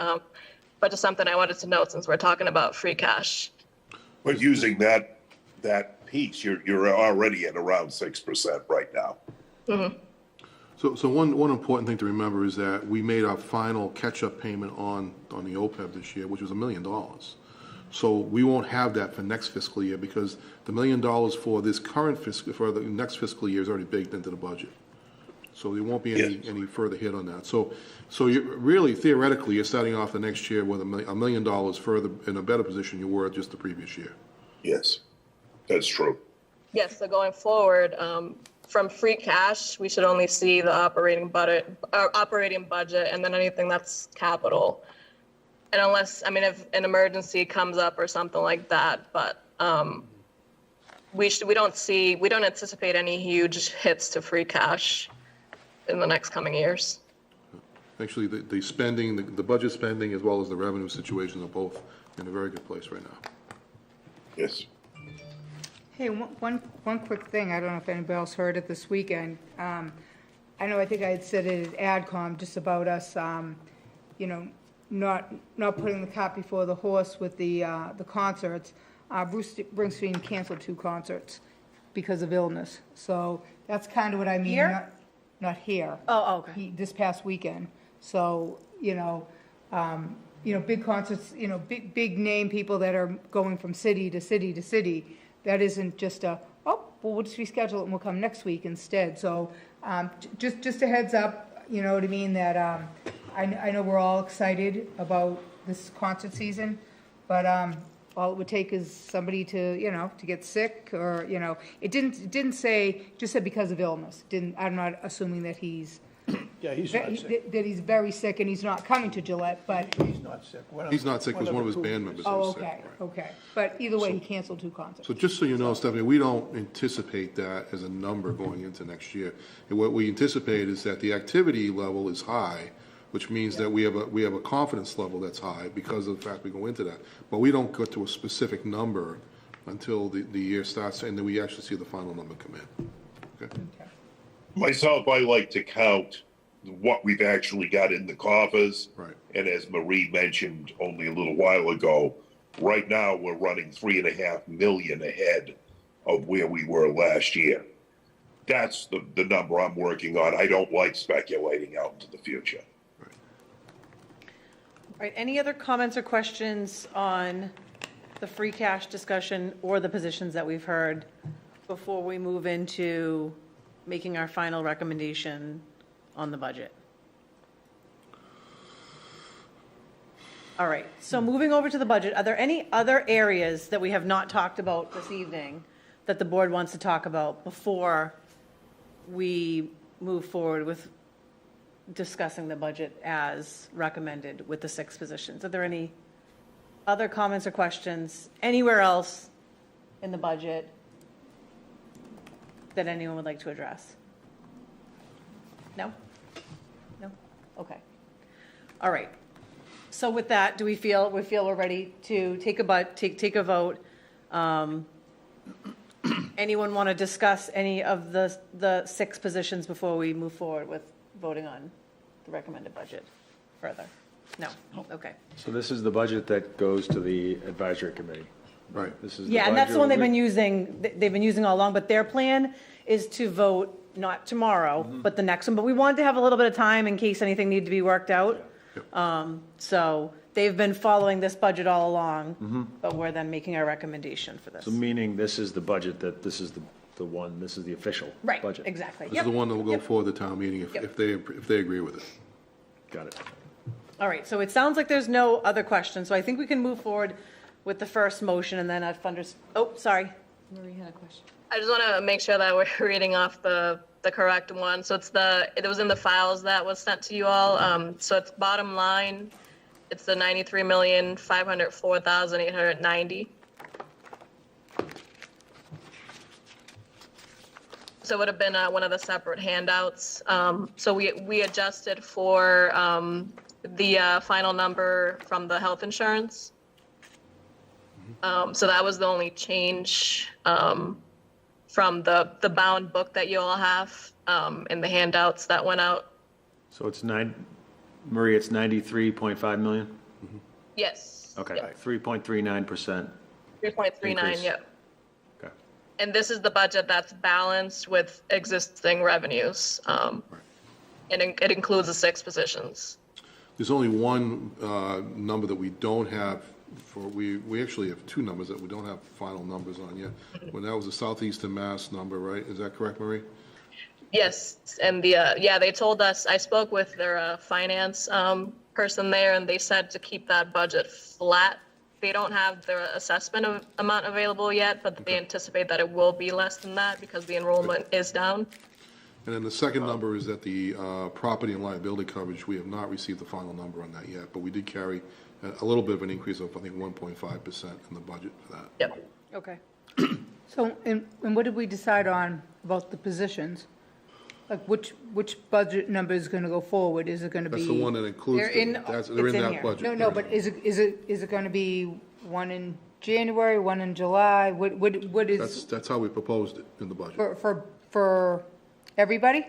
but just something I wanted to note since we're talking about free cash. But using that piece, you're already at around 6% right now. Mm-hmm. So one important thing to remember is that we made our final catch-up payment on the OPEB this year, which was $1 million. So we won't have that for next fiscal year because the $1 million for this current for the next fiscal year is already baked into the budget. So there won't be any further hit on that. So you really, theoretically, you're starting off the next year with $1 million further in a better position you were just the previous year. Yes, that's true. Yes, so going forward, from free cash, we should only see the operating budget, and then anything that's capital. And unless, if an emergency comes up or something like that, but we don't anticipate any huge hits to free cash in the next coming years. Actually, the spending, the budget spending as well as the revenue situations are both in a very good place right now. Yes. Hey, one quick thing, I don't know if anybody else heard it this weekend. I think I had said it at AdCom just about us, not putting the cart before the horse with the concerts. Bruce Springsteen canceled 2 concerts because of illness. So that's kind of what I mean. Here? Not here. Oh, okay. This past weekend. So, big concerts, big name people that are going from city to city to city. That isn't just we'll just reschedule it and we'll come next week instead. So just a heads up, you know what I mean, that I know we're all excited about this concert season, but all it would take is somebody to get sick or, it didn't say, just said because of illness. I'm not assuming that he's Yeah, he's not sick. that he's very sick and he's not coming to Gillette, but. He's not sick. He's not sick because one of his band members Oh, is sick. okay, okay. But either way, he canceled 2 concerts. So just so you know, Stephanie, we don't anticipate that as a number going into next year. And what we anticipate is that the activity level is high, which means that we have a confidence level that's high because of the fact we go into that. But we don't go to a specific number until the year starts and then we actually see the final number come in. Okay? Myself, I like to count what we've actually got in the coffers. Right. And as Marie mentioned only a little while ago, right now we're running $3.5 million ahead of where we were last year. That's the number I'm working on. I don't like speculating out into the future. All right, any other comments or questions on the free cash discussion or the positions that we've heard before we move into making our final recommendation on the budget? All right, so moving over to the budget, are there any other areas that we have not talked about this evening that the board wants to talk about before we move forward with discussing the budget as recommended with the 6 positions? Are there any other comments or questions anywhere else in the budget that anyone would like to address? No? No? Okay. All right. So with that, do we feel we're ready to take a vote? Anyone want to discuss any of the 6 positions before we move forward with voting on the recommended budget further? No? Okay. So this is the budget that goes to the advisory committee. Right. This is Yeah, and that's the one they've been using all along, but their plan is to vote not tomorrow, but the next one. But we wanted to have a little bit of time in case anything needed to be worked out. So they've been following this budget all along, but we're then making our recommendation for this. So meaning this is the budget this is the one, this is the official Right, budget. exactly. This is the one that will go forward the town meeting if they agree with it. Got it. All right, so it sounds like there's no other questions, so I think we can move forward with the first motion and then sorry. Marie had a question. I just want to make sure that we're reading off the the correct one. So it was in the files that was sent to you all. So it's bottom line, it's the 93,504,890. So it would have been one of the separate handouts. So we adjusted for the final number from the health insurance. So that was the only change from the bound book that you all have in the handouts that went out. So it's Marie, it's 93.5 million? Yes. Okay, Yep. 3.39%. 3.39, Increase. yep. Okay. And this is the budget that's balanced with existing revenues. And it includes the 6 positions. There's only one number that we don't have we actually have 2 numbers that we don't have final numbers on yet. When that was the Southeastern Mass number, right? Is that correct, Marie? Yes, and they told us, I spoke with their finance person there, and they said to keep that budget flat. They don't have their assessment amount available yet, but they anticipate that it will be less than that because the enrollment is down. And then the second number is that the property and liability coverage, we have not received the final number on that yet, but we did carry a little bit of an increase of, I think, 1.5% in the budget for that. Yep. Okay. So, and what did we decide on about the positions? Like which budget number is going to go forward? Is it going to be? That's the one that includes, They're in they're in here. that budget. No, but is it going to be one in January, one in July? What is? That's how we proposed it in the budget. For everybody?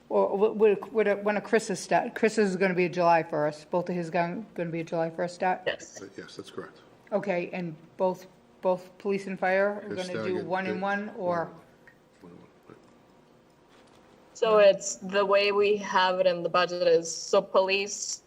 Or when a Chris's start? Chris is going to be a July 1st. Both of his going to be a July 1st start? Yes. Yes, that's correct. Okay, and both police and fire are They're going to do staggered. one and one, or? So it's the way we have it in the budget is, so police,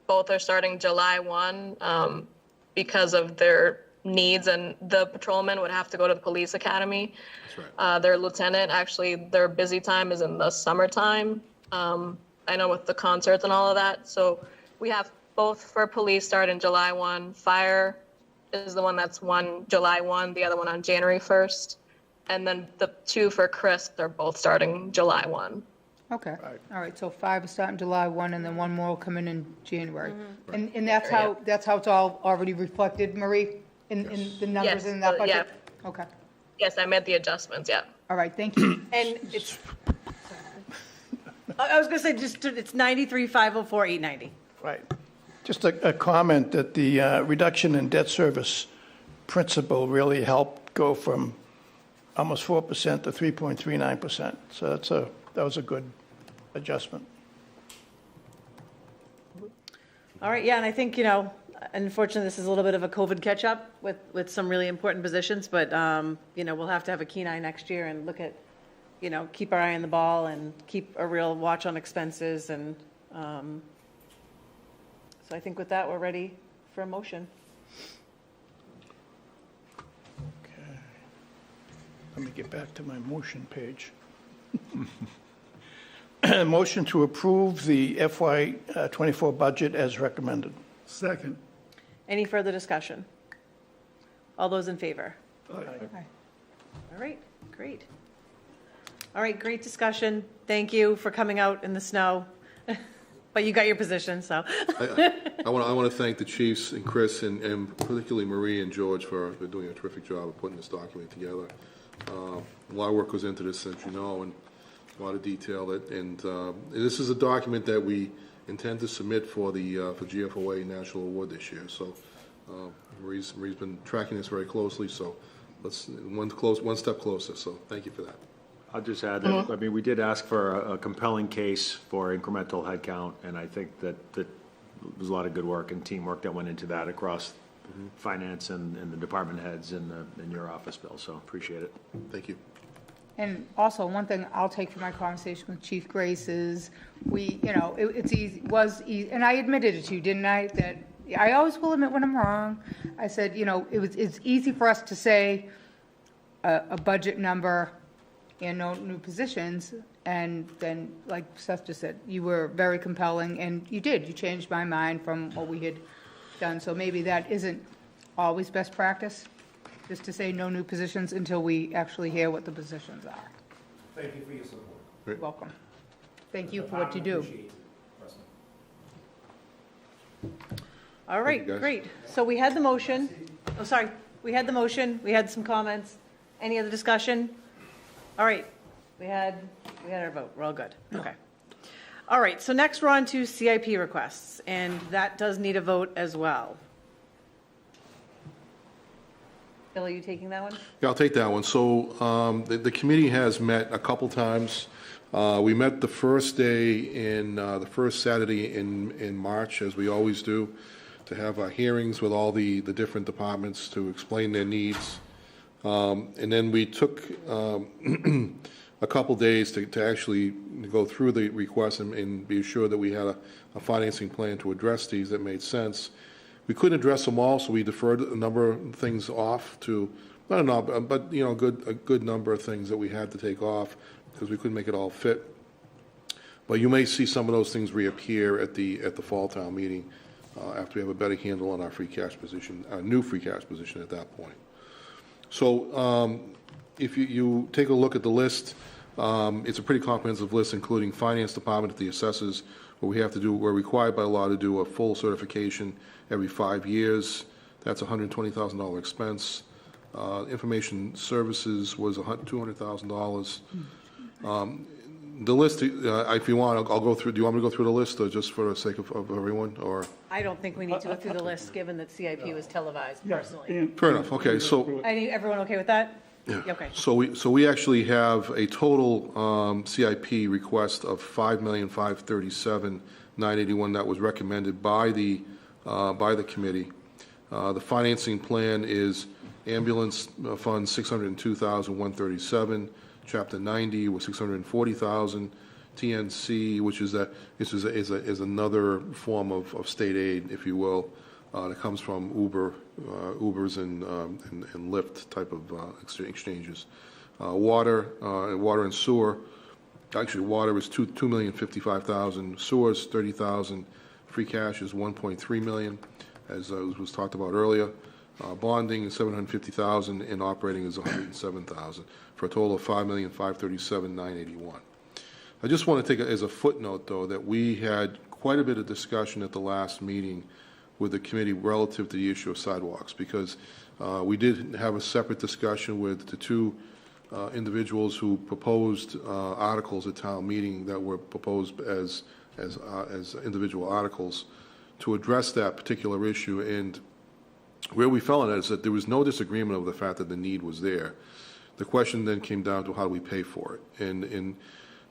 both are starting July 1 because of their needs, and the patrolman would have to go to the police academy. That's right. Their lieutenant, actually, their busy time is in the summertime. I know with the concerts and all of that. So we have both for police starting July 1. Fire is the one that's July 1, the other one on January 1st. And then the 2 for Chris, they're both starting July 1. Okay, all right, so 5 is starting July 1, and then 1 more will come in January. And that's how it's all already reflected, Marie, in the numbers Yes, in that budget? yeah. Okay, Yes, I made the adjustments, yeah. all right, thank you. And it's, I was going to say, it's 93,504,890. Right. Just a comment that the reduction in debt service principal really helped go from almost 4% to 3.39%. So that was a good adjustment. All right, yeah, and I think, unfortunately, this is a little bit of a COVID catch-up with some really important positions, but, we'll have to have a keen eye next year and look at, keep our eye on the ball and keep a real watch on expenses. And so I think with that, we're ready for a motion. Okay. Let me get back to my motion page. Motion to approve the FY '24 budget as recommended. Second. Any further discussion? All those in favor? Aye. All right, great. All right, great discussion. Thank you for coming out in the snow. But you got your position, so. I want to thank the chiefs and Chris and particularly Marie and George for doing a terrific job of putting this document together. A lot of work goes into this, as you know, and a lot of detail. And this is a document that we intend to submit for the for GFOA National Award this year. So Marie's been tracking this very closely. So let's one step closer. So thank you for that. I'll just add that, I mean, we did ask for a compelling case for incremental headcount, and I think that there's a lot of good work and teamwork that went into that across finance and the department heads in your office, Bill, so appreciate it. Thank you. And also, one thing I'll take from my conversation with Chief Grace is it's easy, and I admitted it to you, didn't I? That I always will admit when I'm wrong. I said, it's easy for us to say a budget number and no new positions, and then, like Seth just said, you were very compelling, and you changed my mind from what we had done, so maybe that isn't always best practice, just to say no new positions until we actually hear what the positions are. Thank you for your support. You're welcome. Thank you for what you do. All right, Thank you, guys. great. So we had the motion. Oh, sorry. We had the motion. We had some comments. Any other discussion? All right. We had our vote. We're all good. Okay. All right, so next we're on to CIP requests, and that does need a vote as well. Bill, are you taking that one? Yeah, I'll take that one. So the committee has met a couple times. We met the first day the first Saturday in March, as we always do, to have our hearings with all the different departments to explain their needs. And then we took a couple days to actually go through the requests and be sure that we had a financing plan to address these that made sense. We couldn't address them all, so we deferred a number of things off to, not enough, but a good number of things that we had to take off because we couldn't make it all fit. But you may see some of those things reappear at the fall town meeting after we have a better handle on our free cash position, our new free cash position at that point. So if you take a look at the list, it's a pretty comprehensive list, including finance department at the assessors, where we have to do, we're required by law to do a full certification every 5 years. That's a $120,000 expense. Information services was $200,000. The list, if you want, I'll go through. Do you want me to go through the list, or just for the sake of everyone, or? I don't think we need to go through the list, given that CIP was televised personally. And- Fair enough. Okay, so. Everyone okay with that? Yeah. Okay. So we actually have a total CIP request of $5,537,981 that was recommended by the committee. The financing plan is ambulance fund $602,137, Chapter 90 was $640,000, TNC, which is another form of state aid, if you will. That comes from Ubers and Lyft type of exchanges. Water and sewer. Actually, water is $2,055,000. Sewer is $30,000. Free cash is $1.3 million, as was talked about earlier. Bonding is $750,000, and operating is $107,000, for a total of $5,537,981. I just want to take as a footnote, though, that we had quite a bit of discussion at the last meeting with the committee relative to the issue of sidewalks, because we did have a separate discussion with the two individuals who proposed articles at town meeting that were proposed as individual articles to address that particular issue. And where we fell on that is that there was no disagreement over the fact that the need was there. The question then came down to how do we pay for it, and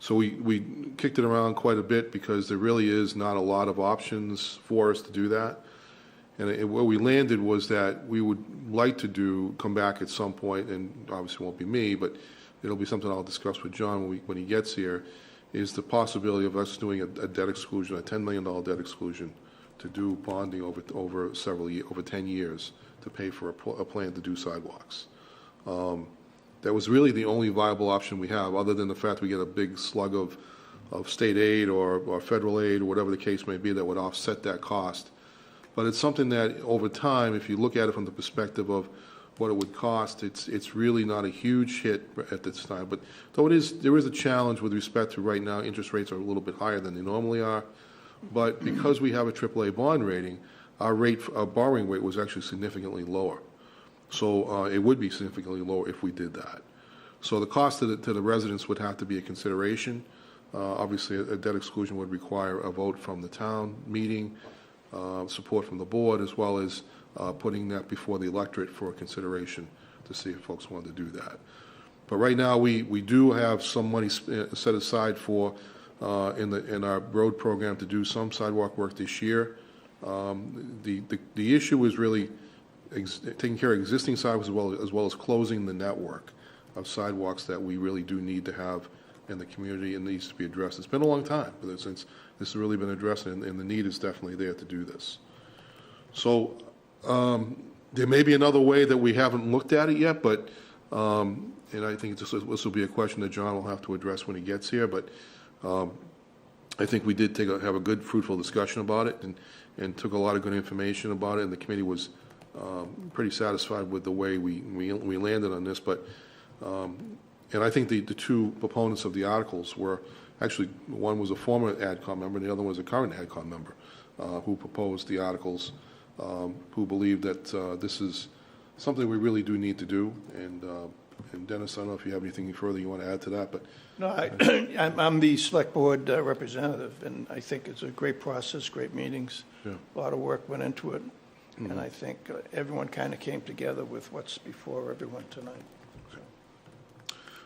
so we kicked it around quite a bit because there really is not a lot of options for us to do that. And where we landed was that we would like to come back at some point, and obviously it won't be me, but it'll be something I'll discuss with John when he gets here, is the possibility of us doing a debt exclusion, a $10 million debt exclusion, to do bonding over 10 years to pay for a plan to do sidewalks. That was really the only viable option we have, other than the fact we get a big slug of state aid or federal aid or whatever the case may be that would offset that cost. But it's something that over time, if you look at it from the perspective of what it would cost, it's really not a huge hit at this time. But though there is a challenge with respect to right now, interest rates are a little bit higher than they normally are. But because we have a AAA bond rating, our borrowing rate was actually significantly lower. So it would be significantly lower if we did that. So the cost to the residents would have to be a consideration. Obviously, a debt exclusion would require a vote from the town meeting, support from the board, as well as putting that before the electorate for consideration to see if folks want to do that. But right now, we do have some money set aside for in our road program to do some sidewalk work this year. The issue is really taking care of existing sidewalks as well as closing the network of sidewalks that we really do need to have in the community and needs to be addressed. It's been a long time since this has really been addressed, and the need is definitely there to do this. So there may be another way that we haven't looked at it yet, but and I think this will be a question that John will have to address when he gets here. But I think we did have a good, fruitful discussion about it, and took a lot of good information about it, and the committee was pretty satisfied with the way we landed on this. But And I think the two proponents of the articles were, actually, one was a former AdCom member, and the other was a current AdCom member, who proposed the articles, who believe that this is something we really do need to do. And Dennis, I don't know if you have anything further you want to add to that, but. No, I'm the select board representative, and I think it's a great process, great meetings. Yeah. A lot of work went into it, and I think everyone kind of came together with what's before everyone tonight.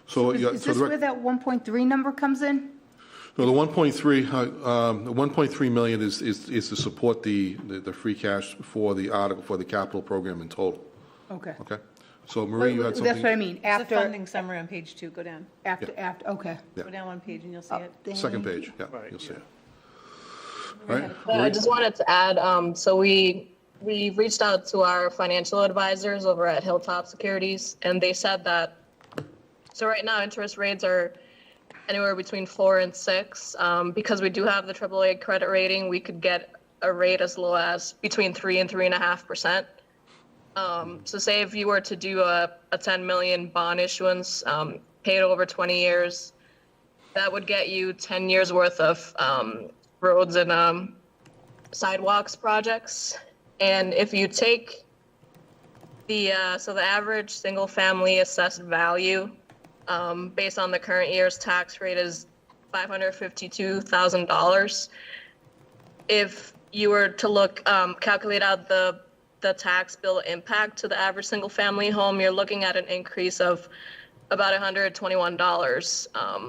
So, yeah, Is this where that 1.3 number comes in? No, the 1.3 million is to support the free cash for the article, for the capital program in total, Okay. okay? So Marie, you had something? That's what I mean, It's a after, funding summary on page 2, go down. okay. Yeah. Go down one page and you'll see it. Second page, yeah, you'll see it. All right, I just wanted to add, so we reached out to our financial advisors over at Hilltop Securities, and they said that, so right now interest rates are anywhere between 4 and 6. Because we do have the AAA credit rating, we could get a rate as low as between 3 and 3.5%. So say if you were to do a 10 million bond issuance, paid over 20 years, that would get you 10 years worth of roads and sidewalks projects. And if you take the average single family assessed value based on the current year's tax rate is $552,000. If you were to calculate out the tax bill impact to the average single family home, you're looking at an increase of about $121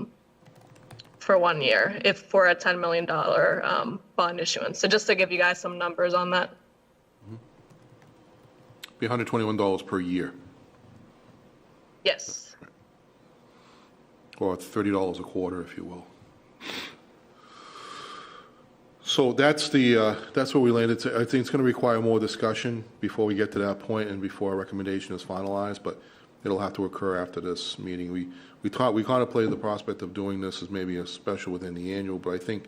for 1 year, if for a $10 million bond issuance. So just to give you guys some numbers on that. be $121 per year, Yes. or $30 a quarter, if you will. So that's where we landed. I think it's going to require more discussion before we get to that point and before our recommendation is finalized, but it'll have to occur after this meeting. We contemplated the prospect of doing this as maybe a special within the annual, but I think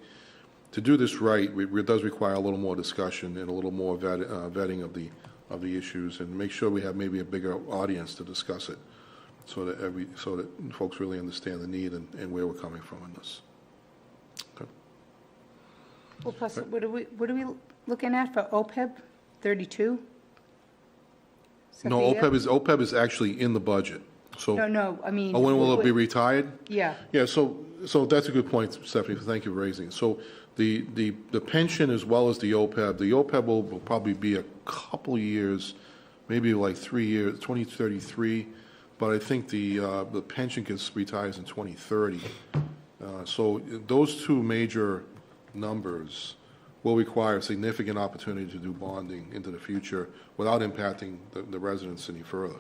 to do this right, it does require a little more discussion and a little more vetting of the issues, and make sure we have maybe a bigger audience to discuss it, so that folks really understand the need and where we're coming from in this. Okay. Well, plus, what are we looking at for OPEB? 32? No, OPEB is actually in the budget, so. No, I mean. Oh, when will it be retired? Yeah. Yeah, so that's a good point, Stephanie, thank you for raising it. So the pension as well as the OPEB will probably be a couple years, maybe like 3 years, 2033, but I think the pension retires in 2030. So those two major numbers will require a significant opportunity to do bonding into the future without impacting the residents any further.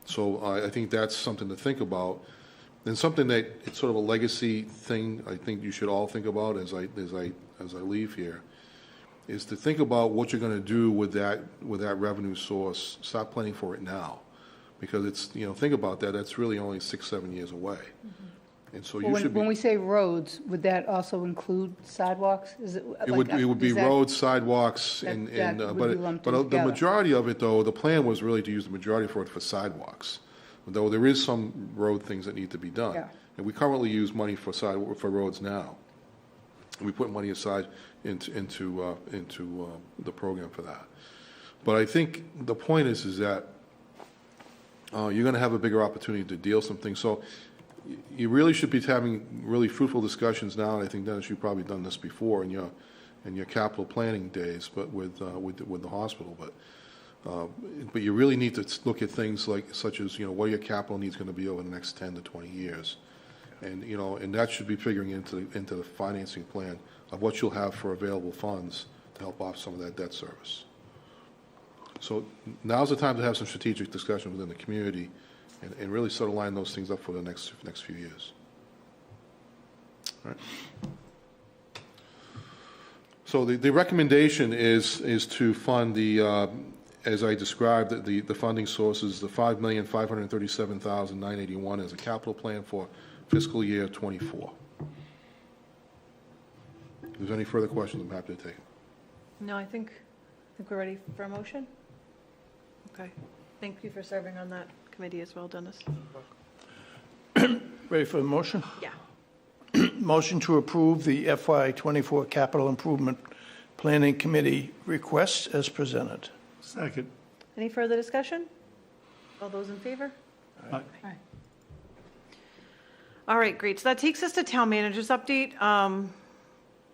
So I think that's something to think about, and something that it's sort of a legacy thing I think you should all think about as I leave here, is to think about what you're going to do with that revenue source. Start planning for it now, because it's, think about that. That's really only 6-7 years away. Mm-hmm. And so you should be. When we say roads, would that also include sidewalks? Is it? It would be roads, sidewalks, but the majority of it, though, the plan was really to use the majority for sidewalks, though there is some road things that need to be done. Yeah. And we currently use money for roads now. We put money aside into the program for that. But I think the point is that you're going to have a bigger opportunity to deal some things. So you really should be having really fruitful discussions now, and I think, Dennis, you've probably done this before in your capital planning days, but with the hospital. But you really need to look at things such as what your capital needs going to be over the next 10 to 20 years, and and that should be figuring into the financing plan of what you'll have for available funds to help off some of that debt service. So now's the time to have some strategic discussion within the community, and really sort of line those things up for the next few years. All right. So the recommendation is to fund as I described, the funding sources, the $5,537,981 as a capital plan for fiscal year 24. If there's any further questions, I'm happy to take them. No, I think we're ready for a motion. Okay. Thank you for serving on that committee as well, Dennis. Ready for the motion? Yeah. Motion to approve the FY '24 Capital Improvement Planning Committee requests as presented. Second. Any further discussion? All those in favor? Aye. All right, great. So that takes us to town manager's update.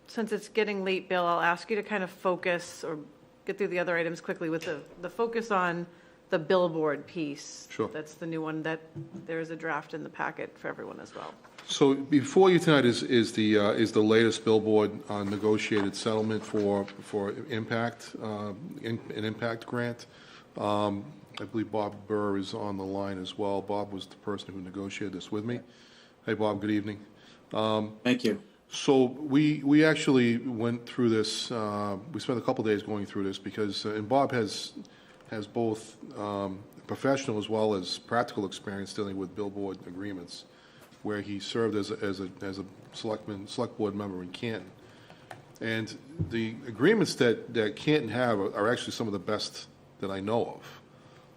Since it's getting late, Bill, I'll ask you to kind of focus or get through the other items quickly with the focus on the billboard piece. Sure. That's the new one that there is a draft in the packet for everyone as well. So before you tonight is the latest billboard negotiated settlement for impact, an impact grant. I believe Bob Burr is on the line as well. Bob was the person who negotiated this with me. Hey, Bob, good evening. Thank you. So we actually went through this, we spent a couple days going through this because, and Bob has both professional as well as practical experience dealing with billboard agreements, where he served as a select board member in Canton. And the agreements that Canton have are actually some of the best that I know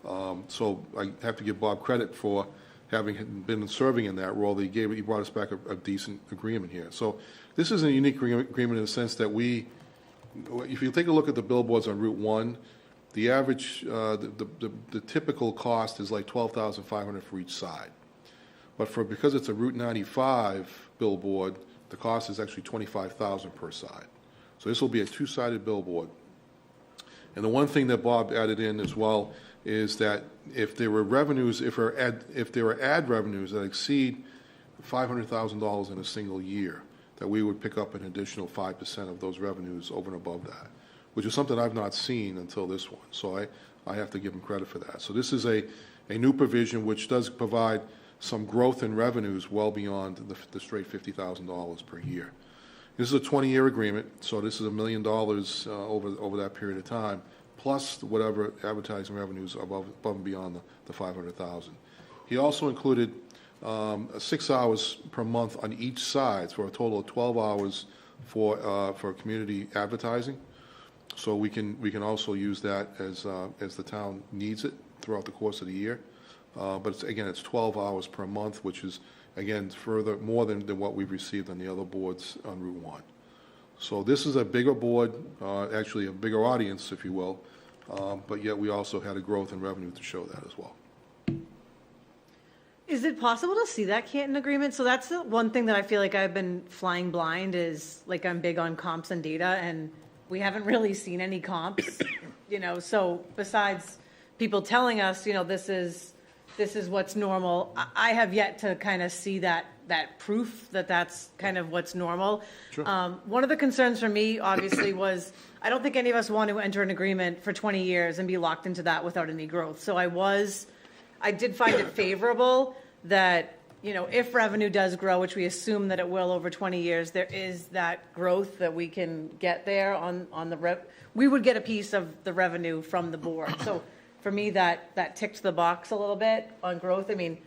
of. So I have to give Bob credit for having been serving in that role. He brought us back a decent agreement here. So this is a unique agreement in the sense that if you take a look at the billboards on Route 1, the average, the typical cost is like $12,500 for each side. But because it's a Route 95 billboard, the cost is actually $25,000 per side. So this will be a two-sided billboard. And the one thing that Bob added in as well is that if there were revenues, if there were ad revenues that exceed $500,000 in a single year, that we would pick up an additional 5% of those revenues over and above that, which is something I've not seen until this one. So I have to give him credit for that. So this is a new provision which does provide some growth in revenues well beyond the straight $50,000 per year. This is a 20-year agreement, so this is $1 million over that period of time, plus whatever advertising revenues above and beyond the $500,000. He also included 6 hours per month on each side for a total of 12 hours for community advertising. So we can also use that as the town needs it throughout the course of the year. But it's 12 hours per month, which is, again, more than what we've received on the other boards on Route 1. So this is a bigger board, actually a bigger audience, if you will, but yet we also had a growth in revenue to show that as well. Is it possible to see that Canton agreement? So that's the one thing that I feel like I've been flying blind is, like, I'm big on comps and data, and we haven't really seen any comps, so besides people telling us, this is what's normal, I have yet to kind of see that proof that that's kind of what's normal. Sure. One of the concerns for me, obviously, was I don't think any of us want to enter an agreement for 20 years and be locked into that without any growth. So I did find it favorable that, if revenue does grow, which we assume that it will over 20 years, there is that growth that we can get there on we would get a piece of the revenue from the board. So for me, that ticked the box a little bit on growth. I mean,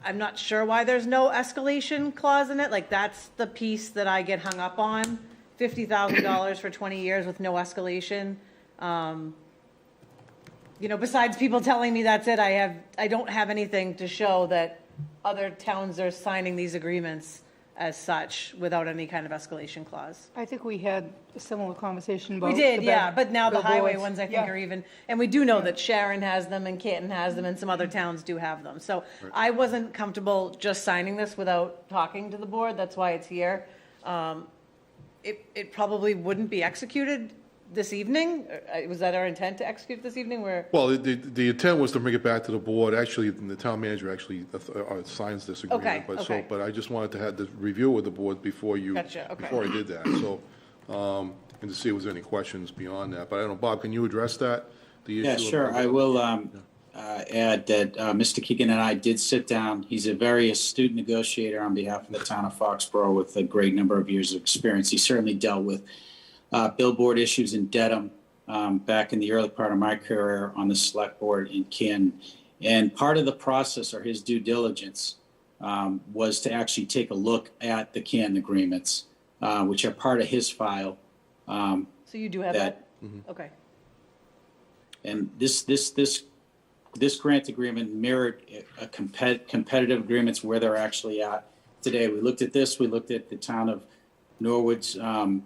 I'm not sure why there's no escalation clause in it. Like, that's the piece that I get hung up on. $50,000 for 20 years with no escalation. Besides people telling me that's it, I don't have anything to show that other towns are signing these agreements as such without any kind of escalation clause. I think we had a similar conversation about. We did, the yeah, but now the highway billboards. ones I think Yeah. are even, and we do know that Sharon has them and Canton has them and some other towns do have them. So I wasn't comfortable just signing this without talking to the board, that's why it's here. It probably wouldn't be executed this evening. Was that our intent to execute this evening? Well, the intent was to bring it back to the board. Actually, the town manager actually signs this agreement. Okay. But I just wanted to have the review with the board before Gotcha, okay. before I did that. So, and to see if there was any questions beyond that. But I don't know, Bob, can you address that? The issue Yeah, sure. I will add that Mr. Keegan and I did sit down. He's a very astute negotiator on behalf of the town of Foxborough with a great number of years of experience. He certainly dealt with billboard issues in Dedham back in the early part of my career on the select board in Canton. And part of the process, or his due diligence, was to actually take a look at the Canton agreements, which are part of his file. So you do have that? Okay. And this this grant agreement mirrored a competitive agreements where they're actually at today. We looked at this, we looked at the town of Norwood's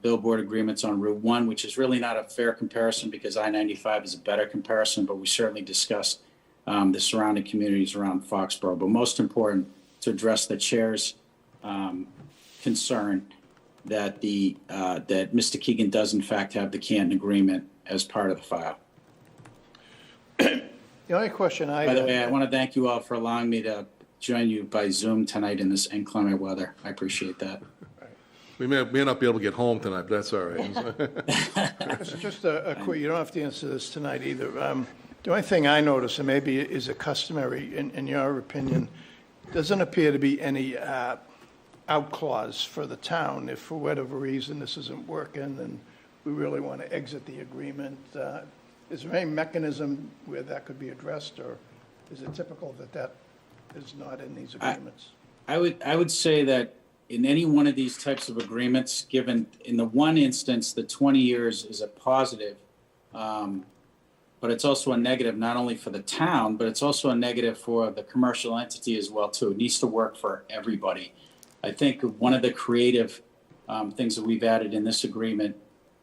billboard agreements on Route 1, which is really not a fair comparison because I-95 is a better comparison, but we certainly discussed the surrounding communities around Foxborough. But most important, to address the chair's concern that that Mr. Keegan does in fact have the Canton agreement as part of the file. The only question I By the have- way, I want to thank you all for allowing me to join you by Zoom tonight in this inclement weather. I appreciate that. We may not be able to get home tonight, but that's all right. Just a quick, you don't have to answer this tonight either. The only thing I notice, and maybe is a customary in your opinion, doesn't appear to be any out clause for the town if for whatever reason this isn't working and we really want to exit the agreement. Is there any mechanism where that could be addressed, or is it typical that that is not in these agreements? I would say that in any one of these types of agreements, given in the one instance, the 20 years is a positive, but it's also a negative not only for the town, but it's also a negative for the commercial entity as well too. It needs to work for everybody. I think one of the creative things that we've added in this agreement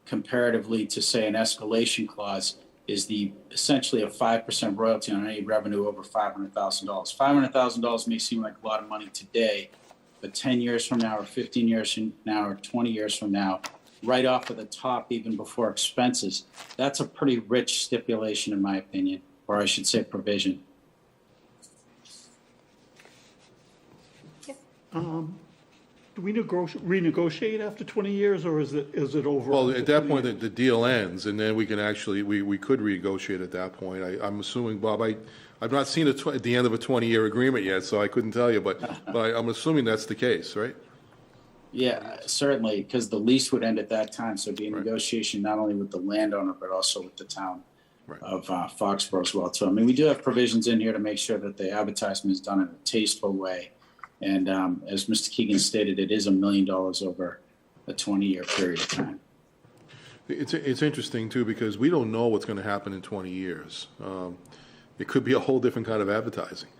comparatively to say an escalation clause is essentially a 5% royalty on any revenue over $500,000. $500,000 may seem like a lot of money today, but 10 years from now or 15 years from now or 20 years from now, right off of the top, even before expenses, that's a pretty rich stipulation in my opinion, or I should say provision. Do we renegotiate after 20 years, or is it over? Well, at that point, the deal ends, and then we can actually, we could renegotiate at that point. I'm assuming, Bob, I've not seen at the end of a 20-year agreement yet, so I couldn't tell you, but I'm assuming that's the case, right? Yeah, certainly, because the lease would end at that time, so it'd be a negotiation not only with the landowner, but also with the town of Foxborough as well. So, I mean, we do have provisions in here to make sure that the advertisement is done in a tasteful way. And as Mr. Keegan stated, it is $1 million over a 20-year period of time. It's interesting, too, because we don't know what's going to happen in 20 years. It could be a whole different kind of advertising.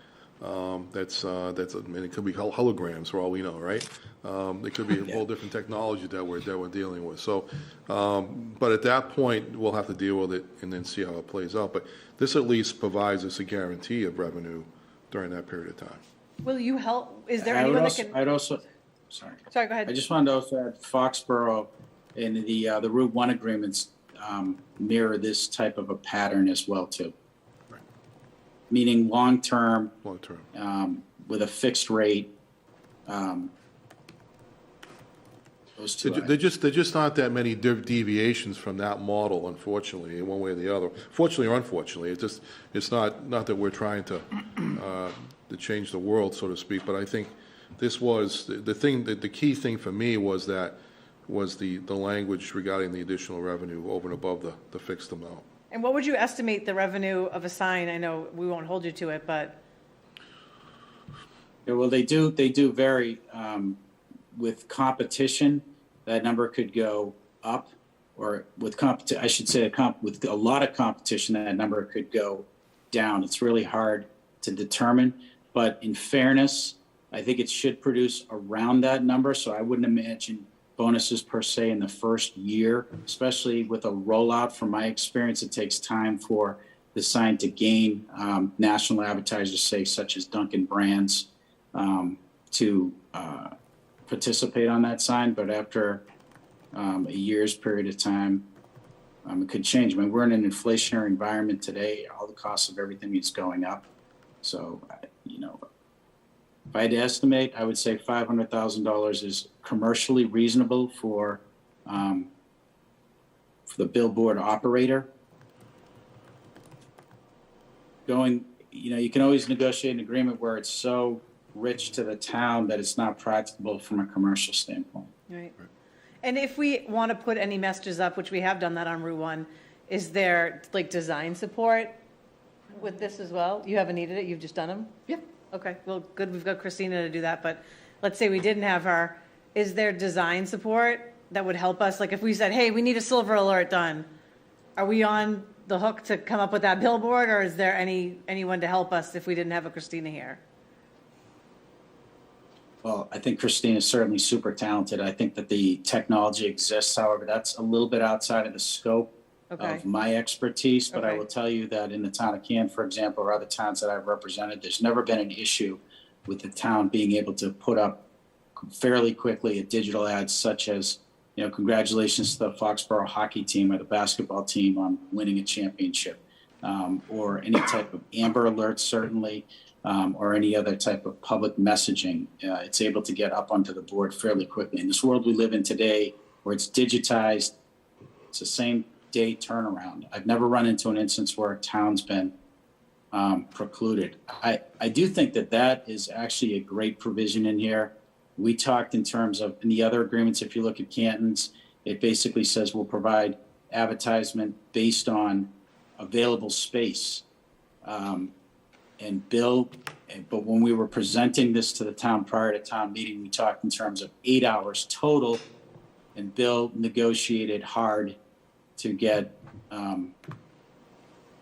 I mean, it could be holograms for all we know, right? It could be a whole different technology that we're dealing with. So, but at that point, we'll have to deal with it and then see how it plays out. But this at least provides us a guarantee of revenue during that period of time. Will you help? Is there anyone that can? Sorry, go ahead. I just wanted to also add Foxborough and the Route 1 agreements mirror this type of a pattern as well too. Right. Meaning long-term, with a fixed rate. Those two. There just aren't that many deviations from that model, unfortunately, in one way or the other. Fortunately or unfortunately, it's not that we're trying to change the world, so to speak. But I think this was the key thing for me was the language regarding the additional revenue over and above the fixed amount. And what would you estimate the revenue of a sign? I know we won't hold you to it, but. Yeah, well, they do vary. With competition, that number could go up, or with I should say with a lot of competition, that number could go down. It's really hard to determine, but in fairness, I think it should produce around that number. So I wouldn't imagine bonuses per se in the first year, especially with a rollout. From my experience, it takes time for the sign to gain national advertisers, say such as Dunkin' Brands, to participate on that sign. But after a year's period of time, it could change. I mean, we're in an inflationary environment today. All the costs of everything is going up. So, if I had to estimate, I would say $500,000 is commercially reasonable for the billboard operator. You can always negotiate an agreement where it's so rich to the town that it's not practicable from a commercial standpoint. Right. And if we want to put any messages up, which we have done that on Route 1, is there design support with this as well? You haven't needed it, you've just done them? Yeah. Okay, well, good, we've got Christina to do that, but let's say we didn't have her, is there design support that would help us? Like if we said, hey, we need a silver alert done, are we on the hook to come up with that billboard, or is there anyone to help us if we didn't have a Christina here? Well, I think Christine is certainly super talented. I think that the technology exists. However, that's a little bit outside of the scope of my expertise. But I will tell you that in the town of Canton, for example, or other towns that I've represented, there's never been an issue with the town being able to put up fairly quickly a digital ad such as, you know, congratulations to the Foxborough hockey team or the basketball team on winning a championship, or any type of Amber Alert, certainly. Or any other type of public messaging, it's able to get up onto the board fairly quickly. In this world we live in today, where it's digitized, it's the same day turnaround. I've never run into an instance where a town's been precluded. I do think that that is actually a great provision in here. We talked in terms of, in the other agreements, if you look at Canton's, it basically says we'll provide advertisement based on available space. And Bill, but when we were presenting this to the town prior to town meeting, we talked in terms of 8 hours total, and Bill negotiated hard to get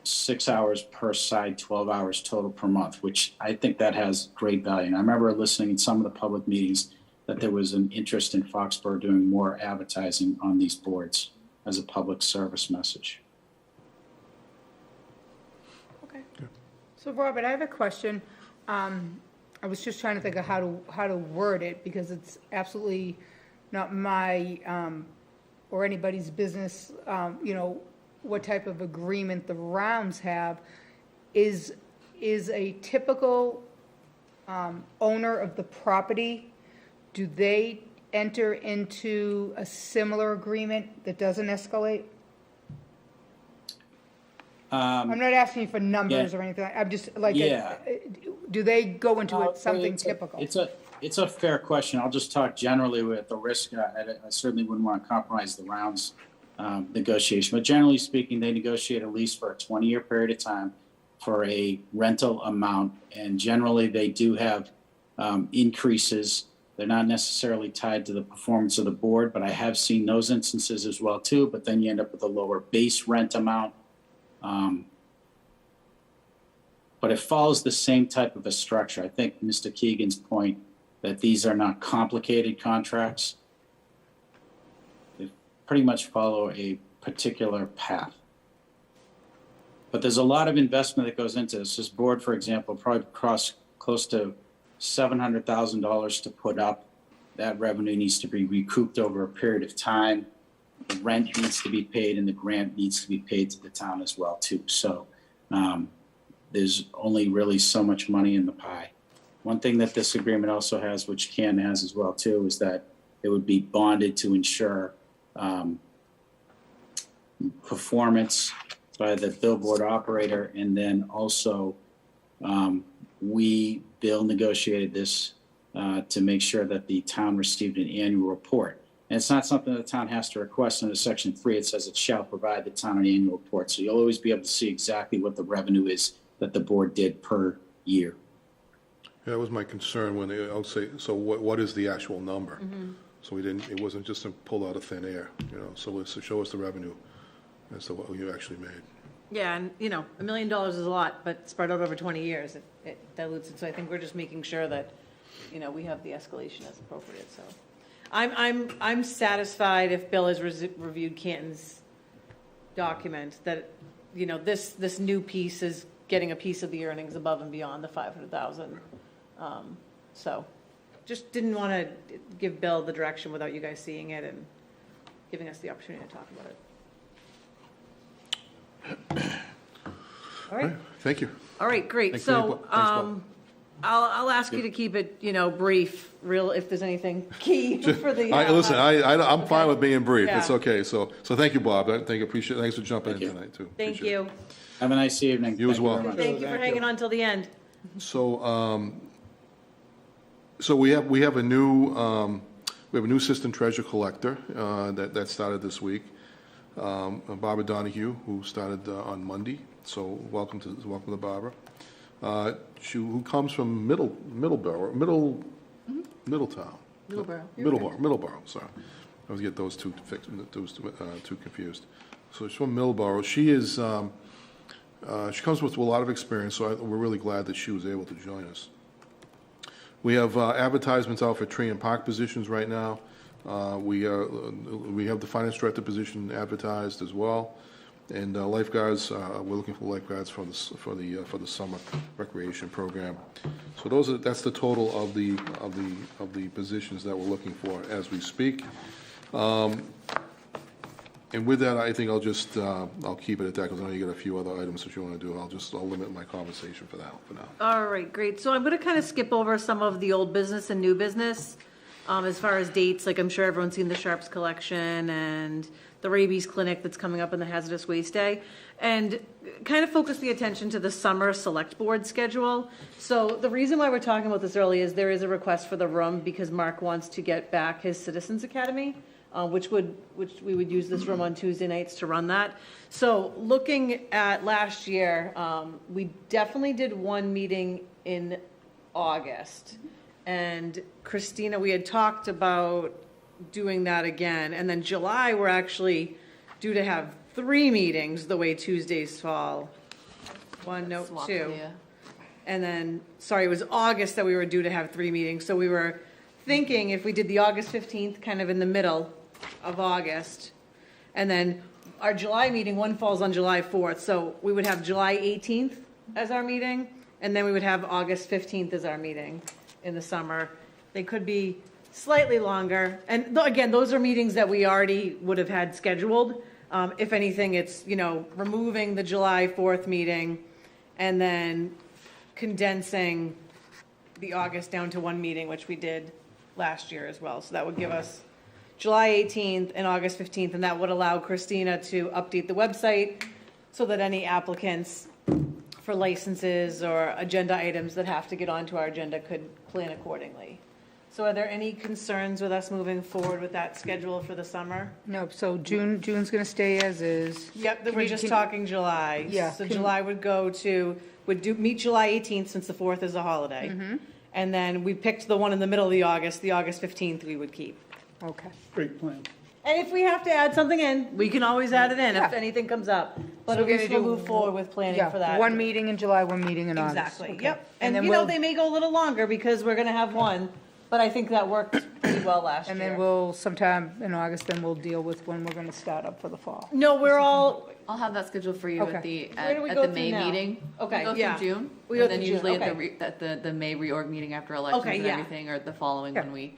6 hours per side, 12 hours total per month, which I think that has great value. And I remember listening in some of the public meetings that there was an interest in Foxborough doing more advertising on these boards as a public service message. So Robert, I have a question. I was just trying to think of how to word it, because it's absolutely not my or anybody's business, you know, what type of agreement the Rounds have. Is a typical owner of the property, do they enter into a similar agreement that doesn't escalate? I'm not asking you for numbers or anything. I'm just like, do they go into something typical? It's a fair question. I'll just talk generally with the risk. I certainly wouldn't want to compromise the Rounds negotiation, but generally speaking, they negotiate a lease for a 20-year period of time for a rental amount, and generally they do have increases. They're not necessarily tied to the performance of the board, but I have seen those instances as well too. But then you end up with a lower base rent amount. But it follows the same type of a structure. I think Mr. Keegan's point that these are not complicated contracts, they pretty much follow a particular path. But there's a lot of investment that goes into this. This board, for example, probably costs close to $700,000 to put up. That revenue needs to be recouped over a period of time. The rent needs to be paid, and the grant needs to be paid to the town as well too. So there's only really so much money in the pie. One thing that this agreement also has, which Canton has as well too, is that it would be bonded to ensure performance by the billboard operator, and then also Bill negotiated this to make sure that the town received an annual report. And it's not something that the town has to request. Under Section 3, it says it shall provide the town an annual report. So you'll always be able to see exactly what the revenue is that the board did per year. Yeah, that was my concern when I'll say, so what is the actual number? So it wasn't just pulled out of thin air, you know, so it's to show us the revenue as to what you actually made. Yeah, and, you know, $1 million is a lot, but spread out over 20 years, it dilutes it. So I think we're just making sure that, you know, we have the escalation as appropriate, so. I'm satisfied if Bill has reviewed Canton's document that, you know, this new piece is getting a piece of the earnings above and beyond the 500,000. So just didn't want to give Bill the direction without you guys seeing it and giving us the opportunity to talk about it. All right. Thank you. All right, great. Thanks, So, Bob. I'll ask you to keep it, you know, brief, real, if there's anything key for the. Listen, I'm fine with being brief. Yeah. It's okay. So thank you, Bob. Thanks for jumping in tonight too. Thank Appreciate you. Have a nice evening. You as well. Thank you for hanging on till the end. So, so we have a new assistant treasure collector that started this week, Barbara Donahue, who started on Monday. So welcome to Barbara. Who comes from Middletown. Middleborough. Middleborough. Sorry, I was get those two confused. So she's from Millborough. She is, she comes with a lot of experience, so we're really glad that she was able to join us. We have advertisements out for tree and park positions right now. We have the finance director position advertised as well. And lifeguards, we're looking for lifeguards for the summer recreation program. So that's the total of the positions that we're looking for as we speak. And with that, I think I'll keep it at that, because I know you got a few other items that you want to do. I'll limit my conversation for now. All right, great. So I'm going to kind of skip over some of the old business and new business as far as dates. Like, I'm sure everyone's seen the Sharps collection and the rabies clinic that's coming up in the Hazardous Waste Day, and kind of focus the attention to the summer select board schedule. So the reason why we're talking about this early is there is a request for the room because Mark wants to get back his Citizens Academy, which we would use this room on Tuesday nights to run that. So looking at last year, we definitely did one meeting in August. And Christina, we had talked about doing that again. And then July, we're actually due to have 3 meetings the way Tuesdays fall. Two. And then, sorry, it was August that we were due to have 3 meetings. So we were thinking if we did the August 15th kind of in the middle of August, and then our July meeting, one falls on July 4th. So we would have July 18th as our meeting, and then we would have August 15th as our meeting in the summer. They could be slightly longer. And again, those are meetings that we already would have had scheduled. If anything, it's, removing the July 4th meeting and then condensing the August down to 1 meeting, which we did last year as well. So that would give us July 18th and August 15th, and that would allow Christina to update the website so that any applicants for licenses or agenda items that have to get onto our agenda could plan accordingly. So are there any concerns with us moving forward with that schedule for the summer? No, so June's going to stay as is. Yep, we're just talking July. Yeah. So July would meet July 18th since the 4th is a holiday. And then we picked the one in the middle of the August 15th we would keep. Okay. Great plan. And if we have to add something in, we can always add it in if Yeah. anything comes up. But So at we're least gonna we'll do move forward with planning Yeah, for that. 1 meeting in July, 1 meeting in August. Exactly, Okay. yep. And then they may go a little longer because we're gonna have one, but I think that worked pretty well last year. And then we'll, sometime in August, then we'll deal with when we're going to start up for the fall. No, we're all, I'll have that scheduled for you Okay. Where do we at go the through May now? meeting. Okay, We go yeah. through June. We go And then through June, usually okay. at the May reorg meeting after elections Okay, and yeah. everything, or the following Yeah. when we.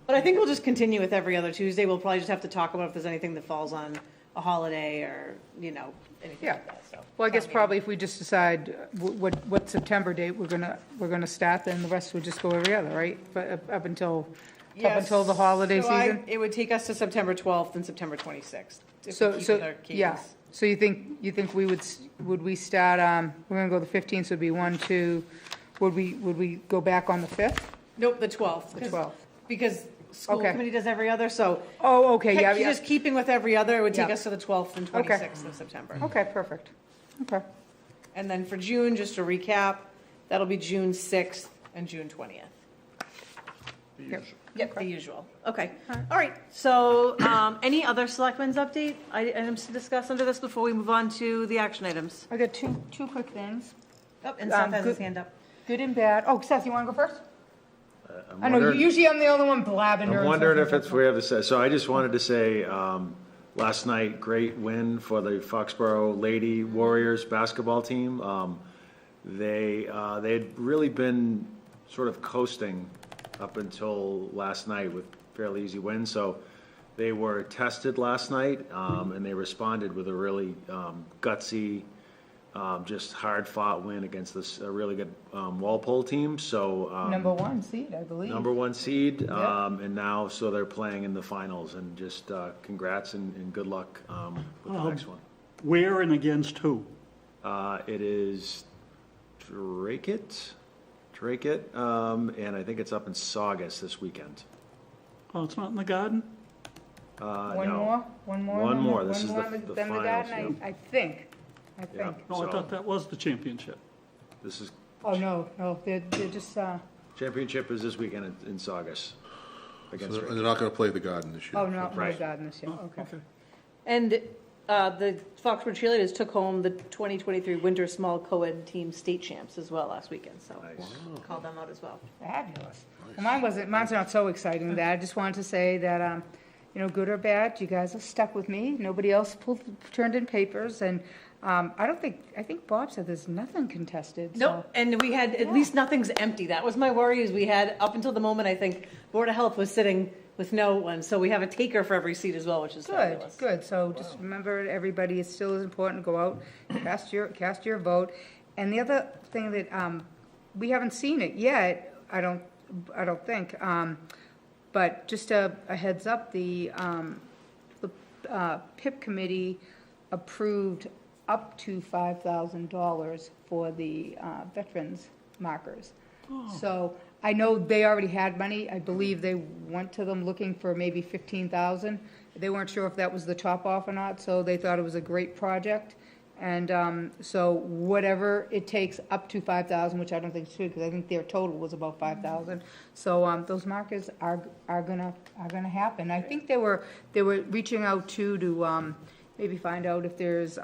but I think we'll just continue with every other Tuesday. We'll probably just have to talk about if there's anything that falls on a holiday or, anything Yeah. like that, so. Well, I guess probably if we just decide what September date we're gonna start, then the rest would just go every other, right? But up until the holiday So season? it would take us to September 12th and September 26th. if we So, keep with our yeah. cadence. So you think we would we start, we're gonna go the 15th, so it'd be 1, 2, would we go back on the 5th? Nope, the 12th. The 12th. Because school Okay. committee does every other, so. Oh, okay, yeah, yeah. Just keeping with every other, it would take Yeah. us to the 12th and 26th of September. Okay, perfect. Okay. And then for June, just to recap, that'll be June 6th and June 20th. Yep, the usual. Okay. All right. So any other selectmen's update items to discuss under this before we move on to the action items? I got two quick things. Oh, and Seth has his good- hand up. Good and bad. Oh, Seth, you want to go first? I know, usually I'm the only one blabbing. I'm during wondering if something. it's, we have to say, so I just wanted to say, last night, great win for the Foxborough Lady Warriors basketball team. They'd really been sort of coasting up until last night with fairly easy wins. So they were tested last night, and they responded with a really gutsy, just hard-fought win against a really good Walpole team. So Number 1 seed, I believe. number 1 seed, Yeah. and now, so they're playing in the finals, and just congrats and good luck with the next one. Where and against who? It is Drake-it, and I think it's up in Saugus this weekend. Oh, it's not in the Garden? One No. more? One more? One more. One This is more the than finals, Garden, yep. I think. Yeah. No, I So, thought that was the championship. This is, Oh, no, they're just, championship is this weekend in Saugus against And Drake. they're not going to play the Garden this year. oh, no, Right. Garden this year, okay. Okay. And The Foxborough cheerleaders took home the 2023 Winter Small Co-ed Team State Champs as well last weekend, so call them out as well. Fabulous. Well, mine's not so exciting. That I just wanted to say that, good or bad, you guys have stuck with me. Nobody else turned in papers, and I think Bob said there's nothing contested. So. Nope, and we had, at least nothing's empty. That was my worry, is we had, up until the moment, I think, Board of Health was sitting with no one, so we have a taker for every seat as well, which is fabulous. Good. So just remember, everybody, it still is important to go out, cast your vote. And the other thing that, we haven't seen it yet, I don't think, but just a heads up, the PIP committee approved up to $5,000 for the veterans markers. So I know they already had money. I believe they went to them looking for maybe 15,000. They weren't sure if that was the top off or not, so they thought it was a great project. And so whatever it takes, up to 5,000, which I don't think it should, because I think their total was about 5,000. So those markers are gonna happen. I think they were reaching out to maybe find out if there's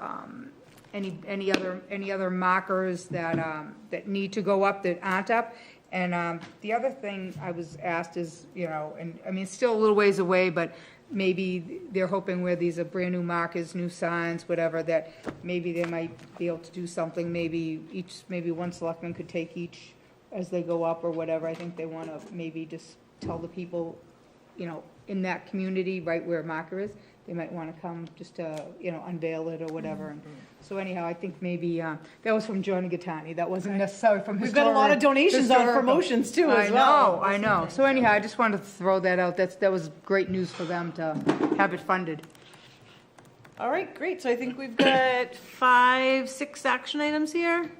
any other markers that need to go up that aren't up. And the other thing I was asked is, and I mean, it's still a little ways away, but maybe they're hoping where these are brand new markers, new signs, whatever, that maybe they might be able to do something, maybe one selectman could take each as they go up or whatever. I think they want to maybe just tell the people, in that community, right where a marker is, they might want to come just to, unveil it or whatever. And so anyhow, I think maybe, that was from Johnny Gattani. That wasn't necessarily from We've got a lot of donations on promotions too as well. I know. So anyhow, I just wanted to throw that out. That was great news for them to have it funded. All right, great. So I think we've got 5, 6 action items here.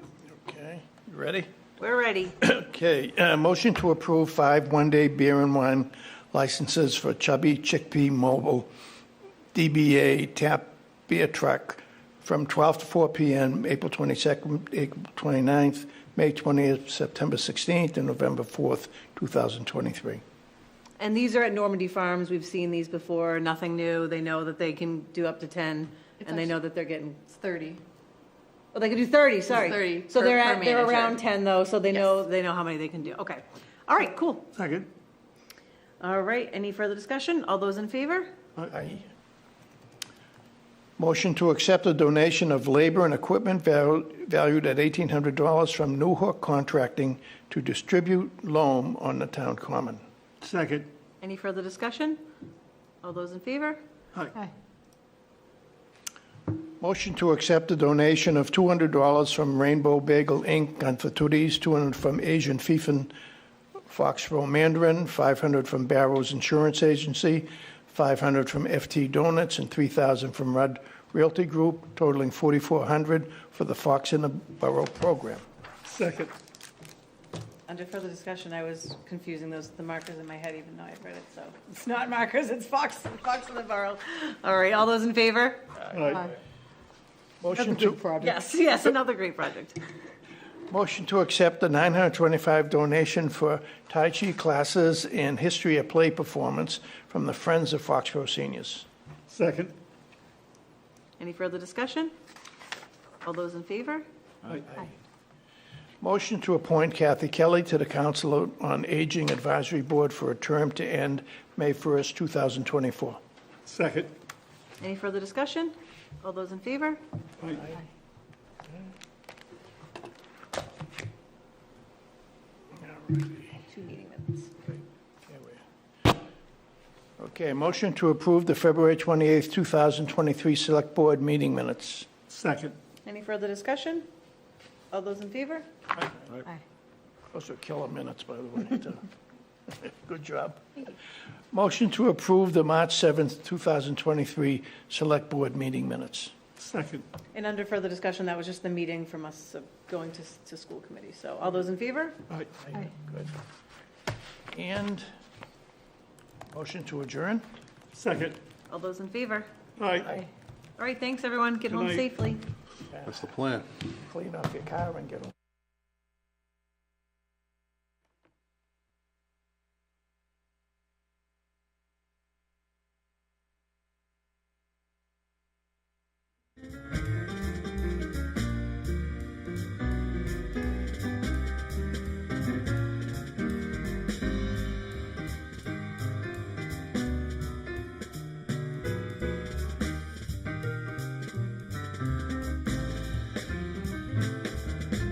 Okay, you ready? We're ready. Okay, motion to approve 5 one-day beer and wine licenses for Chubby Chickpea Mobile DBA Tap Beer Truck from 12 to 4 p.m., April 22nd, April 29th, May 20th, September 16th, and November 4th, 2023. And these are at Normandy Farms. We've seen these before, nothing new. They know that they can do up to 10, and they know that they're getting 30. Oh, they can do 30, sorry. 30 So per they're manager. around 10 though, so they know how many they can do. Okay. All right, cool. Second. All right, any further discussion? All those in favor? Aye. Motion to accept a donation of labor and equipment valued at $1,800 from New Hook Contracting to distribute loam on the town common. Second. Any further discussion? All those in favor? Aye. Motion to accept a donation of $200 from Rainbow Bagel Inc. on Fatoutis, $200 from Asian Fiefin Foxborough Mandarin, $500 from Barrows Insurance Agency, $500 from FT Donuts, and $3,000 from Rudd Realty Group, totaling $4,400 for the Fox in the Borough program. Second. Under further discussion, I was confusing the markers in my head, even though I'd read it, so it's not markers, it's Fox in the Borough. All right, all those in favor? Aye. Motion to, Yes, another great project. motion to accept the $925 donation for Tai Chi classes and history of play performance from the Friends of Foxborough Seniors. Second. Any further discussion? All those in favor? Aye. Motion to appoint Kathy Kelly to the Council on Aging Advisory Board for a term to end May 1st, 2024. Second. Any further discussion? All those in favor? Aye. Two meeting minutes. Okay, motion to approve the February 28th, 2023 Select Board meeting minutes. Second. Any further discussion? All those in favor? Those are killer minutes, by the way. too. Good job. Motion to approve the March 7th, 2023 Select Board meeting minutes. Second. And under further discussion, that was just the meeting from us going to school committee. So all those in favor? Aye. Good. And motion to adjourn? Second. All those in favor? Aye. All right, thanks, everyone. Get Good home night. safely. That's the plan. Clean off your car and get them.